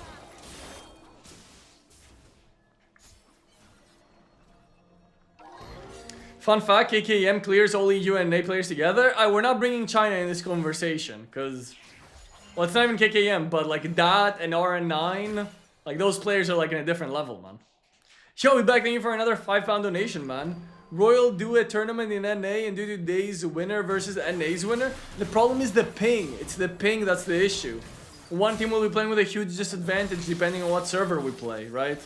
Fun fact, KKM clears all EU and NA players together. We're not bringing China in this conversation, because... Well, it's not even KKM, but like that and RN9, like those players are like in a different level, man. Yo, we back, thank you for another £5 donation, man. Royal do a tournament in NA and do today's winner versus NA's winner. The problem is the ping. It's the ping that's the issue. One team will be playing with a huge disadvantage depending on what server we play, right?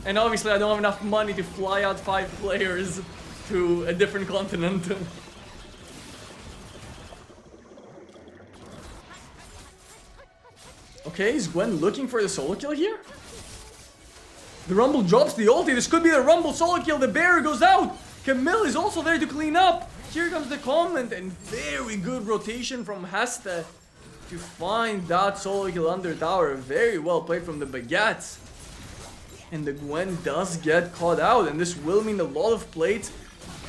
And obviously I don't have enough money to fly out 5 players to a different continent. Okay, is Gwen looking for the solo kill here? The Rumble drops the ulti. This could be the Rumble solo kill. The barrier goes out. Camille is also there to clean up. Here comes the comment, and very good rotation from Hesta to find that solo kill under tower. Very well played from the Baguettes. And the Gwen does get caught out, and this will mean a lot of plates,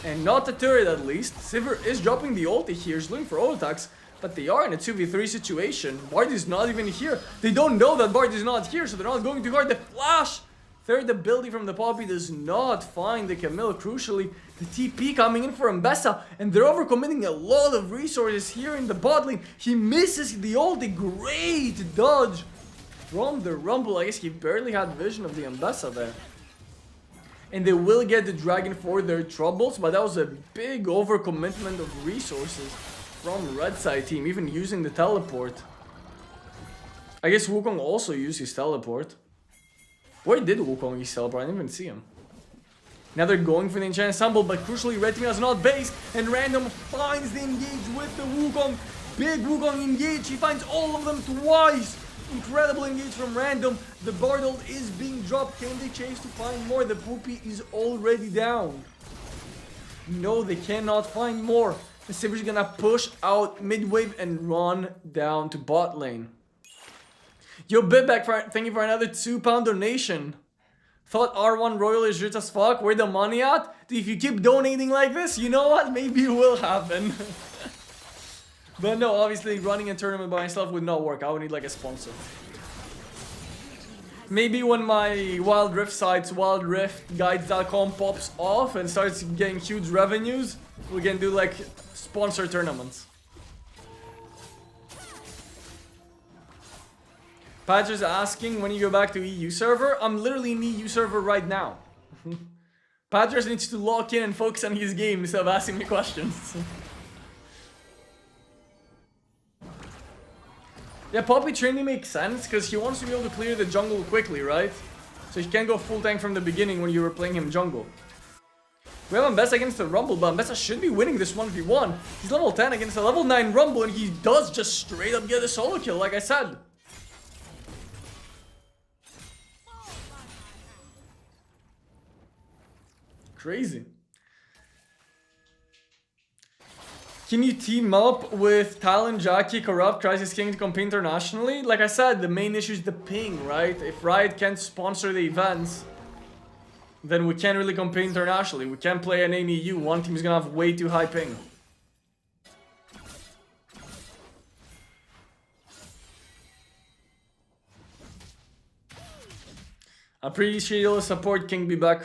and not the turret at least. Sivir is dropping the ulti here, he's looking for auto attacks, but they are in a 2v3 situation. Bard is not even here. They don't know that Bard is not here, so they're not going to guard the flash. Third ability from the Poppy does not find the Camille. Crucially, the TP coming in for Ambessa, and they're overcommitting a lot of resources here in the bot lane. He misses the ulti. Great dodge from the Rumble. I guess he barely had vision of the Ambessa there. And they will get the Dragon for their troubles, but that was a big overcommitment of resources from Red Side team, even using the teleport. I guess Wukong also used his teleport. Where did Wukong use teleport? I didn't even see him. Now they're going for the Enchanted Ensemble, but crucially Red team has not base, and Random finds the engage with the Wukong. Big Wukong engage, he finds all of them twice. Incredible engage from Random. The Bardold is being dropped. Can they chase to find more? The Poopy is already down. No, they cannot find more. The Sivir's gonna push out mid-wave and run down to bot lane. Yo, Bitback, thank you for another £2 donation. Thought R1 Royal is rich as fuck. Where the money at? Dude, if you keep donating like this, you know what? Maybe it will happen. But no, obviously running a tournament by myself would not work. I would need like a sponsor. Maybe when my Wild Rift sites, wildriftguides.com pops off and starts getting huge revenues, we can do like sponsor tournaments. Patrick's asking when you go back to EU server. I'm literally in EU server right now. Patrick needs to lock in and focus on his game instead of asking me questions. Yeah, Poppy training makes sense because he wants to be able to clear the jungle quickly, right? So he can't go full tank from the beginning when you were playing him jungle. We have Ambessa against the Rumble, but Ambessa should be winning this 1v1. He's level 10 against a level 9 Rumble, and he does just straight up get a solo kill, like I said. Crazy. Can you team up with Talon, Jackie, Corrupt, Crisis King to compete internationally? Like I said, the main issue is the ping, right? If Riot can't sponsor the events, then we can't really compete internationally. We can't play an AMEU. One team is gonna have way too high ping. I appreciate all the support, King. Be back.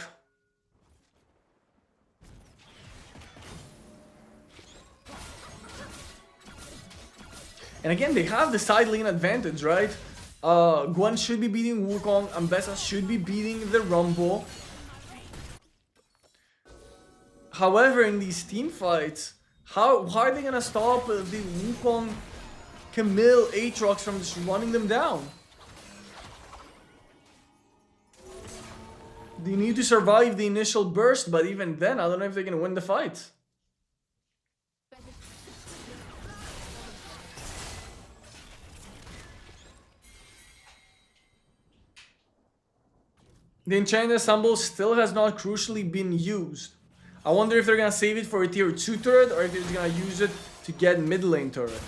And again, they have the side lane advantage, right? Gwen should be beating Wukong, Ambessa should be beating the Rumble. However, in these team fights, how are they gonna stop the Wukong, Camille, Aatrox from just running them down? They need to survive the initial burst, but even then, I don't know if they're gonna win the fight. The Enchanted Ensemble still has not crucially been used. I wonder if they're gonna save it for a tier 2 turret or if they're just gonna use it to get mid lane turret.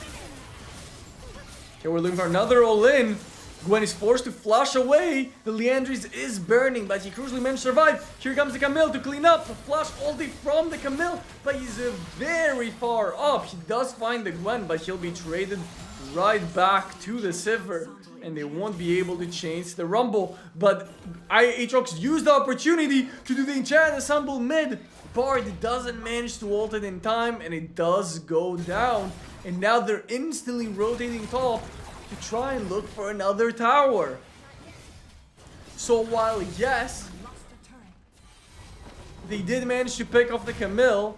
Okay, we're looking for another all-in. Gwen is forced to flash away. The Liandry's is burning, but he crucially managed to survive. Here comes the Camille to clean up. A flash ulti from the Camille, but he's very far up. He does find the Gwen, but he'll be traded right back to the Sivir. And they won't be able to change the Rumble. But Aatrox used the opportunity to do the Enchanted Ensemble mid. Bard doesn't manage to ult it in time, and it does go down. And now they're instantly rotating top to try and look for another tower. So while yes, they did manage to pick off the Camille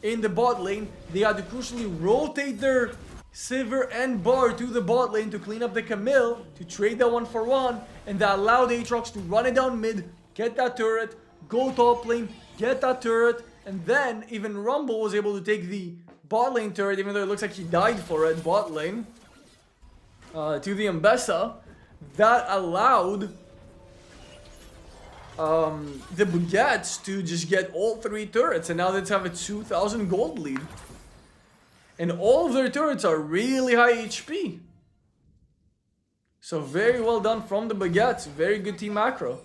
in the bot lane, they had to crucially rotate their Sivir and Bard to the bot lane to clean up the Camille, to trade that 1-for-1, and that allowed Aatrox to run it down mid, get that turret, go top lane, get that turret, and then even Rumble was able to take the bot lane turret, even though it looks like he died for it, bot lane, to the Ambessa. That allowed the Baguettes to just get all 3 turrets, and now they have a 2,000 gold lead. And all of their turrets are really high HP. So very well done from the Baguettes. Very good team macro.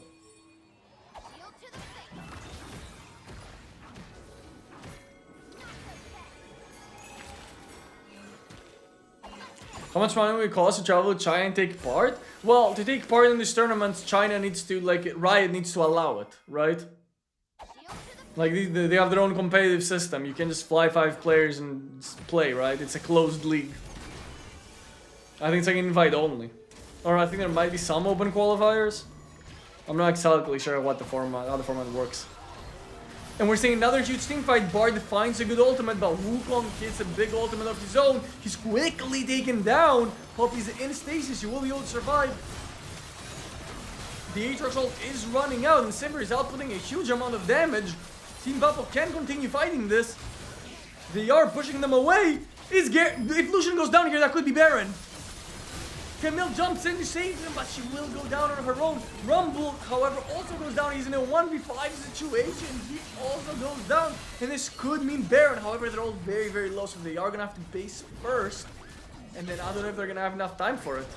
How much money will it cost to travel to China and take part? Well, to take part in these tournaments, China needs to, like, Riot needs to allow it, right? Like, they have their own competitive system. You can just fly 5 players and play, right? It's a closed league. I think it's like invite only. Or I think there might be some open qualifiers. I'm not exactly sure what the format, how the format works. And we're seeing another huge team fight. Bard finds a good ultimate, but Wukong hits a big ultimate of his own. He's quickly taken down. Hope he's in stasis. He will be able to survive. The Aatrox ult is running out, and Sivir is outputting a huge amount of damage. Team Vapo can continue fighting this. They are pushing them away. If Lucian goes down here, that could be Baron. Camille jumps in to save him, but she will go down on her own. Rumble, however, also goes down. He's in a 1v5 situation. He also goes down. And this could mean Baron. However, they're all very, very low, so they are going to have to base first. And then I don't know if they're going to have enough time for it.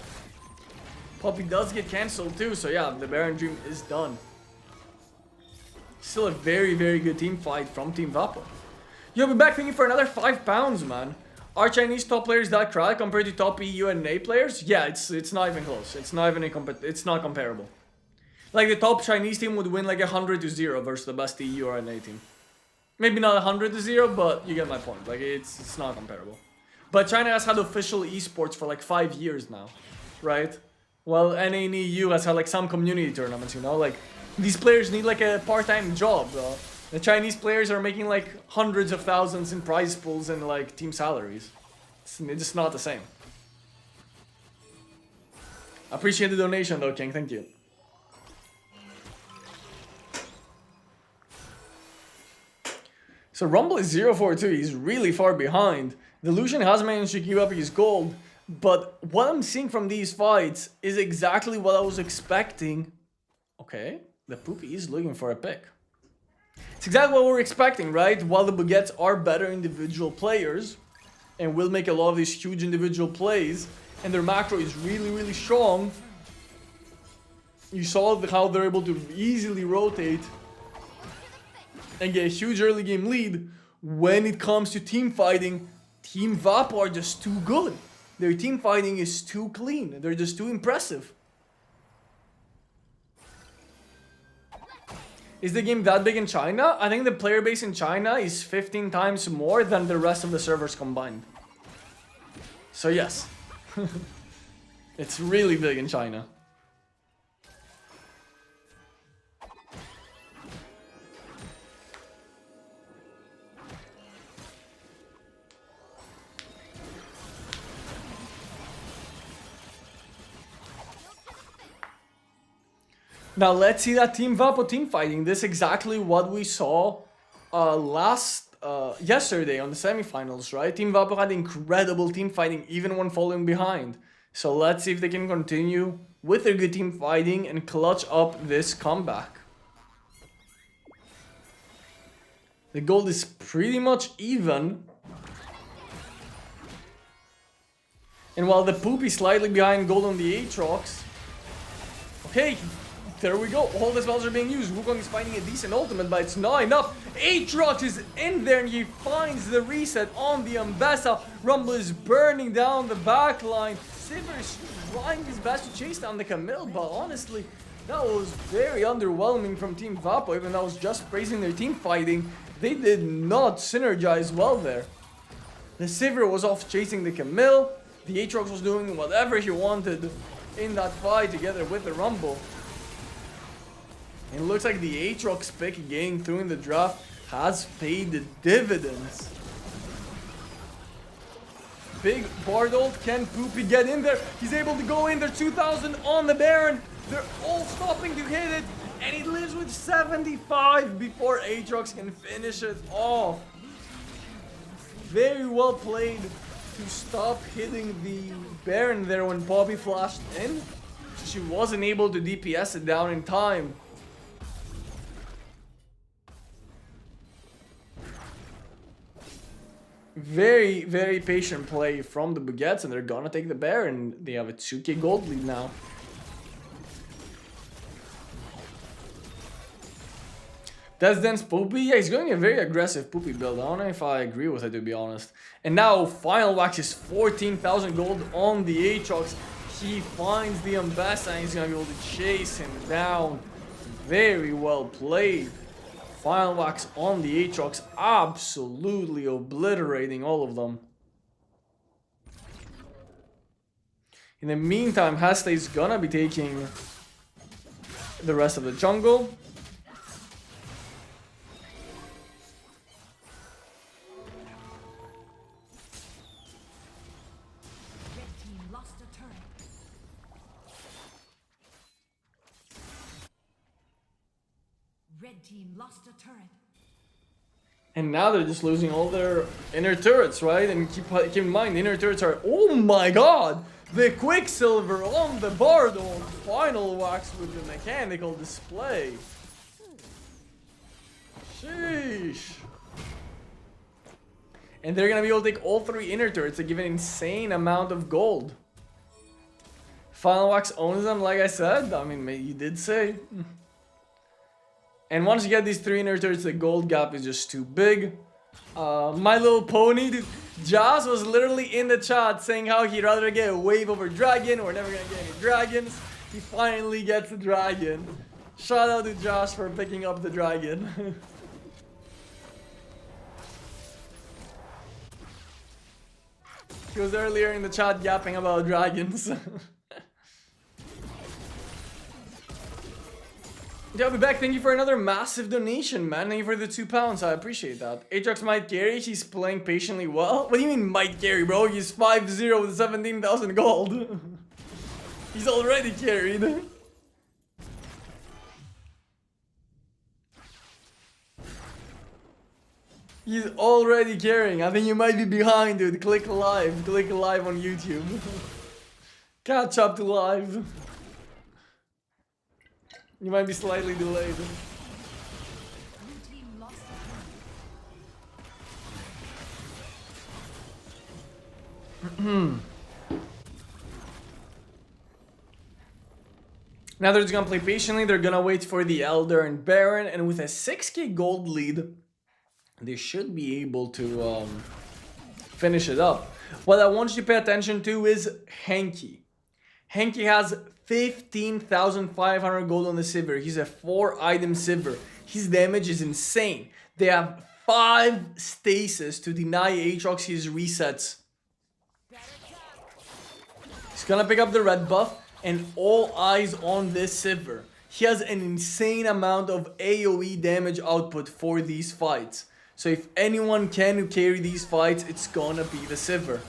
Poppy does get cancelled too, so yeah, the Baron dream is done. Still a very, very good team fight from Team Vapo. You'll be back thinking for another £5, man. Are Chinese top players that crowd compared to top EU and NA players? Yeah, it's not even close. It's not even it's not comparable. Like the top Chinese team would win like 100-0 versus the best EU or NA team. Maybe not 100-0, but you get my point. Like it's not comparable. But China has had official esports for like 5 years now, right? Well, NA and EU has had like some community tournaments, you know, like these players need like a part-time job. The Chinese players are making like hundreds of thousands in prize pools and like team salaries. It's just not the same. Appreciate the donation though, King. Thank you. So Rumble is 0-4-2. He's really far behind. Delusion has managed to keep up his gold. But what I'm seeing from these fights is exactly what I was expecting. Okay, the Poopy is looking for a pick. It's exactly what we're expecting, right? While the Baguettes are better individual players and will make a lot of these huge individual plays, and their macro is really, really strong. You saw how they're able to easily rotate and get a huge early game lead. When it comes to team fighting, Team Vapo are just too good. Their team fighting is too clean. They're just too impressive. Is the game that big in China? I think the player base in China is 15 times more than the rest of the servers combined. So yes. It's really big in China. Now let's see that Team Vapo team fighting. This is exactly what we saw yesterday on the semifinals, right? Team Vapo had incredible team fighting even when falling behind. So let's see if they can continue with their good team fighting and clutch up this comeback. The gold is pretty much even. And while the Poopy slightly behind gold on the Aatrox. Okay. There we go, all the spells are being used. Wukong is finding a decent ultimate, but it's not enough. Aatrox is in there and he finds the reset on the Ambessa. Rumble is burning down the backline. Sivir is trying his best to chase down the Camille, but honestly, that was very underwhelming from Team Vapo. Even though I was just praising their team fighting, they did not synergize well there. The Sivir was off chasing the Camille. The Aatrox was doing whatever he wanted in that fight together with the Rumble. And it looks like the Aatrox pick getting through in the draft has paid the dividends. Big Bardold, can Poopy get in there? He's able to go in there, 2,000 on the Baron. They're all stopping to hit it. And he lives with 75 before Aatrox can finish it off. Very well played to stop hitting the Baron there when Poppy flashed in. She wasn't able to DPS it down in time. Very, very patient play from the Baguettes, and they're gonna take the bear, and they have a 2k gold lead now. That's Dance Poopy. Yeah, he's going a very aggressive Poopy build. I don't know if I agree with it, to be honest. And now Final Wax is 14,000 gold on the Aatrox. He finds the Ambessa and he's gonna be able to chase him down. Very well played. Final Wax on the Aatrox, absolutely obliterating all of them. In the meantime, Hasta is gonna be taking the rest of the jungle. Red team lost a turret. And now they're just losing all their inner turrets, right? And keep in mind, the inner turrets are... Oh my god! The Quicksilver on the Bardold. Final Wax with the mechanical display. Sheesh. And they're gonna be able to take all 3 inner turrets to give an insane amount of gold. Final Wax owns them, like I said. I mean, you did say. And once you get these 3 inner turrets, the gold gap is just too big. My Little Pony, dude, Josh was literally in the chat saying how he'd rather get a wave over dragon. We're never gonna get any dragons. He finally gets the dragon. Shout out to Josh for picking up the dragon. He was earlier in the chat yapping about dragons. Yeah, I'll be back. Thank you for another massive donation, man. Thank you for the £2. I appreciate that. Aatrox might carry. He's playing patiently well. What do you mean might carry, bro? He's 5-0 with 17,000 gold. He's already carried. He's already carrying. I think you might be behind, dude. Click live. Click live on YouTube. Catch up to live. You might be slightly delayed. Now they're just gonna play patiently. They're gonna wait for the Elder and Baron, and with a 6k gold lead, they should be able to finish it up. What I want you to pay attention to is Henki. Henki has 15,500 gold on the Sivir. He's a 4-item Sivir. His damage is insane. They have 5 stasis to deny Aatrox his resets. He's gonna pick up the red buff, and all eyes on this Sivir. He has an insane amount of AoE damage output for these fights. So if anyone can carry these fights, it's gonna be the Sivir.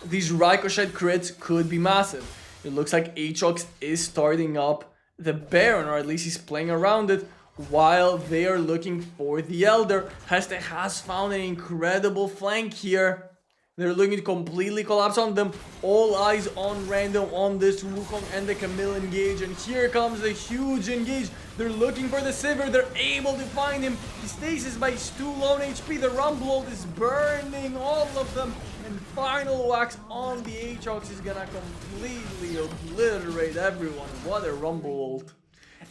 These Ricochet crits could be massive. It looks like Aatrox is starting up the Baron, or at least he's playing around it, while they are looking for the Elder. Heste has found an incredible flank here. They're looking to completely collapse on them. All eyes on random on this Wukong and the Camille engage. And here comes the huge engage. They're looking for the Sivir. They're able to find him. He stasis by his 2 low HP. The Rumble ult is burning all of them. And final wax on the Aatrox is gonna completely obliterate everyone. What a Rumble ult.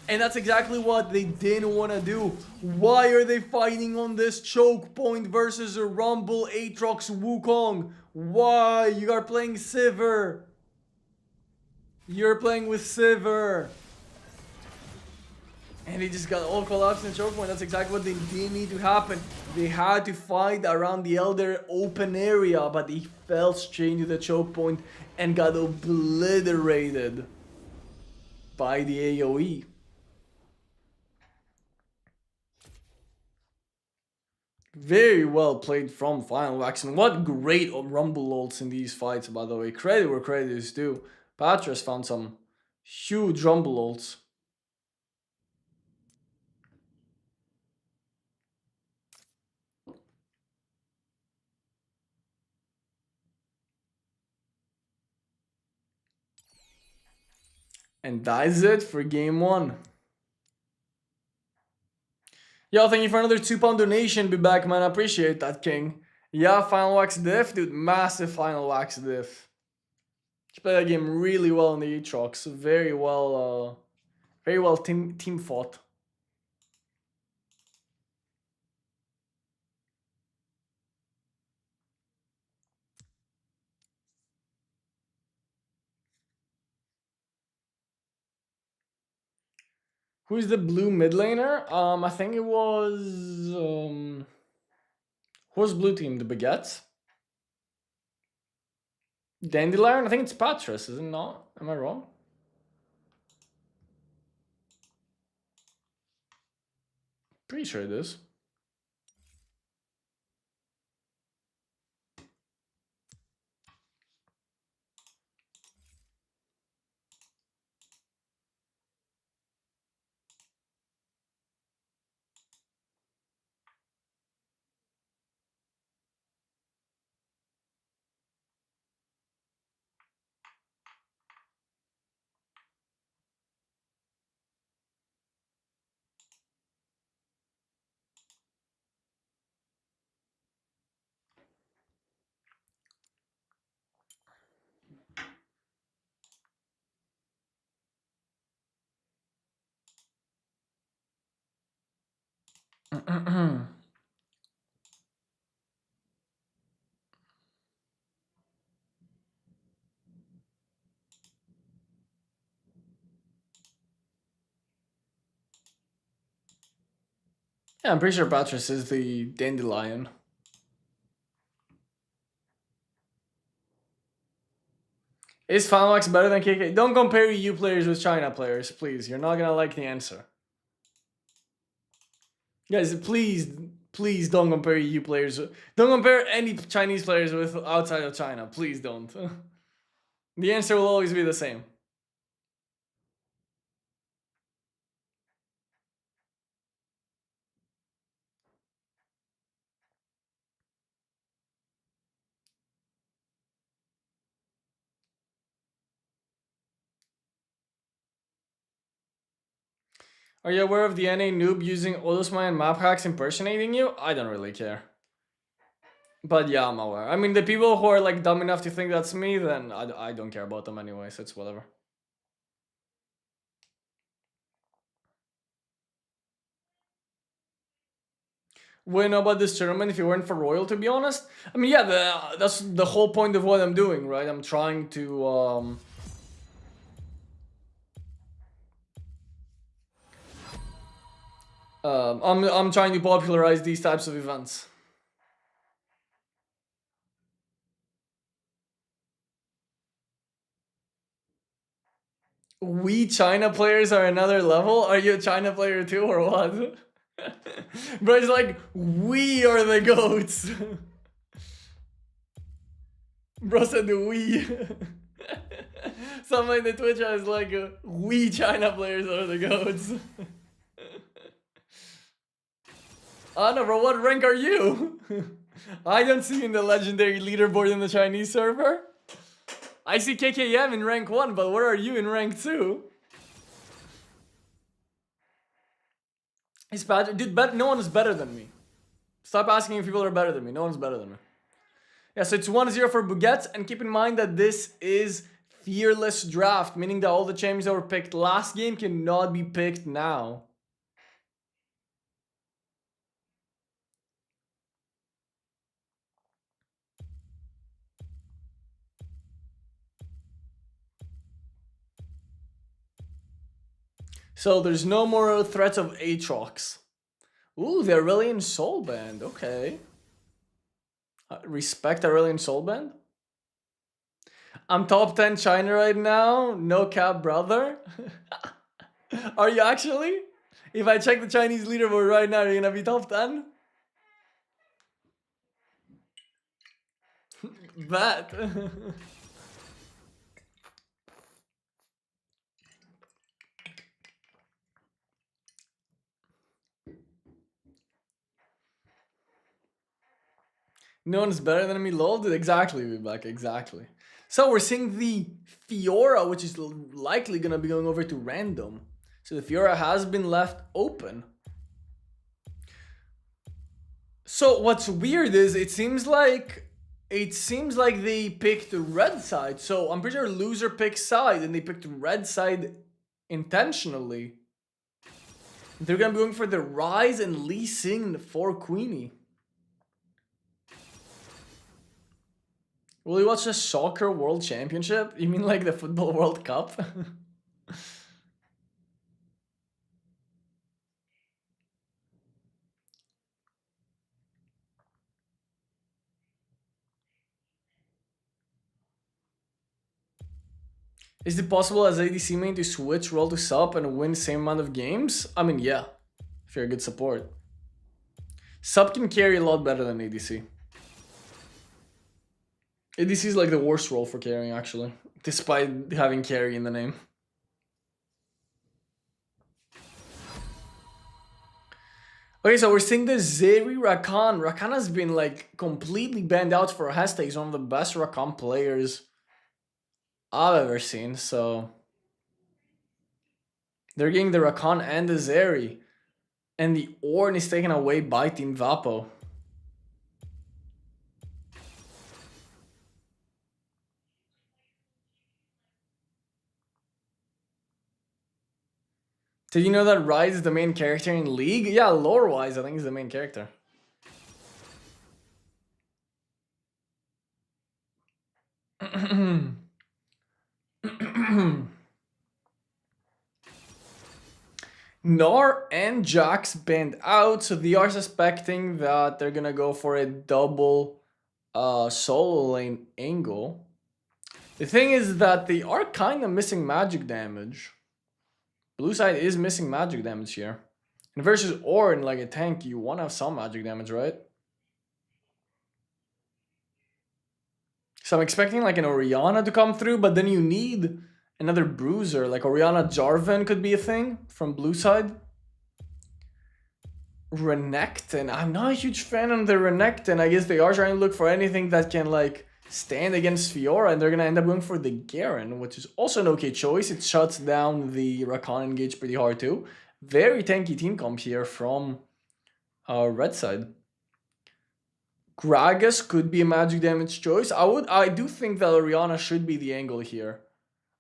And that's exactly what they didn't want to do. Why are they fighting on this choke point versus a Rumble Aatrox Wukong? Why? You are playing Sivir. You're playing with Sivir. And they just got all collapsed in choke point. That's exactly what they didn't need to happen. They had to fight around the Elder open area, but they fell straight into the choke point and got obliterated by the AoE. Very well played from Final Wax, and what great Rumble ults in these fights, by the way. Credit where credit is due. Patras found some huge Rumble ults. And that is it for game 1. Yo, thank you for another £2 donation. Be back, man. I appreciate that, King. Yeah, Final Wax diff, dude. Massive Final Wax diff. He played that game really well in the Aatrox. Very well team fought. Who's the blue mid laner? I think it was who's blue team? The Baguettes? Dandelion? I think it's Patras, is it not? Am I wrong? Pretty sure it is. Yeah, I'm pretty sure Patras is the Dandelion. Is Final Wax better than KK? Don't compare EU players with China players, please. You're not gonna like the answer. Guys, please don't compare EU players. Don't compare any Chinese players with outside of China. Please don't. The answer will always be the same. Are you aware of the NA noob using Odosma and map hacks impersonating you? I don't really care. But yeah, I'm aware. I mean, the people who are like dumb enough to think that's me, then I don't care about them anyway, so it's whatever. Wouldn't know about this tournament if it weren't for Royal, to be honest. I mean, yeah, that's the whole point of what I'm doing, right? I'm trying to I'm trying to popularize these types of events. We China players are another level? Are you a China player too, or what? Bro, it's like, we are the goats. Bro said we. Someone in the Twitch is like, we China players are the goats. I don't know, bro, what rank are you? I don't see you in the legendary leaderboard in the Chinese server. I see KKM in rank 1, but where are you in rank 2? It's bad. Dude, no one is better than me. Stop asking if people are better than me. No one's better than me. Yeah, so it's 1-0 for Buget, and keep in mind that this is fearless draft, meaning that all the champions that were picked last game cannot be picked now. So there's no more threats of Aatrox. Ooh, the Aurelian Soulband. Okay. Respect Aurelian Soulband. I'm top 10 China right now. No cap, brother. Are you actually? If I check the Chinese leaderboard right now, you're gonna be top 10? Bet. No one's better than me, lol. Exactly, Vivek, exactly. So we're seeing the Fiora, which is likely gonna be going over to random. So the Fiora has been left open. So what's weird is it seems like they picked the red side. So I'm pretty sure loser picked side and they picked red side intentionally. They're gonna be going for the Rise and Lee Sin for Queenie. Will you watch the Soccer World Championship? You mean like the Football World Cup? Is it possible as ADC main to switch role to sub and win same amount of games? I mean, yeah, if you're a good support. Sub can carry a lot better than ADC. ADC is like the worst role for carrying, actually, despite having carry in the name. Okay, so we're seeing the Zeri Rakan. Rakan has been like completely banned out for Hesta. He's one of the best Rakan players I've ever seen, so they're getting the Rakan and the Zeri. And the Ornn is taken away by Team Vapo. Did you know that Rise is the main character in League? Yeah, lore-wise, I think he's the main character. Gnar and Jax banned out, so they are suspecting that they're gonna go for a double solo lane angle. The thing is that they are kind of missing magic damage. Blue side is missing magic damage here. And versus Ornn, like a tank, you want to have some magic damage, right? So I'm expecting like an Orianna to come through, but then you need another bruiser. Like Orianna Jarvan could be a thing from blue side. Renekton. I'm not a huge fan of the Renekton. I guess they are trying to look for anything that can like stand against Fiora, and they're gonna end up going for the Garen, which is also an okay choice. It shuts down the Rakan engage pretty hard too. Very tanky team comp here from red side. Gragas could be a magic damage choice. I do think that Orianna should be the angle here.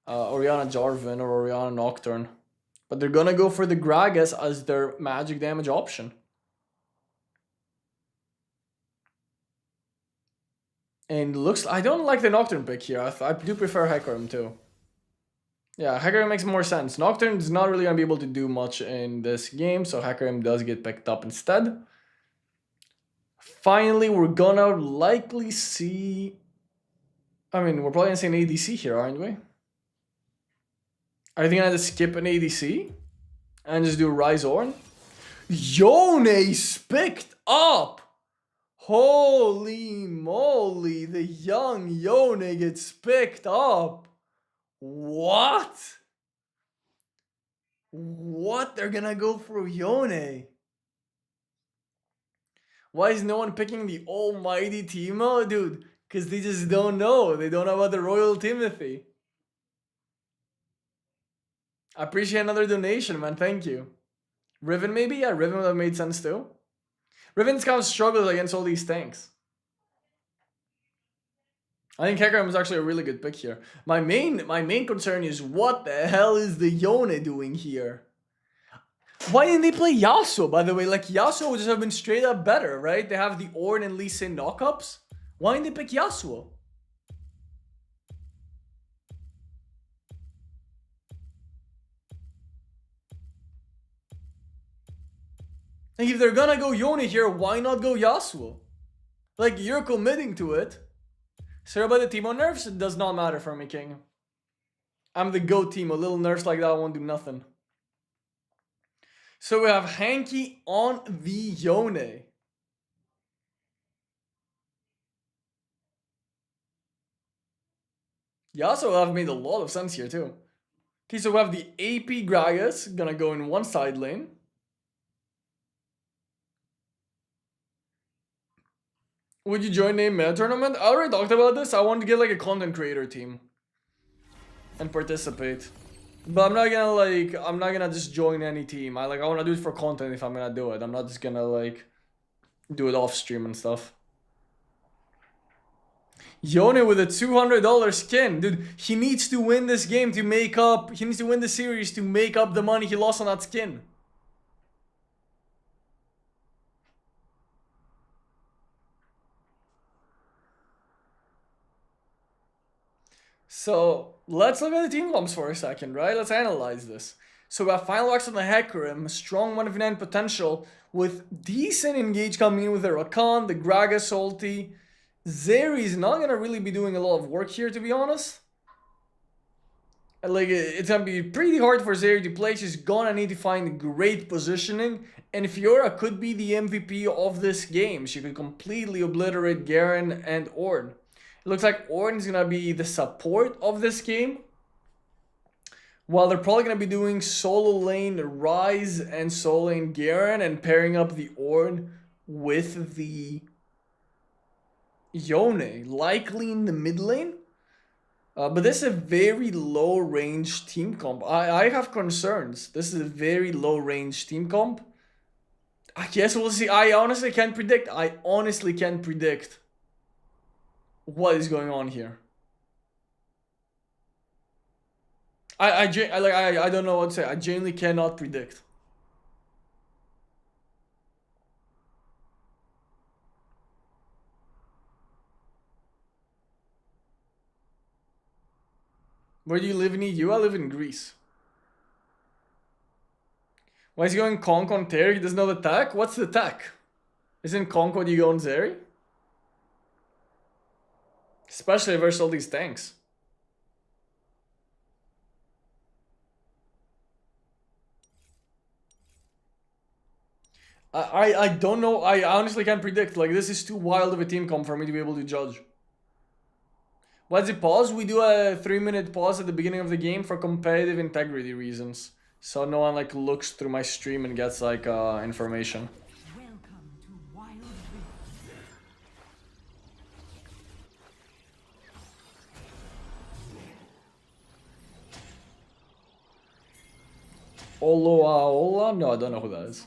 Orianna Jarvan or Orianna Nocturne. But they're gonna go for the Gragas as their magic damage option. And looks, I don't like the Nocturne pick here. I do prefer Hecarim too. Yeah, Hecarim makes more sense. Nocturne is not really gonna be able to do much in this game, so Hecarim does get picked up instead. Finally, we're gonna likely see... I mean, we're probably gonna see an ADC here, aren't we? Are they gonna just skip an ADC? And just do Rise Ornn? Yone's picked up! Holy moly, the young Yone gets picked up. What? What? They're gonna go for Yone? Why is no one picking the almighty Teemo? Dude, because they just don't know. They don't know about the Royal Timothy. I appreciate another donation, man. Thank you. Riven maybe? Yeah, Riven would have made sense too. Riven's kind of struggles against all these tanks. I think Hecarim is actually a really good pick here. My main concern is what the hell is the Yone doing here? Why didn't they play Yasuo, by the way? Like, Yasuo would just have been straight up better, right? They have the Ornn and Lee Sin knockups. Why didn't they pick Yasuo? Like, if they're gonna go Yone here, why not go Yasuo? Like, you're committing to it. Sorry about the Teemo nerfs, it does not matter for me, King. I'm the GOAT Teemo. Little nerfs like that won't do nothing. So we have Hanky on the Yone. Yasuo have made a lot of sense here too. Okay, so we have the AP Gragas gonna go in one side lane. Would you join a EMEA tournament? I already talked about this. I want to get like a content creator team and participate. But I'm not gonna just join any team. I wanna do it for content if I'm gonna do it. I'm not just gonna like do it off stream and stuff. Yone with a $200 skin. Dude, he needs to win this game to make up. He needs to win the series to make up the money he lost on that skin. So let's look at the team comps for a second, right? Let's analyze this. So we have Final Wax on the Hecarim, strong 1v9 potential, with decent engage coming in with the Rakan, the Gragas ulti. Zeri's not gonna really be doing a lot of work here, to be honest. Like, it's gonna be pretty hard for Zeri to play. She's gonna need to find great positioning, and Fiora could be the MVP of this game. She could completely obliterate Garen and Ornn. It looks like Ornn is gonna be the support of this game, while they're probably gonna be doing solo lane Rise and solo lane Garen and pairing up the Ornn with the Yone, likely in the mid lane. But this is a very low range team comp. I have concerns. This is a very low range team comp. I guess we'll see. I honestly can't predict. What is going on here. I don't know what to say. I genuinely cannot predict. Where do you live in EU? I live in Greece. Why is he going Conk on Terry? He doesn't know the tech? What's the tech? Isn't Conk what you go on Zeri? Especially versus all these tanks. I don't know. I honestly can't predict. Like, this is too wild of a team comp for me to be able to judge. Let's pause. We do a 3-minute pause at the beginning of the game for competitive integrity reasons. So no one like looks through my stream and gets like information. Welcome to Wild Rift. Ola? No, I don't know who that is.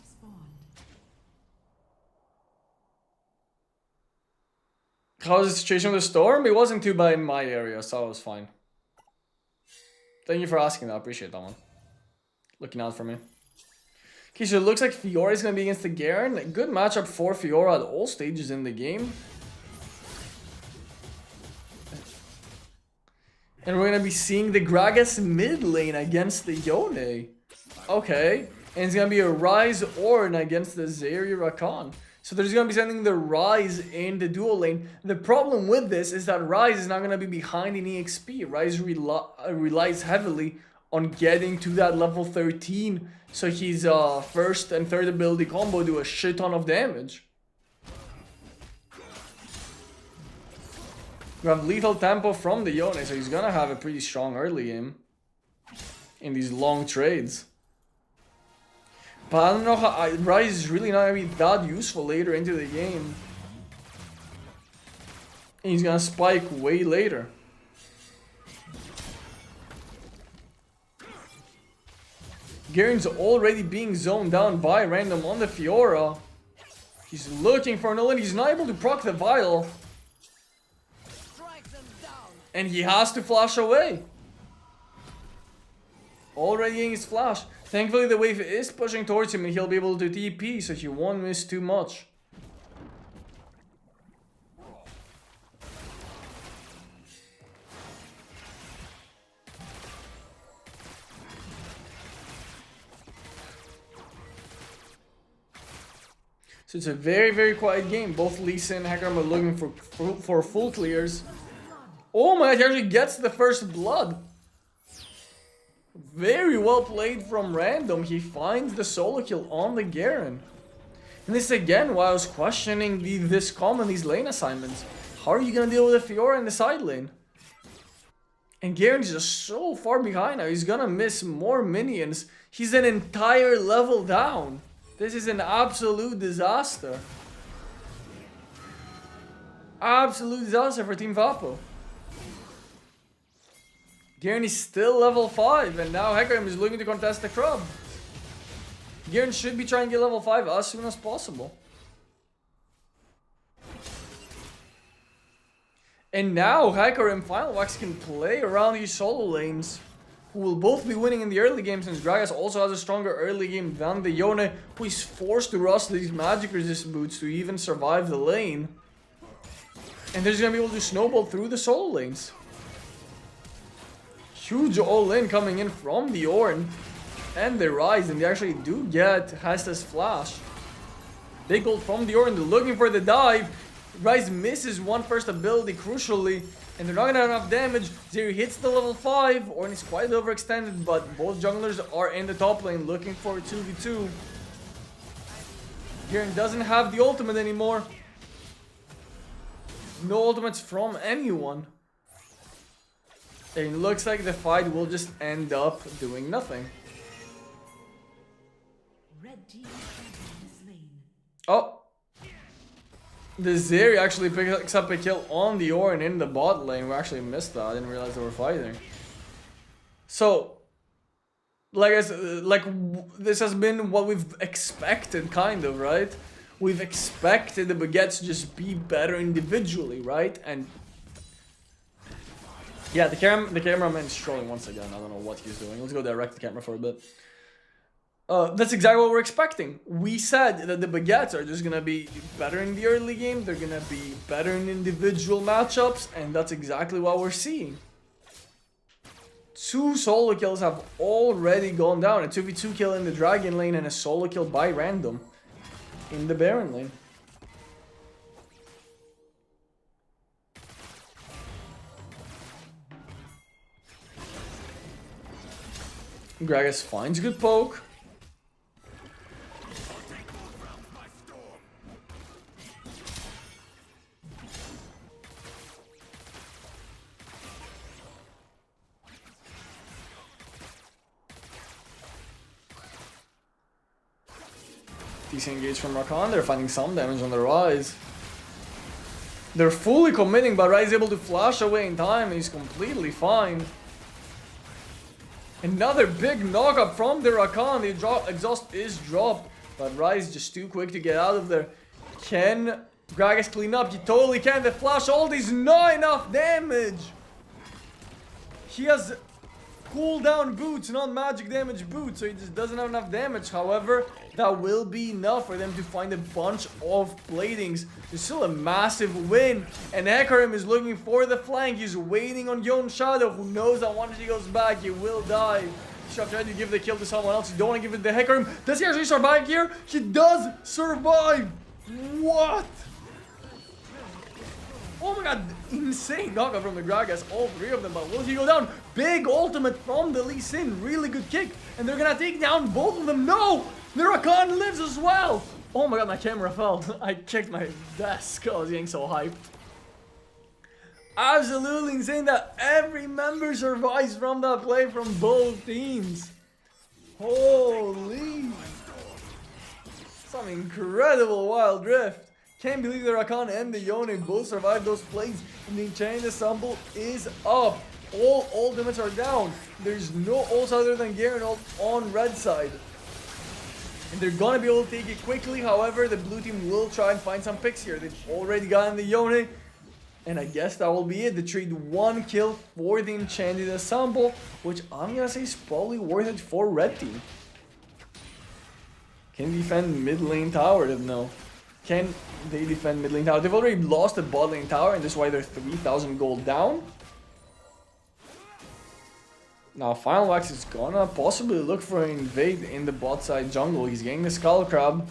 How's the situation with the storm? It wasn't too bad in my area, so I was fine. Thank you for asking that. I appreciate that one. Looking out for me. Okay, so it looks like Fiora is going to be against the Garen. Good matchup for Fiora at all stages in the game. And we're going to be seeing the Gragas mid lane against the Yone. Okay. And it's going to be a Ryze Ornn against the Zeri Rakan. So there's going to be sending the Ryze in the dual lane. The problem with this is that Ryze is not going to be behind in EXP. Ryze relies heavily on getting to that level 13. So his first and third ability combo do a shit ton of damage. You have lethal tempo from the Yone, so he's going to have a pretty strong early game in these long trades. But I don't know how Ryze is really not going to be that useful later into the game. And he's going to spike way later. Garen's already being zoned down by random on the Fiora. He's looking for an ult. He's not able to proc the Vial. And he has to flash away. Already getting his flash. Thankfully the wave is pushing towards him and he'll be able to TP, so he won't miss too much. So it's a very, very quiet game. Both Lisa and Hecarim are looking for full clears. Oh my god, he actually gets the first blood. Very well played from random. He finds the solo kill on the Garen. And this again why I was questioning this comp and these lane assignments. How are you gonna deal with the Fiora in the side lane? And Garen's just so far behind now. He's gonna miss more minions. He's an entire level down. This is an absolute disaster. Absolute disaster for Team Vapo. Garen is still level 5 and now Hecarim is looking to contest the crab. Garen should be trying to get level 5 as soon as possible. And now Hecarim Final Wax can play around these solo lanes, who will both be winning in the early game since Gragas also has a stronger early game than the Yone, who is forced to rust these magic resist boots to even survive the lane. And they're just gonna be able to snowball through the solo lanes. Huge all-in coming in from the Ornn and the Ryze, and they actually do get Hesta's flash. Big ult from the Ornn, they're looking for the dive. Ryze misses one first ability crucially, and they're not gonna have enough damage. Zeri hits the level 5, Ornn is quite overextended, but both junglers are in the top lane looking for a 2v2. Garen doesn't have the ultimate anymore. No ultimates from anyone. And it looks like the fight will just end up doing nothing. Red team is slain. Oh. The Zeri actually picks up a kill on the Ornn in the bot lane. We actually missed that. I didn't realize they were fighting. So, this has been what we've expected, kind of, right? We've expected the Baguettes to just be better individually, right? And yeah, the cameraman is trolling once again. I don't know what he's doing. Let's go direct the camera for a bit. That's exactly what we're expecting. We said that the Baguettes are just gonna be better in the early game. They're gonna be better in individual matchups, and that's exactly what we're seeing. 2 solo kills have already gone down. A 2v2 kill in the Dragon lane and a solo kill by random in the Baron lane. Gragas finds a good poke. Decent engage from Rakan. They're finding some damage on the Rise. They're fully committing, but Rise is able to flash away in time. He's completely fine. Another big knock-up from the Rakan. The exhaust is dropped, but Rise just too quick to get out of there. Can Gragas clean up? He totally can. The flash ult is not enough damage. He has cooldown boots, not magic damage boots, so he just doesn't have enough damage. However, that will be enough for them to find a bunch of bladings. There's still a massive win, and Hecarim is looking for the flank. He's waiting on Yon Shadow, who knows that once he goes back, he will die. He's trying to give the kill to someone else. You don't want to give it to Hecarim. Does he actually survive here? He does survive! What? Oh my god, insane knockup from the Gragas, all three of them, but will he go down? Big ultimate from the Lee Sin, really good kick, and they're gonna take down both of them. No! The Rakan lives as well! Oh my god, my camera fell. I kicked my desk, I was getting so hyped. Absolutely insane that every member survives from that play from both teams. Holy! Some incredible wild drift. Can't believe the Rakan and the Yone both survived those plays, and the Enchanted Ensemble is up. All ultimates are down. There's no ults other than Garen ult on red side. And they're gonna be able to take it quickly. However, the blue team will try and find some picks here. They've already gotten the Yone. And I guess that will be it. They trade one kill for the Enchanted Ensemble, which I'm gonna say is probably worth it for red team. Can defend mid lane tower? No. Can they defend mid lane tower? They've already lost the bot lane tower, and this is why they're 3,000 gold down. Now, Final Wax is gonna possibly look for an invade in the bot side jungle. He's getting the Skull Crab.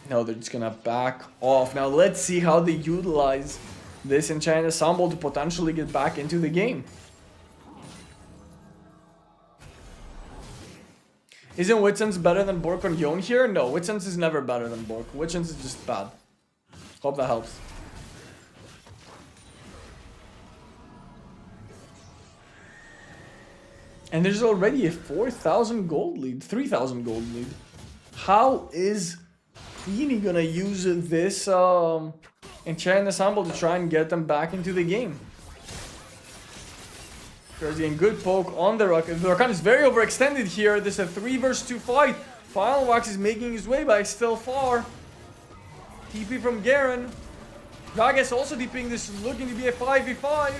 No, they're just gonna back off. Now, let's see how they utilize this Enchanted Ensemble to potentially get back into the game. Isn't Whitsense better than Bork on Yone here? No, Whitsense is never better than Bork. Whitsense is just bad. Hope that helps. And there's already a 4,000 gold lead, 3,000 gold lead. How is Queenie gonna use this Enchanted Ensemble to try and get them back into the game? There's a good poke on the Rakan. The Rakan is very overextended here. This is a 3 vs 2 fight. Final Wax is making his way, but he's still far. TP from Garen. Gragas also TPing. This is looking to be a 5v5.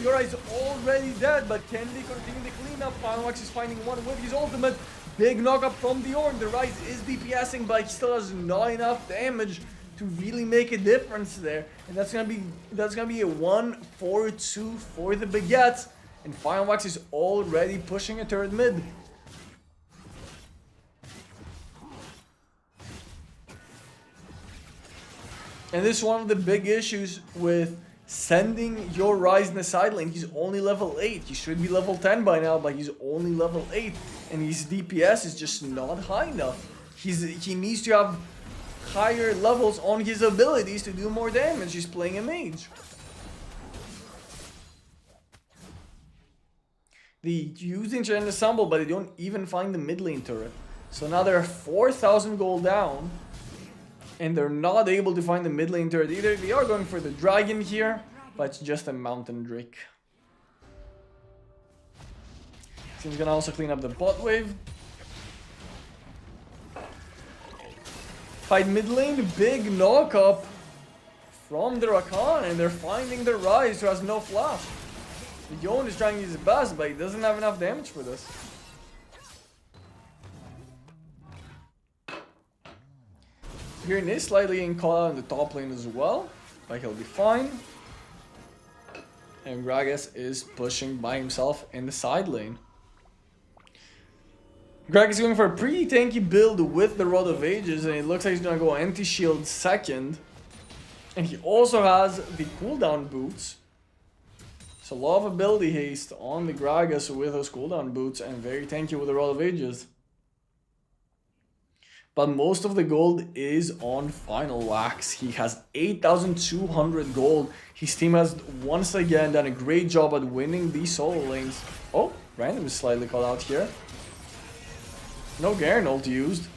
Yora is already dead, but can they continue the cleanup? Final Wax is finding one with his ultimate. Big knockup from the Ornn. The Rise is DPSing, but he still has not enough damage to really make a difference there. And that's gonna be a 1-4-2 for the Baguettes. And Final Wax is already pushing a turret mid. And this is one of the big issues with sending your Rise in the side lane. He's only level 8. He should be level 10 by now, but he's only level 8. And his DPS is just not high enough. He needs to have higher levels on his abilities to do more damage. He's playing a mage. They use the Enchanted Ensemble, but they don't even find the mid lane turret. So now they're 4,000 gold down, and they're not able to find the mid lane turret either. They are going for the dragon here, but it's just a mountain drake. He's gonna also clean up the bot wave. Fight mid lane, big knock up from the Rakan, and they're finding the Rise who has no flash. The Yone is trying his best, but he doesn't have enough damage for this. Garen is slightly in call out in the top lane as well, but he'll be fine. And Gragas is pushing by himself in the side lane. Greg is going for a pretty tanky build with the Rod of Ages, and it looks like he's going to go anti-shield second. And he also has the cooldown boots. So a lot of ability haste on the Gragas with those cooldown boots, and very tanky with the Rod of Ages. But most of the gold is on Final Wax. He has 8,200 gold. His team has once again done a great job at winning these solo lanes. Oh, Random is slightly called out here. No Garen ult used.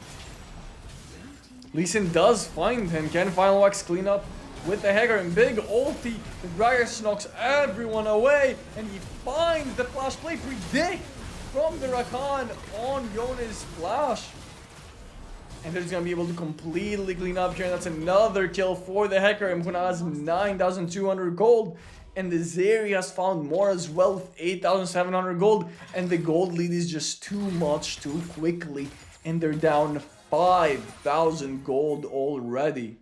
Lee Sin does find him. Can Final Wax clean up with the Hecarim? Big ulti. The Dryas knocks everyone away. And he finds the flash play predict from the Rakan on Yona's flash. And they're just going to be able to completely clean up here. And that's another kill for the Hecarim, who now has 9,200 gold. And the Zeri has found more as well with 8,700 gold. And the gold lead is just too much too quickly. And they're down 5,000 gold already.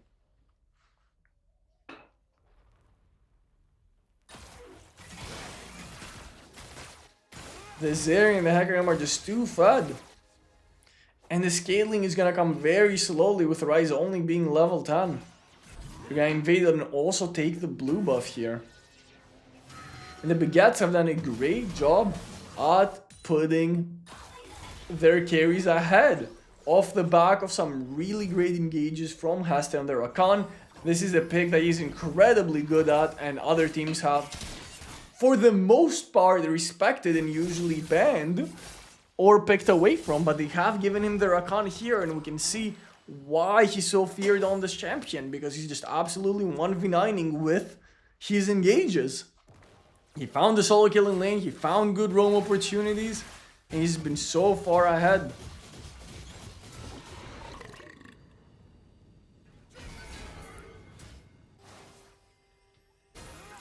The Zeri and the Hecarim are just too fed. And the scaling is gonna come very slowly with Ryze only being level 10. We're gonna invade and also take the blue buff here. And the Baguettes have done a great job at putting their carries ahead off the back of some really great engages from Hesta and the Rakan. This is a pick that he's incredibly good at, and other teams have, for the most part, respected and usually banned or picked away from, but they have given him the Rakan here, and we can see why he's so feared on this champion, because he's just absolutely 1v9ing with his engages. He found the solo killing lane, he found good roam opportunities, and he's been so far ahead.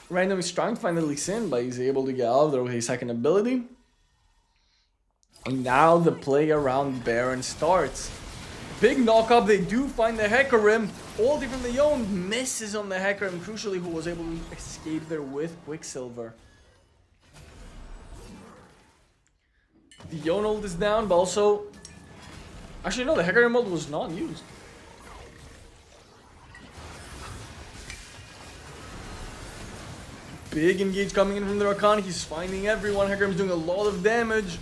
Random is trying to find the Lee Sin, but he's able to get out of there with his second ability. And now the play around Baron starts. Big knock-up, they do find the Hecarim. Ulti from the Yone misses on the Hecarim, crucially, who was able to escape there with Quicksilver. The Yone ult is down, but also... Actually, no, the Hecarim ult was not used. Big engage coming in from the Rakan. He's finding everyone. Hecarim's doing a lot of damage.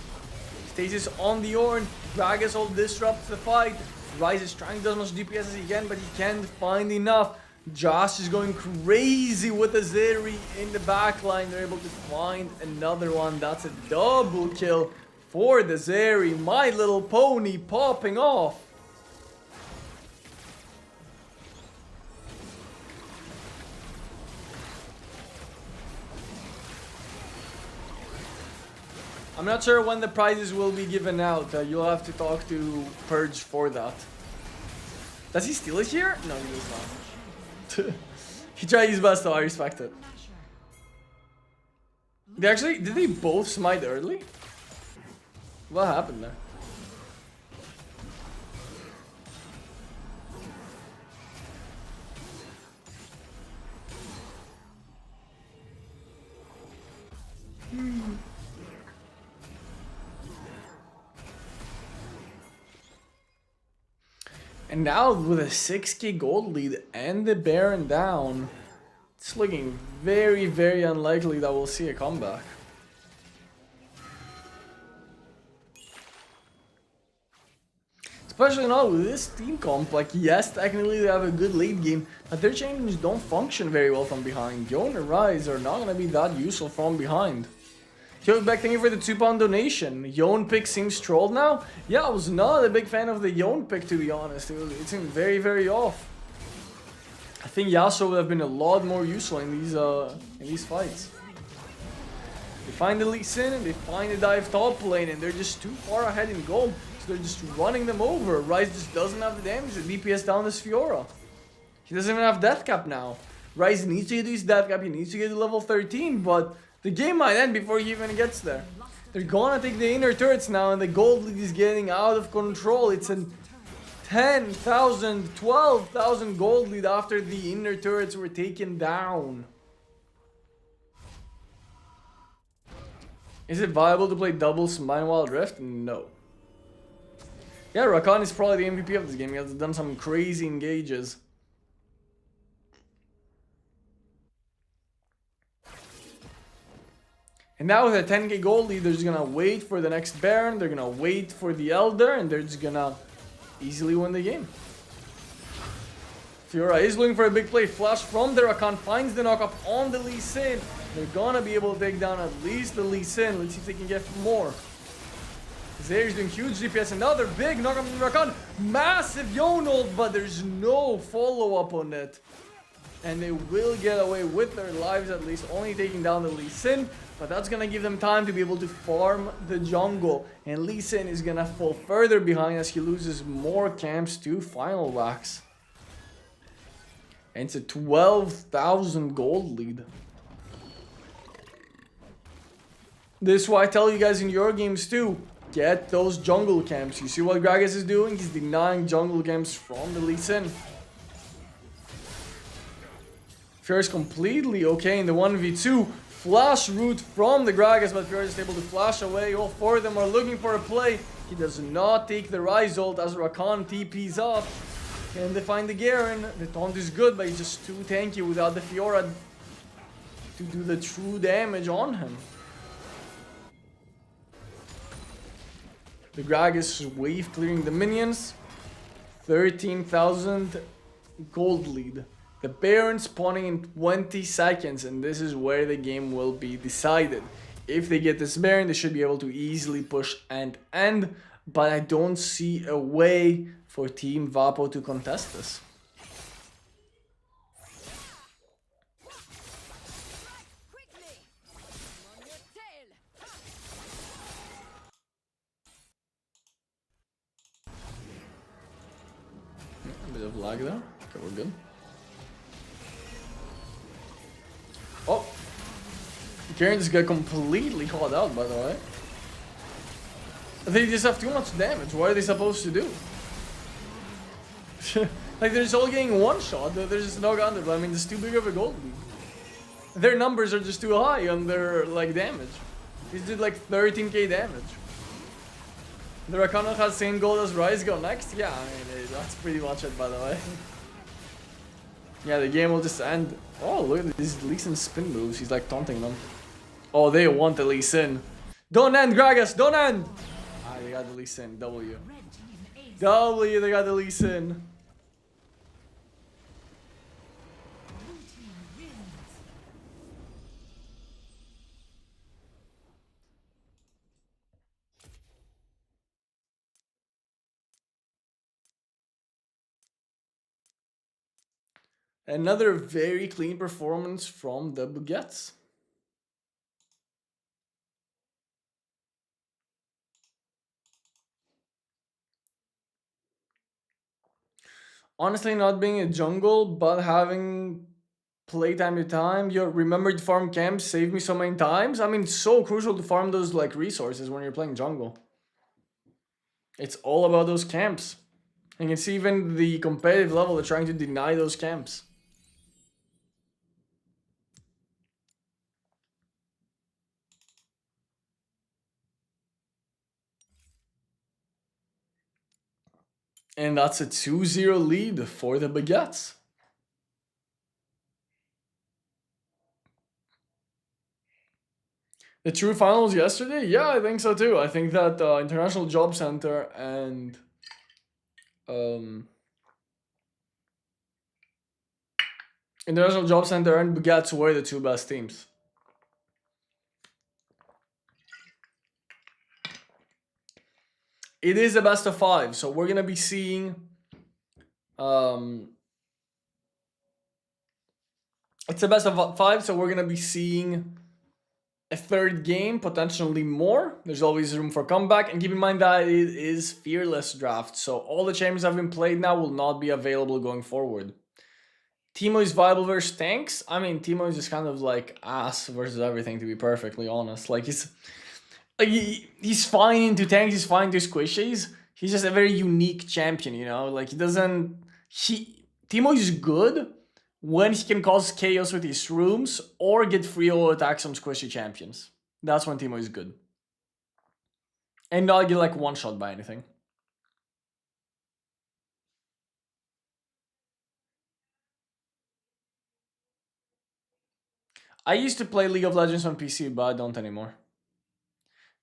Stasis on the Ornn. Gragas ult disrupts the fight. Ryze is trying to do as much DPS as he can, but he can't find enough. Josh is going crazy with the Zeri in the backline. They're able to find another one. That's a double kill for the Zeri. My Little Pony popping off. I'm not sure when the prizes will be given out. You'll have to talk to Purge for that. Does he steal it here? No, he does not. He tried his best though, I respect it. Did they both smite early? What happened there? And now with a 6k gold lead and the Baron down, it's looking very, very unlikely that we'll see a comeback. Especially not with this team comp. Like, yes, technically they have a good late game, but their champions don't function very well from behind. Yone and Ryze are not going to be that useful from behind. Yo, back, thank you for the £2 donation. Yone pick seems trolled now? Yeah, I was not a big fan of the Yone pick, to be honest. It seemed very, very off. I think Yasuo would have been a lot more useful in these fights. They find the Lee Sin and they find the dive top lane, and they're just too far ahead in gold. So they're just running them over. Ryze just doesn't have the damage. The DPS down is Fiora. He doesn't even have death cap now. Ryze needs to get to his death cap. He needs to get to level 13, but the game might end before he even gets there. They're gonna take the inner turrets now, and the gold lead is getting out of control. It's a 10,000, 12,000 gold lead after the inner turrets were taken down. Is it viable to play double Smite and Wild Rift? No. Yeah, Rakan is probably the MVP of this game. He has done some crazy engages. And now with a 10k gold lead, they're just gonna wait for the next Baron, they're gonna wait for the Elder, and they're just gonna easily win the game. Fiora is looking for a big play. Flash from the Rakan, finds the knock-up on the Lee Sin. They're gonna be able to take down at least the Lee Sin. Let's see if they can get more. Zayre's doing huge DPS. Another big knock on Rakan. Massive Yonald, but there's no follow-up on it. And they will get away with their lives, at least, only taking down the Lee Sin. But that's gonna give them time to be able to farm the jungle. And Lee Sin is gonna fall further behind as he loses more camps to Final Wax. And it's a 12,000 gold lead. This is why I tell you guys in your games too, get those jungle camps. You see what Gragas is doing? He's denying jungle camps from the Lee Sin. Fiora is completely okay in the 1v2. Flash root from the Gragas, but Fiora is able to flash away. All four of them are looking for a play. He does not take the Rise ult as Rakan TP's up. Can they find the Garen? The taunt is good, but he's just too tanky without the Fiora to do the true damage on him. The Gragas wave clearing the minions. 13,000 gold lead. The Baron spawning in 20 seconds, and this is where the game will be decided. If they get this Baron, they should be able to easily push and end, but I don't see a way for Team Vapo to contest this. A bit of lag there. Okay, we're good. Oh! Garen just got completely caught out, by the way. They just have too much damage. What are they supposed to do? Like, they're just all getting one shot. There's just no gun there. I mean, it's too big of a gold lead. Their numbers are just too high on their, like, damage. These did, like, 13k damage. The Rakan has same gold as Rise go next? Yeah, I mean, that's pretty much it, by the way. Yeah, the game will just end. Oh, look at these Lee Sin spin moves. He's, like, taunting them. Oh, they want the Lee Sin. Don't end, Gragas! Don't end! Ah, they got the Lee Sin. W. W, they got the Lee Sin. Another very clean performance from the Baguettes. Honestly, not being a jungle, but having play time to time. You remember to farm camps saved me so many times. I mean, it's so crucial to farm those like resources when you're playing jungle. It's all about those camps. You can see even the competitive level, they're trying to deny those camps. And that's a 2-0 lead for the Baguettes. The true finals yesterday? Yeah, I think so too. I think that International Job Center and International Job Center and Baguettes were the two best teams. It is a best of 5, so we're gonna be seeing it's a best of 5, so we're gonna be seeing a third game, potentially more. There's always room for comeback, and keep in mind that it is Fearless draft, so all the champions that have been played now will not be available going forward. Teemo is viable versus tanks. I mean, Teemo is just kind of like ass versus everything, to be perfectly honest. Like, he's fine into tanks, he's fine into squishies. He's just a very unique champion, you know? Like, Teemo is good when he can cause chaos with his rooms or get free auto attacks on squishy champions. That's when Teemo is good. And not get like one shot by anything. I used to play League of Legends on PC, but I don't anymore.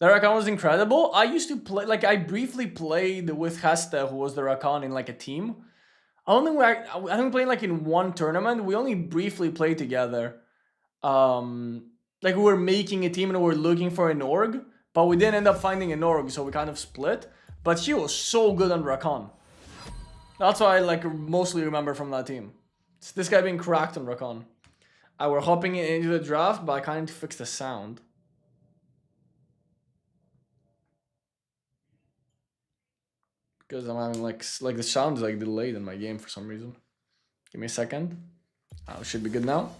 The Rakan was incredible. I used to play, like, I briefly played with Hesta, who was the Rakan, in like a team. I think we played like in one tournament. We only briefly played together. Like, we were making a team and we were looking for an org, But we didn't end up finding an org, so we kind of split. But she was so good on Rakan. That's what I like mostly remember from that team. It's this guy being cracked on Rakan. I were hopping into the draft, but I kind of fixed the sound. Because I'm having like the sound is like delayed in my game for some reason. Give me a second. It should be good now.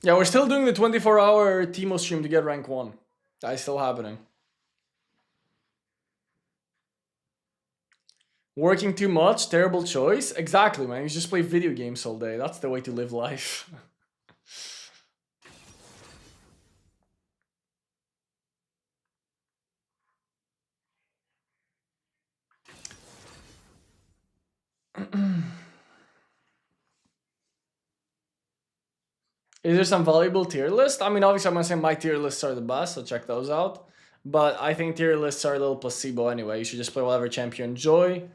Yeah, we're still doing the 24-hour Teemo stream to get rank 1. That is still happening. Working too much, terrible choice. Exactly, man. You just play video games all day. That's the way to live life. Is there some valuable tier list? I mean, obviously I'm gonna say my tier lists are the best, so check those out. But I think tier lists are a little placebo anyway. You should just play whatever champ you enjoy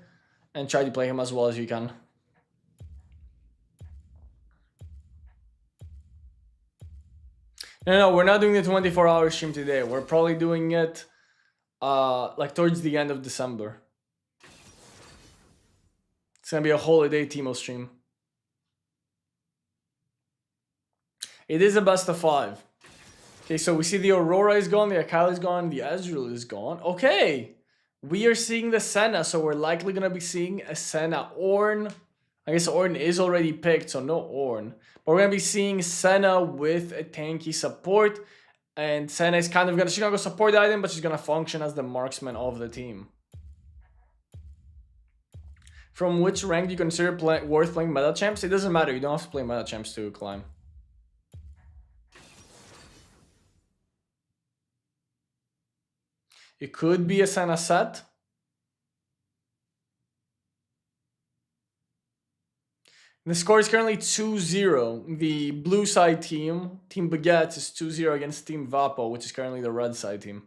and try to play him as well as you can. No, we're not doing the 24-hour stream today. We're probably doing it like towards the end of December. It's gonna be a holiday Teemo stream. It is a best of 5. Okay, so we see the Aurora is gone, the Akali is gone, the Ezreal is gone. Okay, we are seeing the Senna, so we're likely gonna be seeing a Senna Ornn. I guess Ornn is already picked, so no Ornn. But we're gonna be seeing Senna with a tanky support, and Senna is kind of she's gonna go support the item, but she's gonna function as the marksman of the team. From which rank do you consider worth playing meta champs? It doesn't matter, you don't have to play meta champs to climb. It could be a Senna set. The score is currently 2-0. The blue side team, Team Baguette, is 2-0 against Team Vapo, which is currently the red side team.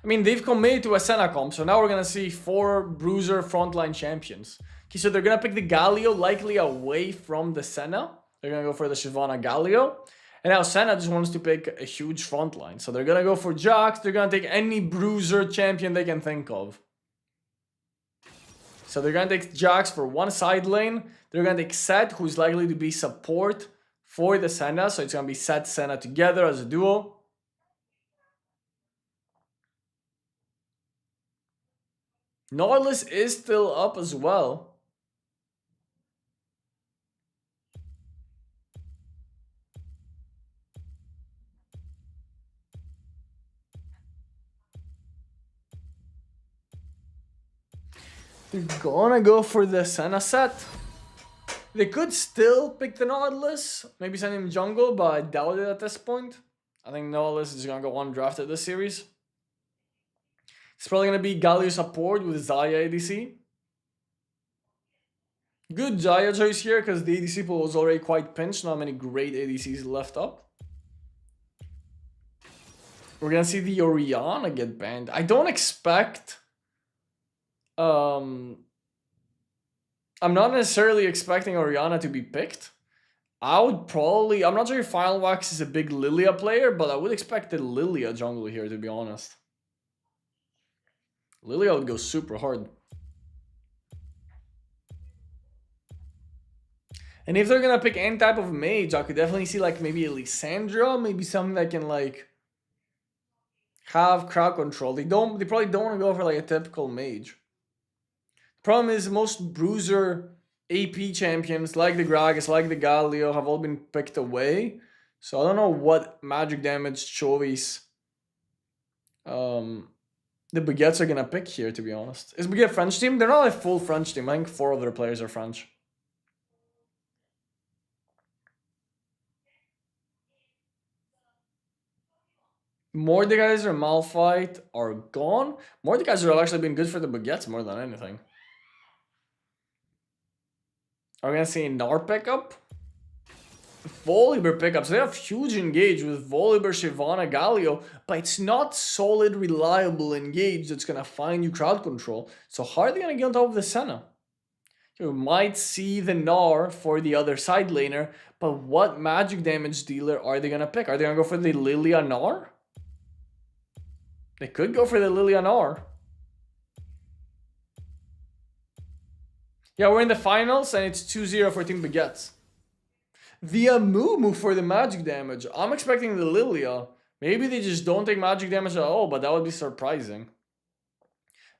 I mean, they've committed to a Senna comp, so now we're going to see 4 Bruiser frontline champions. Okay, so they're going to pick the Galio likely away from the Senna. They're going to go for the Shyvana Galio. And now Senna just wants to pick a huge frontline. So they're going to go for Jax. They're going to take any Bruiser champion they can think of. So they're going to take Jax for one side lane. They're going to take Sett, who's likely to be support for the Senna. So it's going to be Sett, Senna together as a duo. Nautilus is still up as well. They're gonna go for the Senna set. They could still pick the Nautilus, maybe send him jungle, but I doubt it at this point. I think Nautilus is gonna go undrafted this series. It's probably gonna be Galio support with Xayah ADC. Good Xayah choice here because the ADC pool was already quite pinched. Not many great ADCs left up. We're gonna see the Orianna get banned. I don't expect. I'm not necessarily expecting Orianna to be picked. I would probably. I'm not sure if Final Wax is a big Lilia player, but I would expect the Lilia jungle here, to be honest. Lilia would go super hard. And if they're gonna pick any type of mage, I could definitely see like maybe Lissandra, maybe something that can like have crowd control. They probably don't want to go for like a typical mage. The problem is most bruiser AP champions like the Gragas, like the Galio have all been picked away. So I don't know what magic damage choice the Baguettes are gonna pick here, to be honest. Is Baguette French team? They're not a full French team. I think 4 of their players are French. Mordekaiser and Malphite are gone. Mordekaiser have actually been good for the Baguettes more than anything. Are we gonna see Gnar pickup? Volibear pickups. They have huge engage with Volibear, Shyvana, Galio, but it's not solid, reliable engage that's gonna find you crowd control. So how are they gonna get on top of the Senna? You might see the Gnar for the other side laner, but what magic damage dealer are they gonna pick? Are they gonna go for the Lilia Gnar? They could go for the Lilia Gnar. Yeah, we're in the finals and it's 2-0 for Team Baguettes. The Amumu for the magic damage. I'm expecting the Lilia. Maybe they just don't take magic damage at all, but that would be surprising.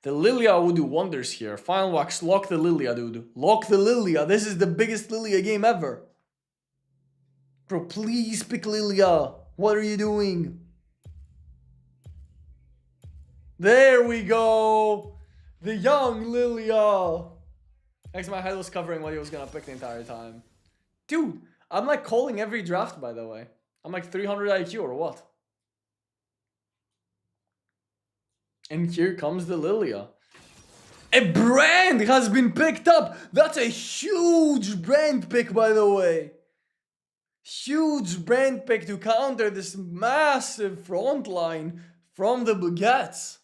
The Lilia would do wonders here. Final Wax, lock the Lilia, dude. Lock the Lilia. This is the biggest Lilia game ever. Bro, please pick Lilia. What are you doing? There we go. The young Lilia. Next, my head was covering what he was gonna pick the entire time. Dude, I'm like calling every draft, by the way. I'm like 300 IQ or what? And here comes the Lilia. A brand has been picked up. That's a huge brand pick, by the way. Huge brand pick to counter this massive front line from the Baguettes.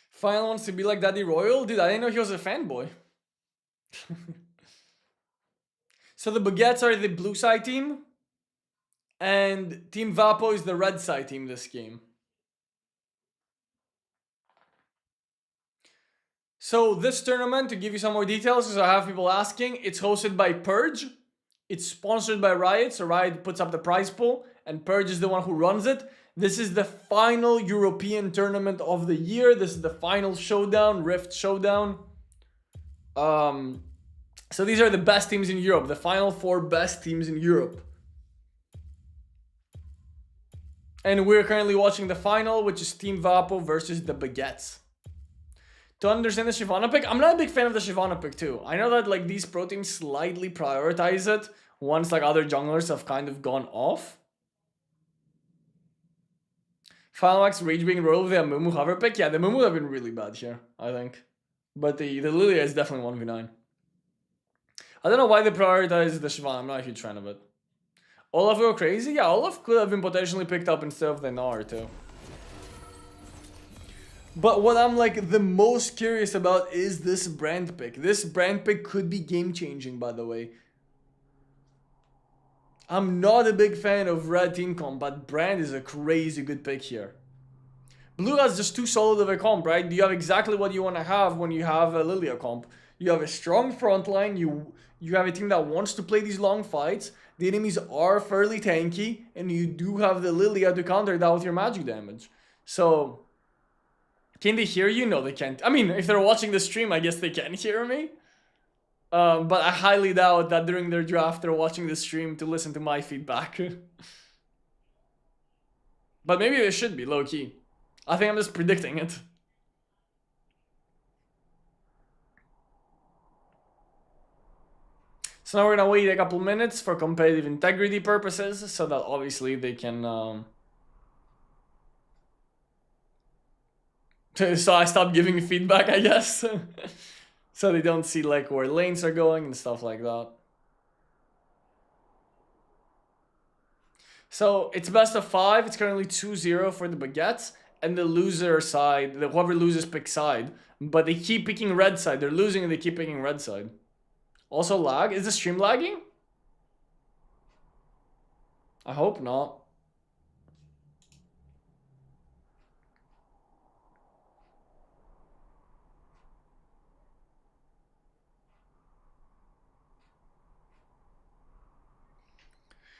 Final wants to be like Daddy Royal? Dude, I didn't know he was a fanboy. So the Baguettes are the blue side team. And Team Vapo is the red side team this game. So this tournament, to give you some more details, because I have people asking, it's hosted by Purge. It's sponsored by Riot, so Riot puts up the prize pool, and Purge is the one who runs it. This is the final European tournament of the year. This is the final showdown, Rift Showdown. So these are the best teams in Europe, the final 4 best teams in Europe. And we're currently watching the final, which is Team Vapo versus the Baguettes. To understand the Shyvana pick, I'm not a big fan of the Shyvana pick too. I know that like these pro teams slightly prioritize it once like other junglers have kind of gone off. Final Max Rage being rolled with the Amumu hover pick. Yeah, the Amumu have been really bad here, I think. But the Lilia is definitely 1v9. I don't know why they prioritize the Shyvana. I'm not a huge fan of it. Olaf go crazy? Yeah, Olaf could have been potentially picked up instead of the Gnar too. But what I'm like the most curious about is this brand pick. This brand pick could be game changing, by the way. I'm not a big fan of red team comp, but brand is a crazy good pick here. Blue has just too solid of a comp, right? You have exactly what you want to have when you have a Lilia comp. You have a strong front line, you have a team that wants to play these long fights, the enemies are fairly tanky, and you do have the Lilia to counter that with your magic damage. So, can they hear you? No, they can't. I mean, if they're watching the stream, I guess they can hear me. But I highly doubt that during their draft they're watching the stream to listen to my feedback. But maybe they should be, low-key. I think I'm just predicting it. So now we're gonna wait a couple minutes for competitive integrity purposes, so that obviously they can... So I stopped giving feedback, I guess. So they don't see like where lanes are going and stuff like that. So it's best of 5. It's currently 2-0 for the Baguettes. And the loser side, whoever loses picks side. But they keep picking red side. They're losing and they keep picking red side. Also lag. Is the stream lagging? I hope not.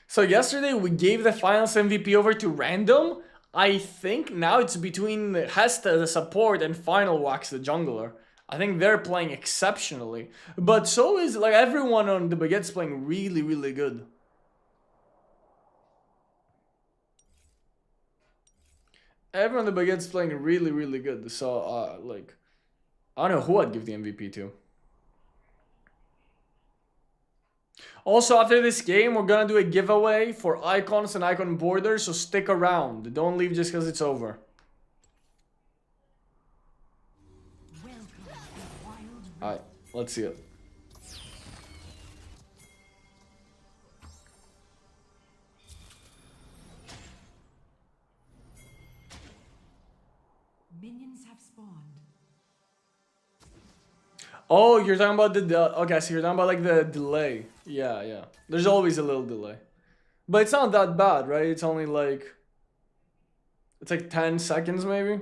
So yesterday we gave the finals MVP over to Random. I think now it's between Hesta, the support, and Final Wax, the jungler. I think they're playing exceptionally. But so is like everyone on the Baguette's playing really, really good. Everyone on the Baguette's playing really, really good. So, like, I don't know who I'd give the MVP to. Also, after this game, we're gonna do a giveaway for icons and icon borders, so stick around. Don't leave just because it's over. Welcome to Wild Alright, let's see it. Minions have spawned. Oh, you're talking about okay, so you're talking about like the delay. Yeah, yeah. There's always a little delay. But it's not that bad, right? It's only like... It's like 10 seconds maybe?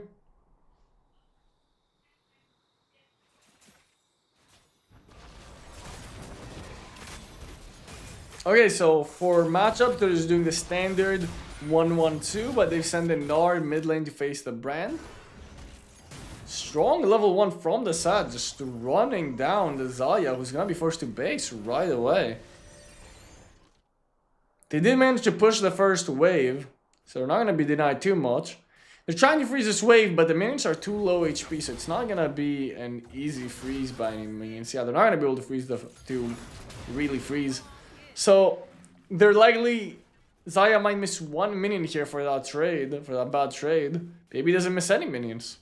Okay, so for matchup, they're just doing the standard 1-1-2, but they've sent a Gnar mid lane to face the Brand. Strong level 1 from the side, just running down the Xayah, who's gonna be forced to base right away. They did manage to push the first wave, so they're not gonna be denied too much. They're trying to freeze this wave, but the minions are too low HP, so it's not gonna be an easy freeze by any means. Yeah, they're not gonna be able to freeze to really freeze. So they're likely... Xayah might miss one minion here for that trade, for that bad trade. Maybe he doesn't miss any minions.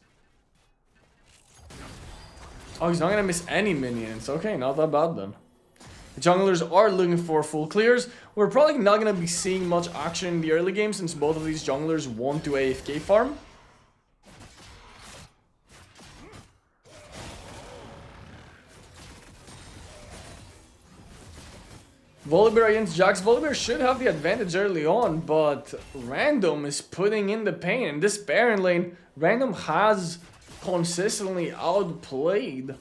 Oh, he's not gonna miss any minions. Okay, not that bad then. The junglers are looking for full clears. We're probably not gonna be seeing much action in the early game since both of these junglers want to AFK farm. Volibear against Jax. Volibear should have the advantage early on, but Random is putting in the pain. In this Baron lane, Random has consistently outplayed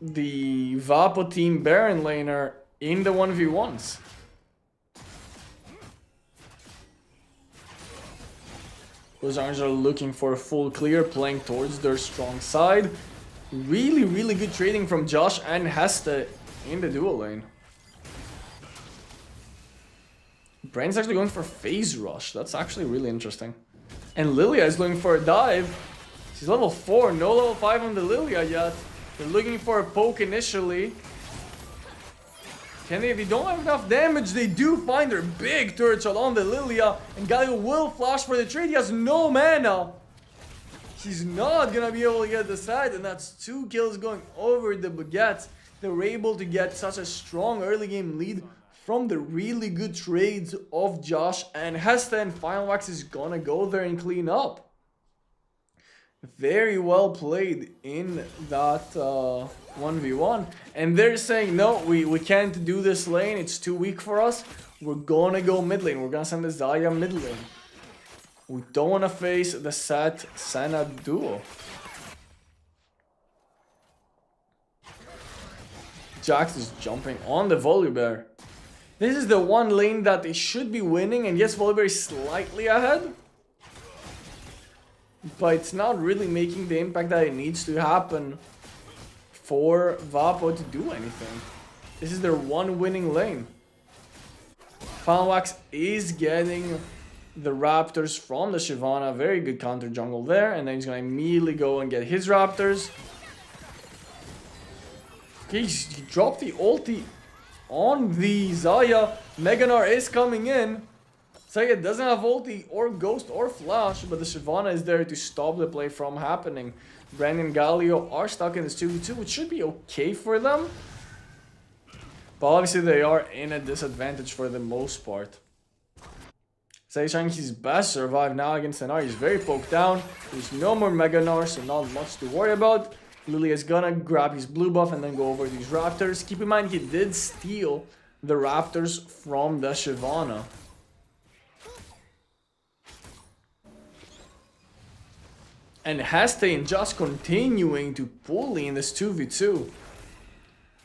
the Vapo team Baron laner in the 1v1s. Those Arms are looking for a full clear, playing towards their strong side. Really, really good trading from Josh and Hesta in the dual lane. Brand's actually going for phase rush. That's actually really interesting. And Lilia is looking for a dive. She's level 4, no level 5 on the Lilia yet. They're looking for a poke initially. Can they? If they don't have enough damage, they do find their big turret shot on the Lilia. And Galio will flash for the trade. He has no mana. He's not gonna be able to get the side, and that's 2 kills going over the Baguettes. They were able to get such a strong early game lead from the really good trades of Josh and Hesta, and Final Wax is gonna go there and clean up. Very well played in that 1v1. And they're saying, no, we can't do this lane. It's too weak for us. We're gonna go mid lane. We're gonna send the Xayah mid lane. We don't want to face the Sett Senna duo. Jax is jumping on the Volibear. This is the one lane that they should be winning. And yes, Volibear is slightly ahead. But it's not really making the impact that it needs to happen for Vapo to do anything. This is their one winning lane. Final Wax is getting the Raptors from the Shyvana. Very good counter jungle there. And then he's going to immediately go and get his Raptors. Okay, he dropped the ulti on the Xayah. Mega Gnar is coming in. Xayah doesn't have ulti or ghost or flash, but the Shyvana is there to stop the play from happening. Brand and Galio are stuck in this 2v2, which should be okay for them. But obviously they are in a disadvantage for the most part. Xayah's trying his best to survive now against Gnar. He's very poked down. There's no more Mega Gnar, so not much to worry about. Lilia is gonna grab his blue buff and then go over these Raptors. Keep in mind, he did steal the Raptors from the Shyvana. And Hesta just continuing to bully in this 2v2.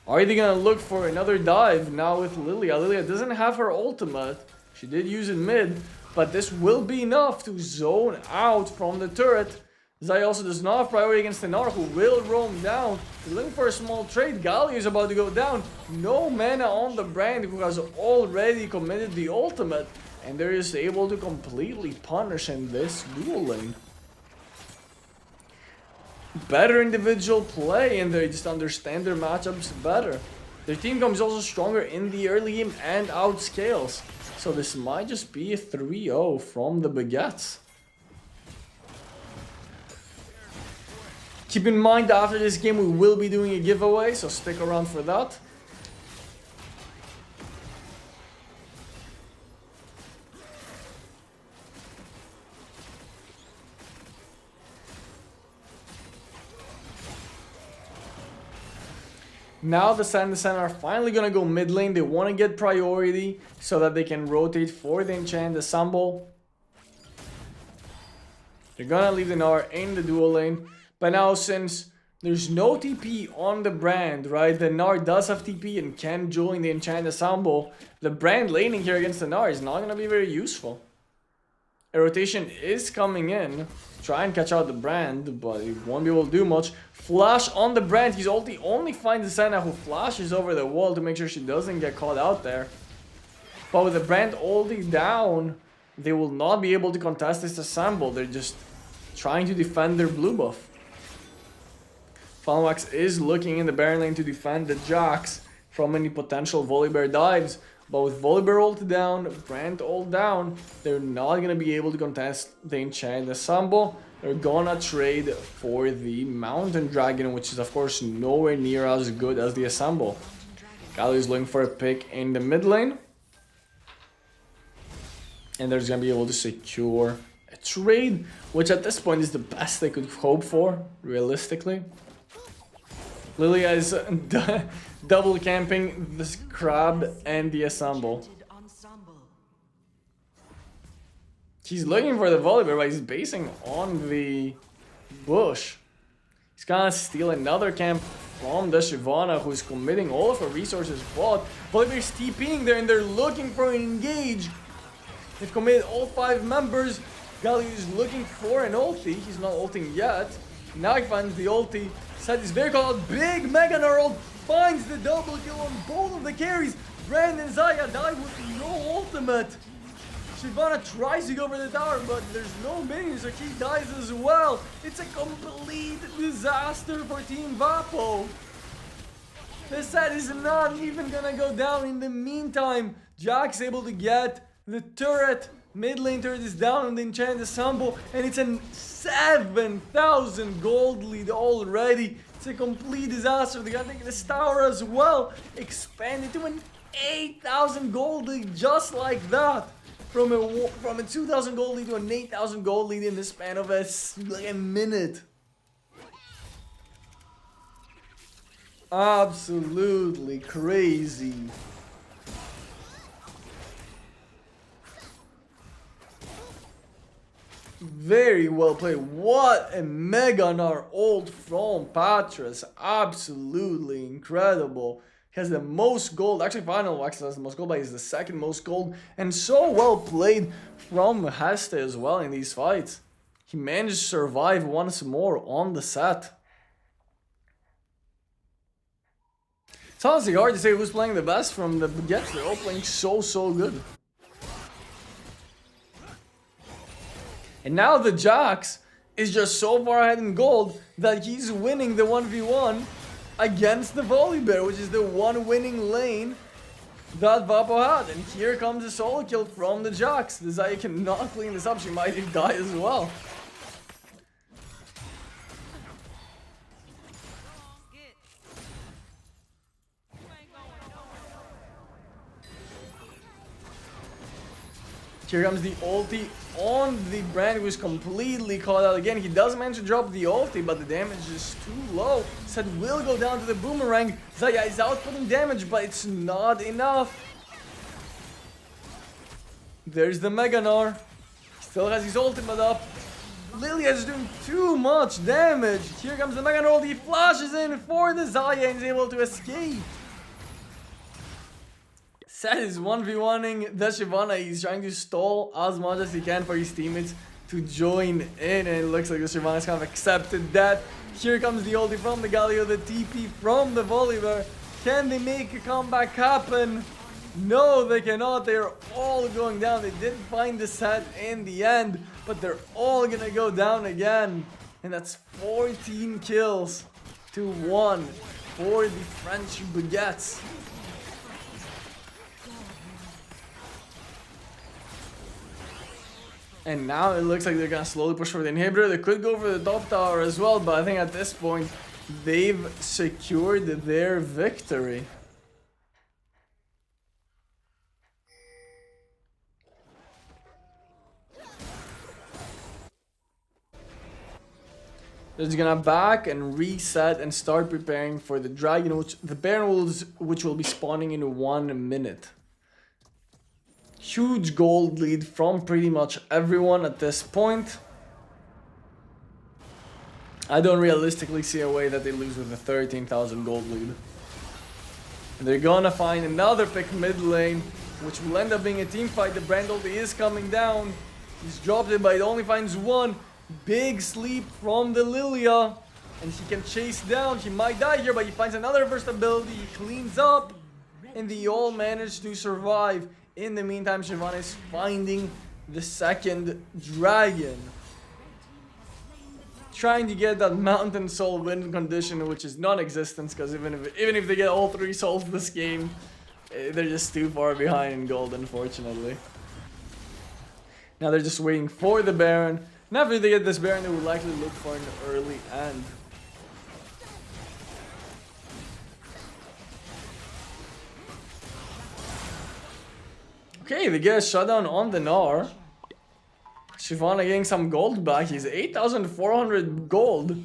Are they gonna look for another dive now with Lilia? Lilia doesn't have her ultimate. She did use it mid, but this will be enough to zone out from the turret. Xayah also does not have priority against the Gnar, who will roam down. He's looking for a small trade. Galio is about to go down. No mana on the Brand, who has already committed the ultimate. And they're just able to completely punish in this dual lane. Better individual play, and they just understand their matchups better. Their team comes also stronger in the early game and outscales. So this might just be a 3-0 from the Baguettes. Keep in mind, after this game, we will be doing a giveaway, so stick around for that. Now the Sand are finally gonna go mid lane. They want to get priority so that they can rotate for the enchant ensemble. They're gonna leave the Gnar in the dual lane. But now, since there's no TP on the Brand, right? The Gnar does have TP and can join the enchant ensemble. The Brand laning here against the Gnar is not gonna be very useful. A rotation is coming in. Try and catch out the Brand, but he won't be able to do much. Flash on the Brand. His ulti only finds the Senna, who flashes over the wall to make sure she doesn't get caught out there. But with the Brand ulti down, they will not be able to contest this assemble. They're just trying to defend their blue buff. Falmax is looking in the Baron lane to defend the Jax from any potential Volibear dives. But with Volibear ult down, Brand ult down, they're not going to be able to contest the Enchant Ensemble. They're gonna trade for the Mountain Dragon, which is of course nowhere near as good as the Assemble. Galio is looking for a pick in the mid lane. And they're going to be able to secure a trade, which at this point is the best they could hope for, realistically. Lilia is double camping this Crab and the Assemble. He's looking for the Volibear, but he's basing on the bush. He's gonna steal another camp from the Shyvana, who's committing all of her resources, but Volibear's TPing there and they're looking for an engage. They've committed all 5 members. Galio is looking for an ulti. He's not ulting yet. Now he finds the ulti. Set is very called. Big Mega Gnar ult finds the double kill on both of the carries. Brand and Xayah die with no ultimate. Shyvana tries to go for the tower, but there's no minions, so he dies as well. It's a complete disaster for Team Vapo. This set is not even gonna go down. In the meantime, Jack's able to get the turret. Mid lane turret is down on the Enchant Ensemble, and it's a 7,000 gold lead already. It's a complete disaster. They gotta take this tower as well. Expand it to an 8,000 gold lead just like that. From a 2,000 gold lead to an 8,000 gold lead in the span of like a minute. Absolutely crazy. Very well played. What a Mega Gnar ult from Patras. Absolutely incredible. He has the most gold. Actually, Final Wax has the most gold, but he's the second most gold. And so well played from Heste as well in these fights. He managed to survive once more on the set. It's honestly hard to say who's playing the best from the Baguettes. They're all playing so good. And now the Jax is just so far ahead in gold that he's winning the 1v1 against the Volibear, which is the one winning lane that Vapo had. And here comes the solo kill from the Jax. The Xayah cannot clean this up. She might die as well. Here comes the ulti on the Brand, who is completely caught out again. He does manage to drop the ulti, but the damage is too low. Set will go down to the boomerang. Xayah is outputting damage, but it's not enough. There's the Mega Gnar. Still has his ultimate up. Lilia is doing too much damage. Here comes the Mega Gnar ult. He flashes in for the Xayah and is able to escape. Set is 1v1ing the Shyvana. He's trying to stall as much as he can for his teammates to join in, and it looks like the Shyvana's kind of accepted that. Here comes the ulti from the Galio, the TP from the Volibear. Can they make a comeback happen? No, they cannot. They're all going down. They did find the set in the end, but they're all gonna go down again. And that's 14 kills to 1 for the French Baguettes. And now it looks like they're gonna slowly push for the inhibitor. They could go for the top tower as well, but I think at this point, they've secured their victory. They're just gonna back and reset and start preparing for the dragon, the Baron wolves, which will be spawning in 1 minute. Huge gold lead from pretty much everyone at this point. I don't realistically see a way that they lose with a 13,000 gold lead. They're gonna find another pick mid lane, which will end up being a team fight. The Brand ulti is coming down. He's dropped it, but it only finds one. Big sleep from the Lilia. And he can chase down. He might die here, but he finds another burst ability. He cleans up. And they all manage to survive. In the meantime, Shyvana is finding the second dragon. Trying to get that Mountain Soul win condition, which is non-existent, because even if they get all 3 souls this game, they're just too far behind in gold, unfortunately. Now they're just waiting for the Baron. And after they get this Baron, they will likely look for an early end. Okay, they get a shutdown on the Gnar. Shyvana getting some gold back. He's 8,400 gold.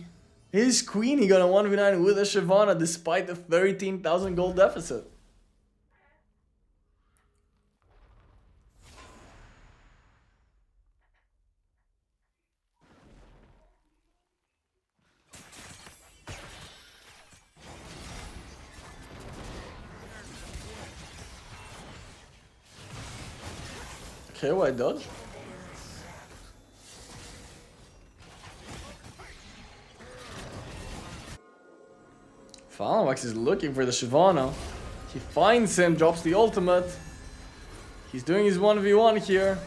His queen, he got a 1v9 with a Shyvana despite the 13,000 gold deficit. Okay, why dodge? Fallenwax is looking for the Shyvana. He finds him, drops the ultimate. He's doing his 1v1 here.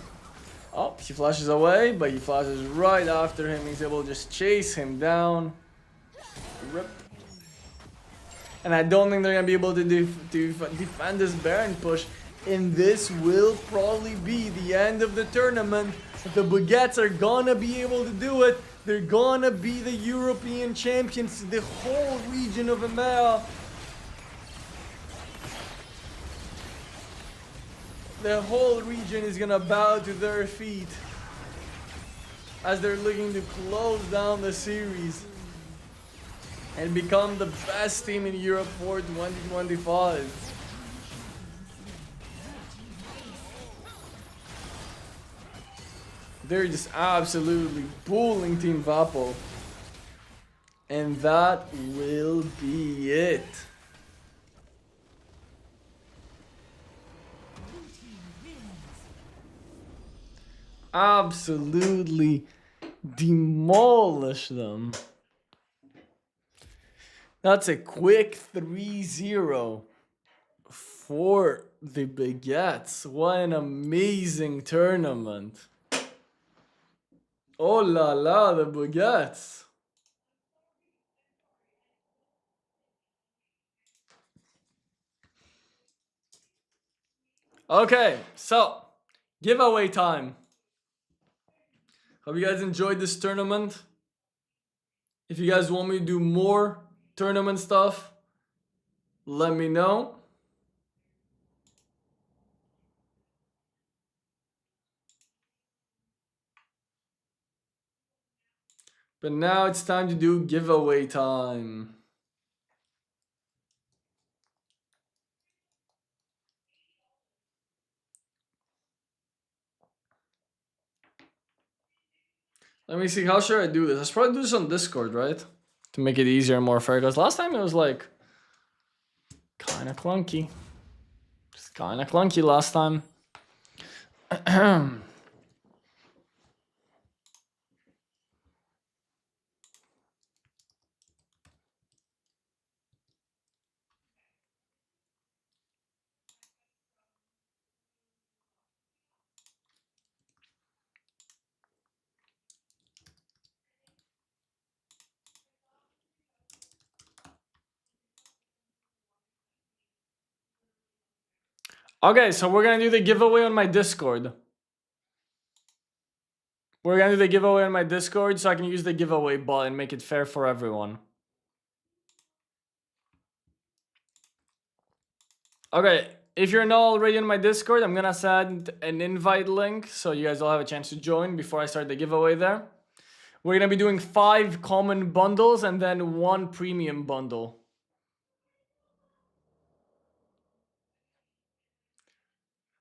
Oh, he flashes away, but he flashes right after him. He's able to just chase him down. Rip. And I don't think they're going to be able to defend this Baron push. And this will probably be the end of the tournament. The Baguettes are gonna be able to do it. They're gonna be the European champions, the whole region of EMEA. The whole region is gonna bow to their feet as they're looking to close down the series and become the best team in Europe for 2025. They're just absolutely bullying Team Vapo. And that will be it. Absolutely demolish them. That's a quick 3-0 for the Baguettes. What an amazing tournament. Oh la la, the Baguettes. Okay, so giveaway time. Hope you guys enjoyed this tournament. If you guys want me to do more tournament stuff, let me know. But now it's time to do giveaway time. Let me see, how should I do this? I should probably do this on Discord, right? To make it easier and more fair, because last time it was like kind of clunky. Just kind of clunky last time. Okay, so we're gonna do the giveaway on my Discord. We're gonna do the giveaway on my Discord so I can use the giveaway bot and make it fair for everyone. Okay, if you're not already on my Discord, I'm gonna send an invite link so you guys all have a chance to join before I start the giveaway there. We're gonna be doing 5 common bundles and then 1 premium bundle.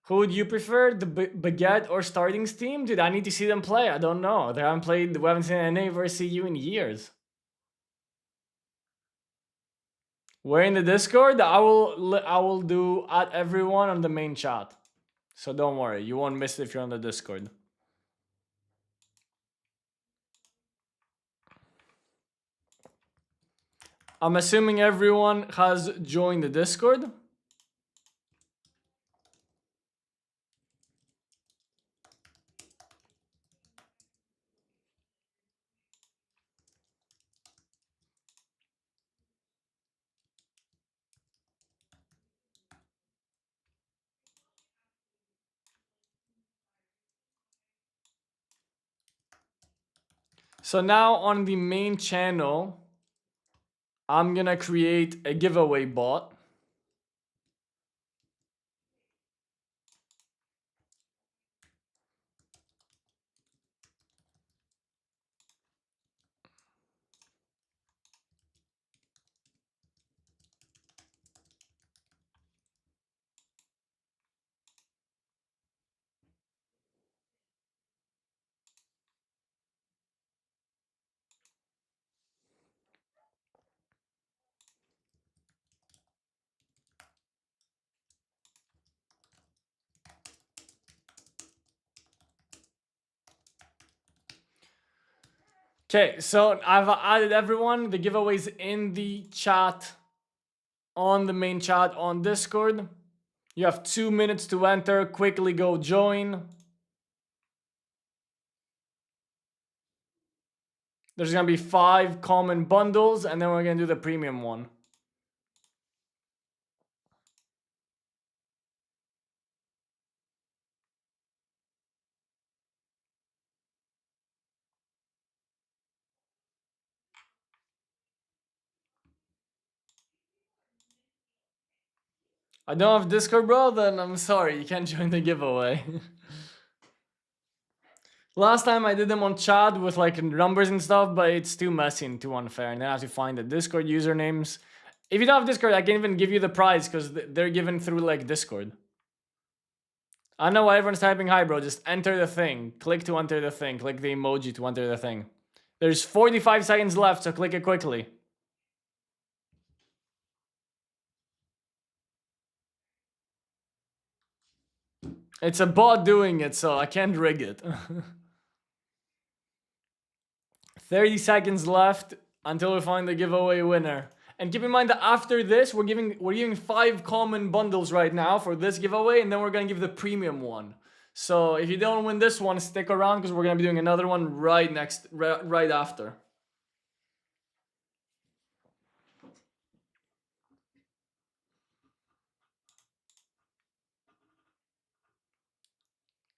Who would you prefer, the Baguette or Starting's team? Dude, I need to see them play. I don't know. They haven't played. We haven't seen NA versus EU in years. We're in the Discord. I will do at everyone on the main chat. So don't worry, you won't miss it if you're on the Discord. I'm assuming everyone has joined the Discord. So now on the main channel, I'm gonna create a giveaway bot. Okay, so I've added everyone. The giveaway's in the chat, on the main chat on Discord. You have 2 minutes to enter. Quickly go join. There's gonna be 5 common bundles, and then we're gonna do the premium one. I don't have Discord, bro, then I'm sorry, you can't join the giveaway. Last time I did them on chat with like numbers and stuff, but it's too messy and too unfair, and then I have to find the Discord usernames. If you don't have Discord, I can't even give you the prize because they're given through like Discord. I know why everyone's typing hi, bro. Just enter the thing. Click to enter the thing. Click the emoji to enter the thing. There's 45 seconds left, so click it quickly. It's a bot doing it, so I can't rig it. 30 seconds left until we find the giveaway winner. And keep in mind that after this, we're giving 5 common bundles right now for this giveaway, and then we're gonna give the premium one. So if you don't win this one, stick around because we're gonna be doing another one right after.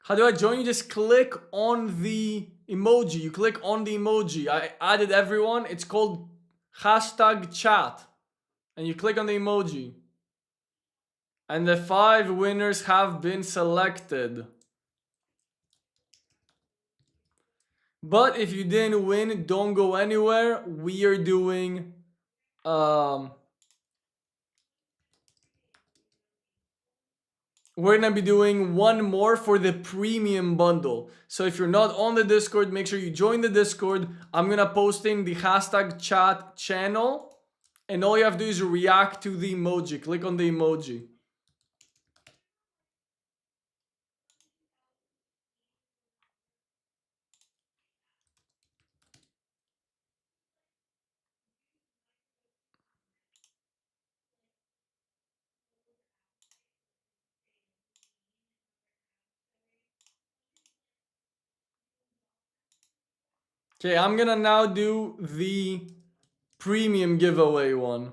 How do I join? You just click on the emoji. You click on the emoji. I added everyone. It's called #chat. And you click on the emoji. And the 5 winners have been selected. But if you didn't win, don't go anywhere. We are doing we're gonna be doing one more for the premium bundle. So if you're not on the Discord, make sure you join the Discord. I'm gonna post in the #chat channel, and all you have to do is react to the emoji. Click on the emoji. Okay, I'm gonna now do the premium giveaway one.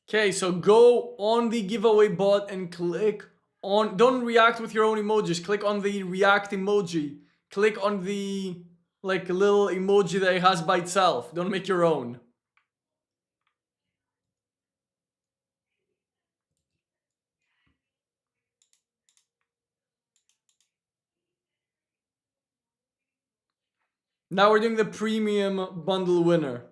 Okay, so go on the giveaway bot and click on, don't react with your own emojis, click on the react emoji. Click on the like little emoji that it has by itself. Don't make your own. Now we're doing the premium bundle winner.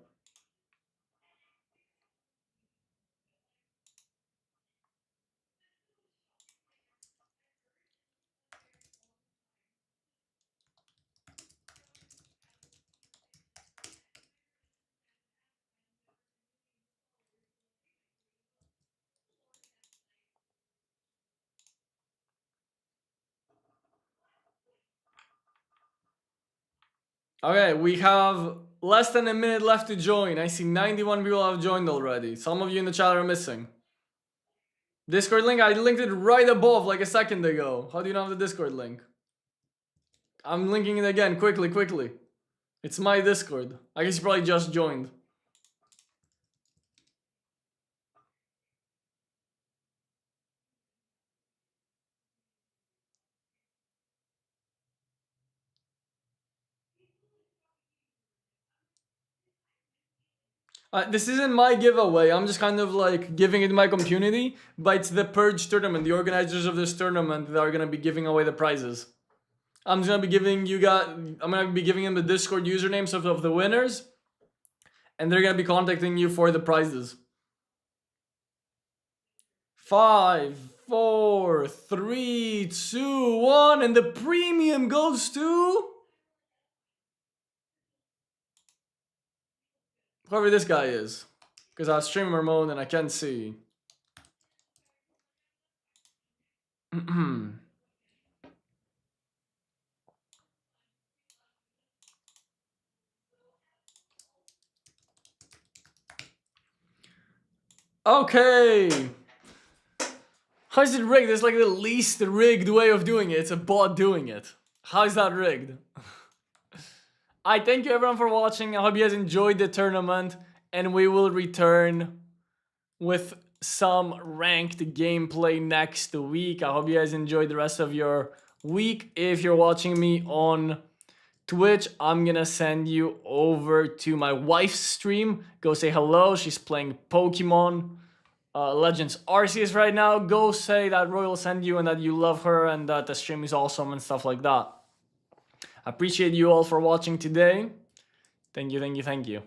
Okay, we have less than a minute left to join. I see 91 people have joined already. Some of you in the chat are missing. Discord link, I linked it right above like a second ago. How do you not have the Discord link? I'm linking it again, quickly, quickly. It's my Discord. I guess you probably just joined. This isn't my giveaway. I'm just kind of like giving it to my community, but it's the Purge tournament. The organizers of this tournament that are gonna be giving away the prizes. I'm just gonna be giving you guys. I'm gonna be giving them the Discord usernames of the winners, and they're gonna be contacting you for the prizes. 5, 4, 3, 2, 1, and the premium goes to whoever this guy is, because I have streamer mode and I can't see. Okay. How is it rigged? It's like the least rigged way of doing it. It's a bot doing it. How is that rigged? I thank you everyone for watching. I hope you guys enjoyed the tournament, and we will return with some ranked gameplay next week. I hope you guys enjoyed the rest of your week. If you're watching me on Twitch, I'm gonna send you over to my wife's stream. Go say hello. She's playing Pokemon Legends Arceus right now. Go say that Royal sent you and that you love her and that the stream is awesome and stuff like that. I appreciate you all for watching today. Thank you, thank you, thank you.